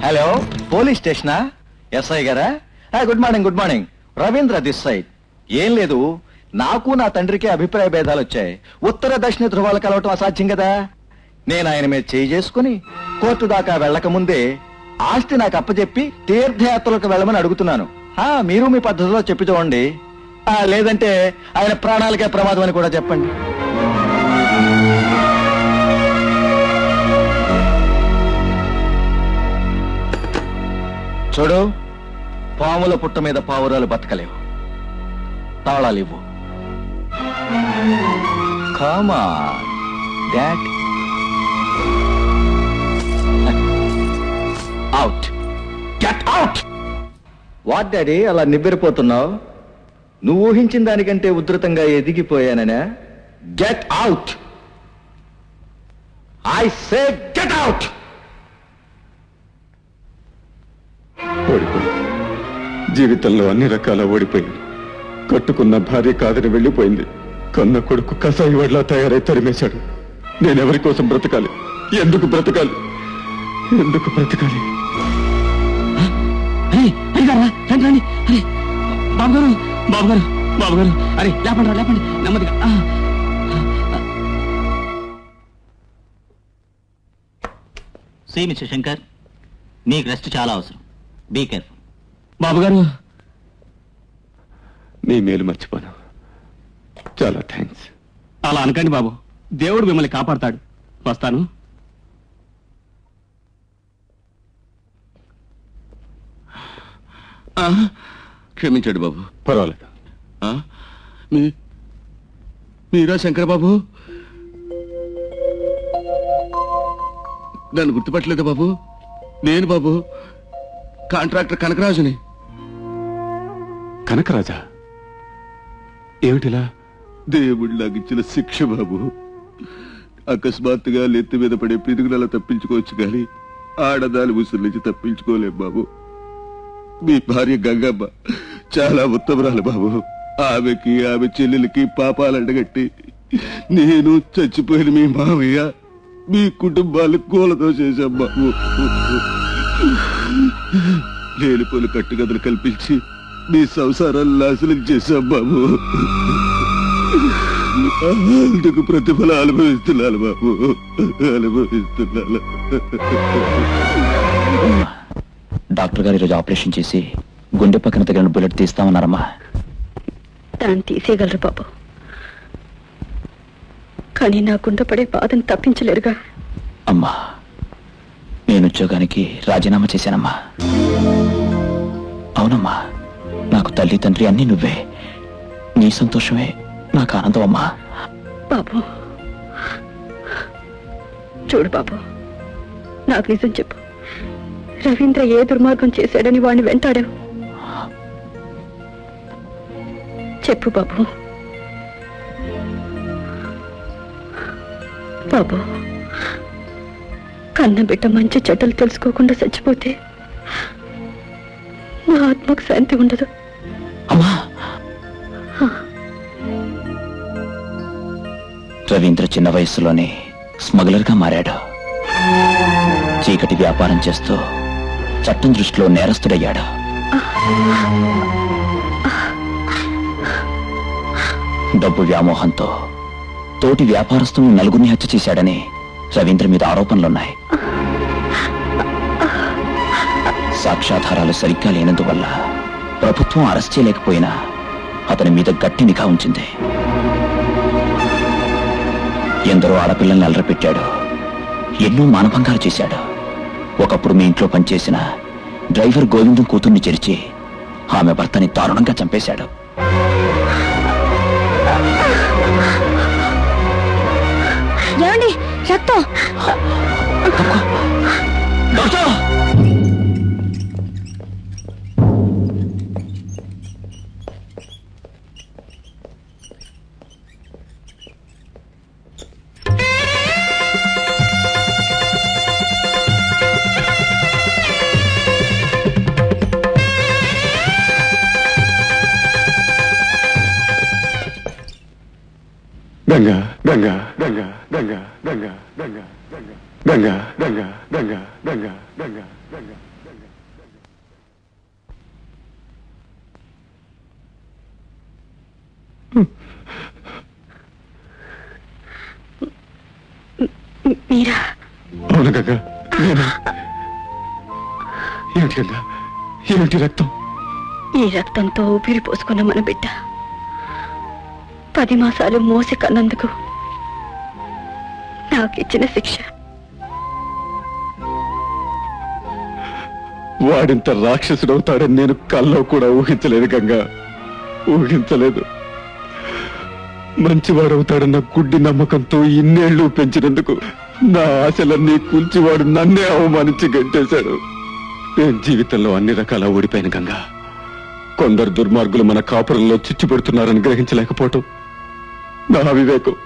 హలో, పోలీస్ స్టేషనా? ఎస్ఐ గారా? Good morning, good morning. Ravindra this side. ఏం లేదు, నాకు నా తండ్రికి అభిప్రాయ భేదాలు వచ్చాయి. ఉత్తర దక్షిణ ధృవాలు కలవటం అసాధ్యం కదా. నేను ఆయన మీద చేయి చేసుకుని కోర్టు దాకా వెళ్ళక ముందే ఆస్తి నాకు అప్పచెప్పి తీర్థయాత్రలకు వెళ్ళమని అడుగుతున్నాను. మీరు మీ పద్ధతిలో చెప్పి చూడండి. లేదంటే ఆయన ప్రాణాలకే ప్రమాదం అని కూడా చెప్పండి. చూడు, పాముల పుట్ట మీద పావురాలు బతకలేవు. తాళాలు ఇవ్వు. Come on, Dad. Out. Get out. What, Daddy? అలా నివ్వెరపోతున్నావు? నువ్వు ఊహించిన దానికంటే ఉధృతంగా ఎదిగిపోయాననా? Get out. I say get out. ఓడిపోయింది. జీవితంలో అన్ని రకాల ఓడిపోయింది. కట్టుకున్న భార్య కాదని వెళ్ళిపోయింది. కన్న కొడుకు కసాయి వాడిలా తయారై తరిమేశాడు. నేనెవరి కోసం బ్రతకాలి? ఎందుకు బ్రతకాలి? ఎందుకు బ్రతకాలి? రండి. అరే బాబు గారు, బాబు గారు, బాబు గారు, అరే లేపండి, లేపండి, నెమ్మదిగా. సి మిస్టర్ శంకర్, నీకు రెస్ట్ చాలా అవసరం. Be careful. బాబు గారు, నీ మేలు మర్చిపోను. చాలా థ్యాంక్స్. అలా అనకండి బాబు, దేవుడు మిమ్మల్ని కాపాడతాడు. వస్తాను. క్షమించండి బాబు. పర్వాలేదు. మీరా శంకర్ బాబు? నన్ను గుర్తుపట్టలేదా బాబు? నేను బాబు, కాంట్రాక్టర్ కనకరాజుని. కనకరాజా? ఏమిటిలా? దేవుడు నాకు ఇచ్చిన శిక్ష బాబు. అకస్మాత్తుగా నెత్తి మీద పడే పిడుగునలా తప్పించుకోవచ్చు కానీ ఆడదాని ముసురు నుంచి తప్పించుకోలేం బాబు. మీ భార్య గంగమ్మ చాలా ఉత్తమరాలు బాబు. ఆమెకి, ఆమె చెల్లెలకి పాపాలంటగట్టి నేను, చచ్చిపోయిన మీ మామయ్య, మీ కుటుంబాలు కూలతో చేశాం బాబు. లేనిపోలు కట్టుగదులు కల్పించి మీ సంసారాలు నాశనం చేశాం బాబు. అందుకు ప్రతిఫలం అనుభవిస్తున్నాను బాబు, అనుభవిస్తున్నాను. డాక్టర్ గారు ఈరోజు ఆపరేషన్ చేసి గుండె పక్కన తగిలిన బుల్లెట్ తీస్తామన్నారమ్మా. దాన్ని తీసేయగలరు బాబు, కానీ నా గుండె పడే బాధను తప్పించలేరుగా. అమ్మా, నేను ఉద్యోగానికి రాజీనామా చేశానమ్మా. అవునమ్మా, నాకు తల్లి తండ్రి అన్నీ నువ్వే. నీ సంతోషమే నాకు ఆనందం అమ్మా. బాబు చూడు బాబు, నాకు నిజం చెప్పు. రవీంద్ర ఏ దుర్మార్గం చేశాడని వాడిని వెంటాడావు? చెప్పు బాబు. బాబు, కన్న బిడ్డ మంచి చెడ్డలు తెలుసుకోకుండా చచ్చిపోతే నా ఆత్మకు శాంతి ఉండదు. అమ్మా, రవీంద్ర చిన్న వయసులోనే స్మగ్లర్గా మారాడు. చీకటి వ్యాపారం చేస్తూ చట్టం దృష్టిలో నేరస్తుడయ్యాడు. డబ్బు వ్యామోహంతో తోటి వ్యాపారస్తులను నలుగురిని హత్య చేశాడని రవీంద్ర మీద ఆరోపణలున్నాయి. సాక్ష్యాధారాలు సరిగ్గా లేనందువల్ల ప్రభుత్వం అరెస్ట్ చేయలేకపోయినా అతని మీద గట్టి నిఘా ఉంచింది. ఎందరో ఆడపిల్లల్ని అలరపెట్టాడు, ఎన్నో మానభంగాలు చేశాడు. ఒకప్పుడు మీ ఇంట్లో పనిచేసిన డ్రైవర్ గోవిందం కూతుర్ని చెరిచి ఆమె భర్తని దారుణంగా చంపేశాడు. ఏమండి, రక్తం! డాక్టర్! గంగా, గంగా గంగా గంగా గంగా గంగా గంగా గంగా గంగా గంగా గంగా గంగా మీరా? అవును గంగా, నేను. ఏమిటి గంగా, ఏమిటి రక్తం? ఈ రక్తంతో ఊపిరి పోసుకున్న మన బిడ్డ 10 మాసాలు మోసి కన్నందుకు నాకిచ్చిన శిక్ష. వాడింత రాక్షసుడవుతాడని నేను కల్లో కూడా ఊహించలేదు గంగా, ఊహించలేదు. మంచివాడవుతాడన్న గుడ్డి నమ్మకంతో ఇన్నేళ్లు పెంచినందుకు నా ఆశలన్నీ కూల్చివాడు నన్నే అవమానించి గంటేశాడు. నేను జీవితంలో అన్ని రకాల ఓడిపోయాను గంగా. కొందరు దుర్మార్గులు మన కాపురంలో చిచ్చు పెడుతున్నారని గ్రహించలేకపోవటం నా అవివేకం.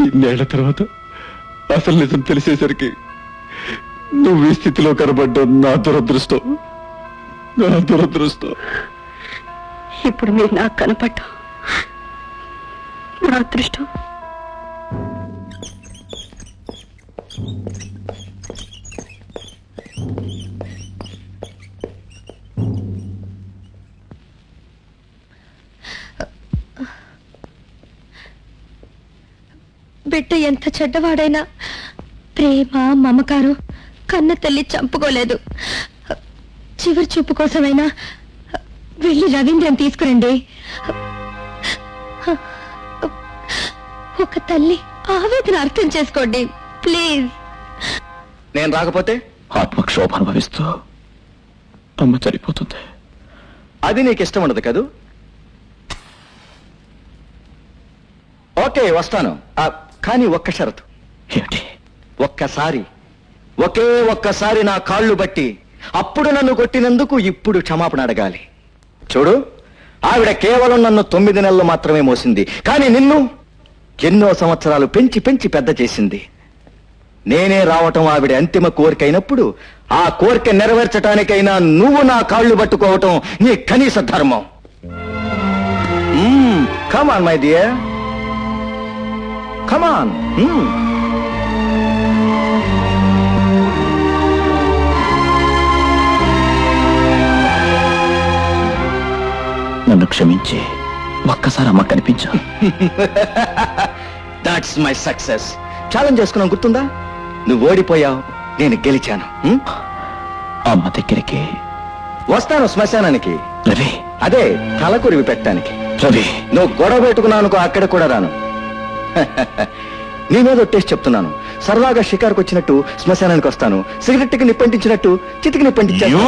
ఇన్నేళ్ల తర్వాత అసలు నిజం తెలిసేసరికి నువ్వు ఈ స్థితిలో కనబడ్డం నా దురదృష్టం, నా దురదృష్టం. ఇప్పుడు మీరు నాకు కనపడ్డా నా అదృష్టం. బిడ్డ ఎంత చెడ్డవాడైనా ప్రేమ మమకారం కన్న తల్లి చంపుకోలేదు. చివరి చూపు కోసమైనా వెళ్ళి రవీంద్రని తీసుకురండి. ఒక తల్లి ఆవేదన అర్థం చేసుకోండి ప్లీజ్. నేను రాకపోతే ఆత్మక్షోభ అనుభవిస్తూ అమ్మ చనిపోతుంది. అది నీకు ఇష్టం ఉండదు కదూ? ఓకే, వస్తాను. కానీ ఒక్క షరతు. ఏమిటి? ఒకే ఒక్కసారి నా కాళ్ళు బట్టి అప్పుడు నన్ను కొట్టినందుకు ఇప్పుడు క్షమాపణ అడగాలి. చూడు, ఆవిడ కేవలం నన్ను 9 నెలలు మాత్రమే మోసింది, కానీ నిన్ను ఎన్నో సంవత్సరాలు పెంచి పెంచి పెద్ద చేసింది. నేనే రావటం ఆవిడ అంతిమ కోరిక అయినప్పుడు ఆ కోరిక నెరవేర్చడానికైనా నువ్వు నా కాళ్ళు పట్టుకోవటం నీ కనీస ధర్మం. Come on my dear, come on. నన్ను క్షమించి ఒక్కసారి అమ్మ కనిపించా. That's my success. ఛాలెంజ్ చేసుకున్నాం, గుర్తుందా? నువ్వు ఓడిపోయావు, నేను గెలిచాను. అమ్మ దగ్గరికి వస్తాను, శ్మశానానికి. రవి, అదే తలకొరివి పెట్టడానికి. రవి, నువ్వు గొడవ పెట్టుకున్నానుకో, అక్కడ కూడా రాను. నీ మీద ఒట్టేసి చెప్తున్నాను, సరదాగా షికారుకు వచ్చినట్టు శ్మశానానికి వస్తాను. సిగరెట్కి నిప్పంటించినట్టు చితికి నిప్పంటించాను.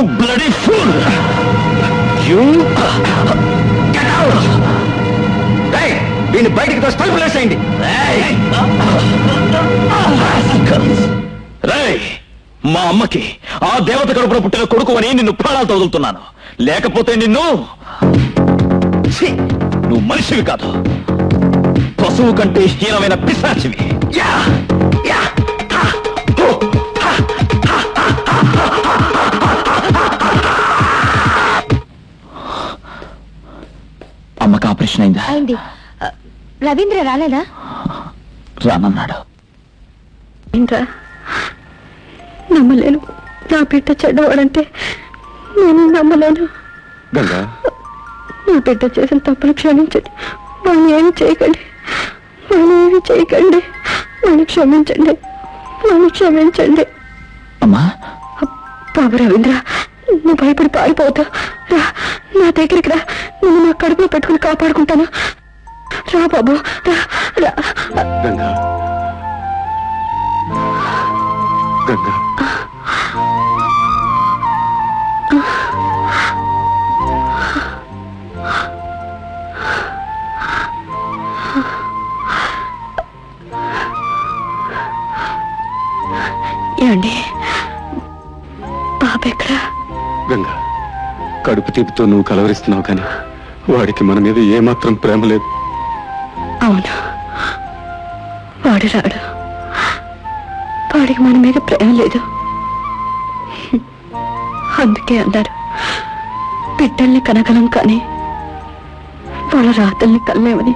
వీడిని బయటికి తోసి తలుపులు వేసేయండి. మా అమ్మకి ఆ దేవత కడుపున పుట్టిన కొడుకు అని నిన్ను ప్రాణాలు తగులుతున్నాను. లేకపోతే నువ్వు మనిషివి కాదు, పశువు కంటే హీనమైన పిశాచివి. అమ్మకి ఆపరేషన్ అయిందా? అయింది. రవీంద్ర రాలేదా? రానన్నాడు. ఇంకా నమ్మలేను, నా బిడ్డ చెడ్డవాడంటే నేను నమ్మలేను. గంగా, నా బిడ్డ చేసిన తప్పులు క్షమించండి. వాడిని ఏమి చేయకండి, వాడిని క్షమించండి, వాడిని క్షమించండి. అమ్మా, బాబు రవీంద్ర, నువ్వు భయపడి పారిపోతా. రా నా దగ్గరికి రా, నేను నా కడుపులో పెట్టుకుని కాపాడుకుంటాను. రా బాబు, రా. గంగా, గంగా, ఏమండి, బాబు ఎక్కడా? గంగా, కడుపు తీపితో నువ్వు కలవరిస్తున్నావు, కానీ వాడికి మన మీద ఏమాత్రం ప్రేమ లేదు. అవును, వాడు రాడు. వాడికి మన మీద ప్రేమ లేదు. అందుకే అన్నారు, బిడ్డల్ని కనగలం కానీ వాళ్ళ రాతల్ని కనలేమని.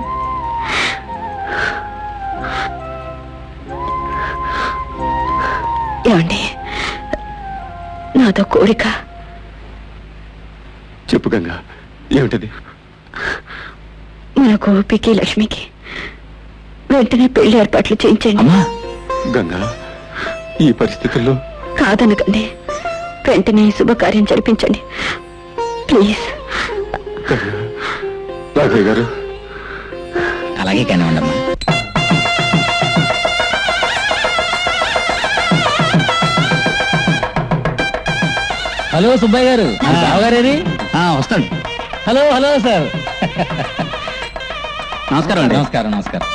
ఏమండి, నాదో కోరిక. చెప్పు గంగా, ఏమిటది? మన గోపికి లక్ష్మికి వెంటనే పెళ్లి ఏర్పాట్లు చేయించండి. గంగా, ఈ పరిస్థితుల్లో కాదనకండి, వెంటనే శుభకార్యం జరిపించండి ప్లీజ్. రాఘయ్య గారు, అలాగే కానివ్వండమ్మా. హలో సుబ్బయ్య గారు, బావగారేది? వస్తాడు. Hello hello sir. నమస్కారం అండి. నమస్కారం నమస్కారం.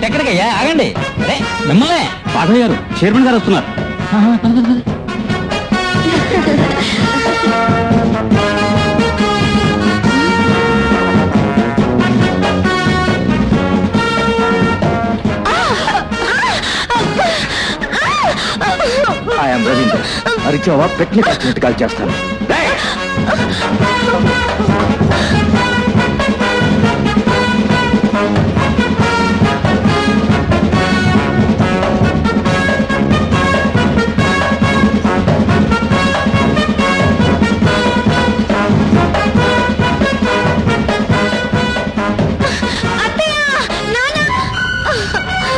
ఎక్కడికయ్యా? ఆగండి. అరే మిమ్మల్నే. పాఠయ్య గారు, చైర్మన్ గారు వస్తున్నారు. ఐఎమ్ రవీంద్ర. అరిచావా పెట్టిన కాల్చినట్టు కాల్ చేస్తాను.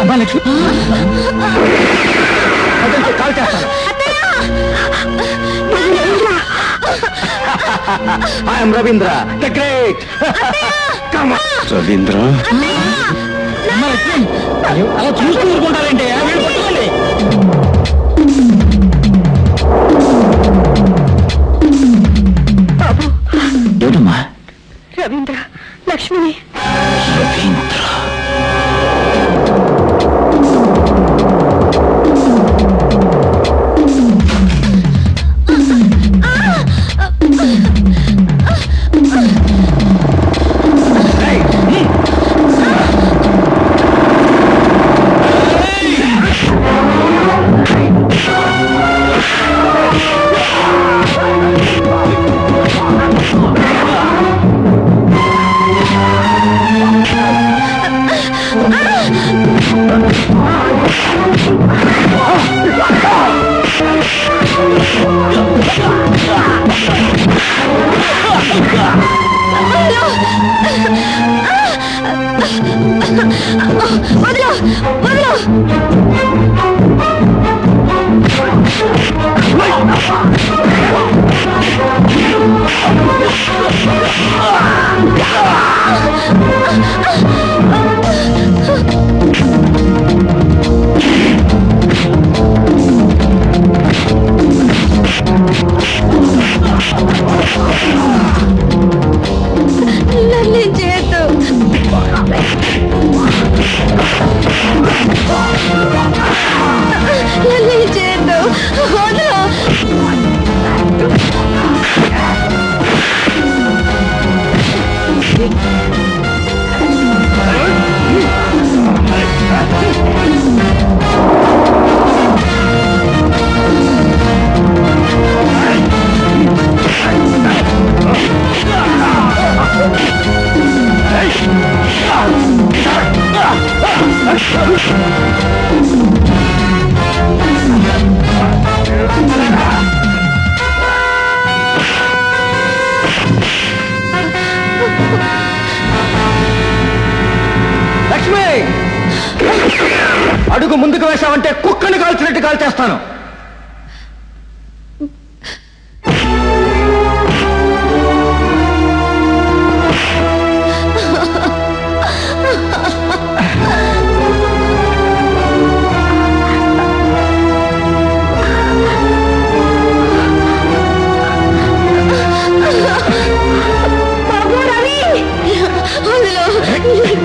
అమ్మా లక్ష్మి, కాల్ చేస్తాను. I'm Ravindra the great. Ravindra, అమ్మా లక్ష్మి, అలా చూస్తూ ఊరుకుంటారంటే వీళ్ళు పట్టుకోండి. ఏమిటమ్మా? రవీంద్ర, లక్ష్మిని. రవీంద్ర, లక్ష్మి, అడుగు ముందుకు వేశావంటే కుక్కని కాల్చినట్టు కాల్ చేస్తాను.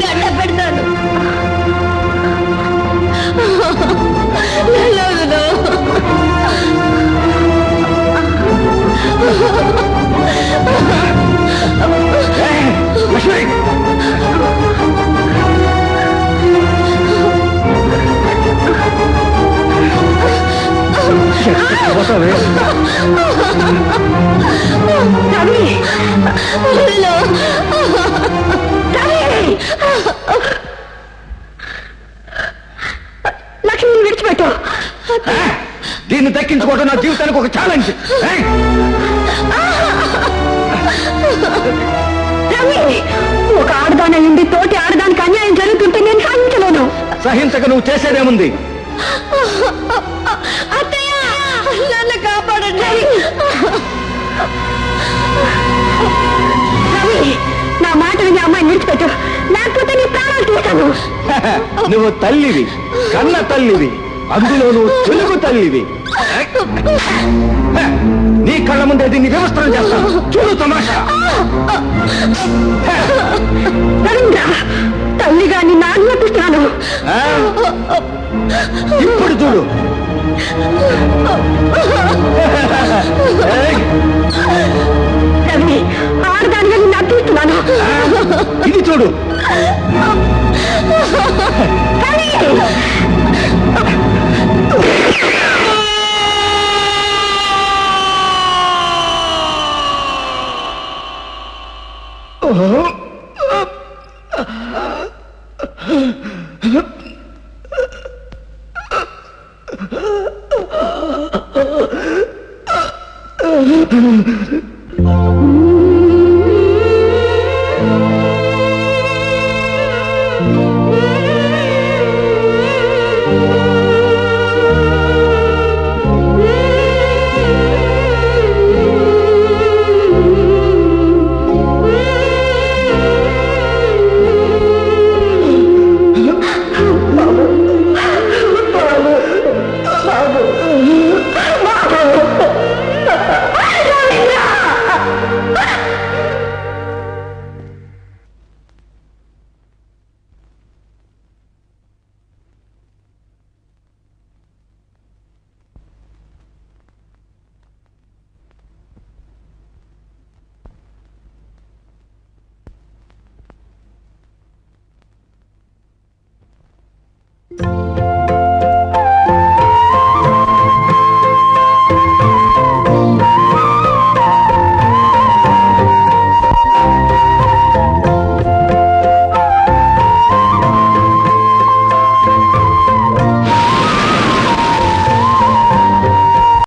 గడ్డ పెడతాను. లక్ష్మి రవి! హలో! రవి! లక్ష్మిని విడిచిపెట్టు. దీన్ని దక్కించుకోవడం నా జీవితానికి ఒక ఛాలెంజ్. రవి! ఒక ఆడదాని అయ్యింది తోటి ఆడదానికి అన్యాయం జరుగుతుంటే నేను సహించలేను. సహించక నువ్వు చేసేదేముంది? అత్తయ్య! నన్ను కాపాడండి. రవి! నా మాట విని అమ్మాయిని విడిచిపెట్టు, లేకపోతే నీ ప్రాణాలు తీస్తాను. నువ్వు తల్లివి, కన్న తల్లివి, అందులో నువ్వు తెలుగు తల్లివి. నీ కళ్ళ ముందే దీన్ని వ్యవస్థలు చేస్తాను. చూడు తమాషా. రవీంద్ర, తల్లిగా నిన్ను ఆజ్ఞాపిస్తున్నాను. ఇప్పుడు చూడు. రవి, ఆడదానిగా నిన్ను అర్థిస్తున్నాను. ఇది చూడు.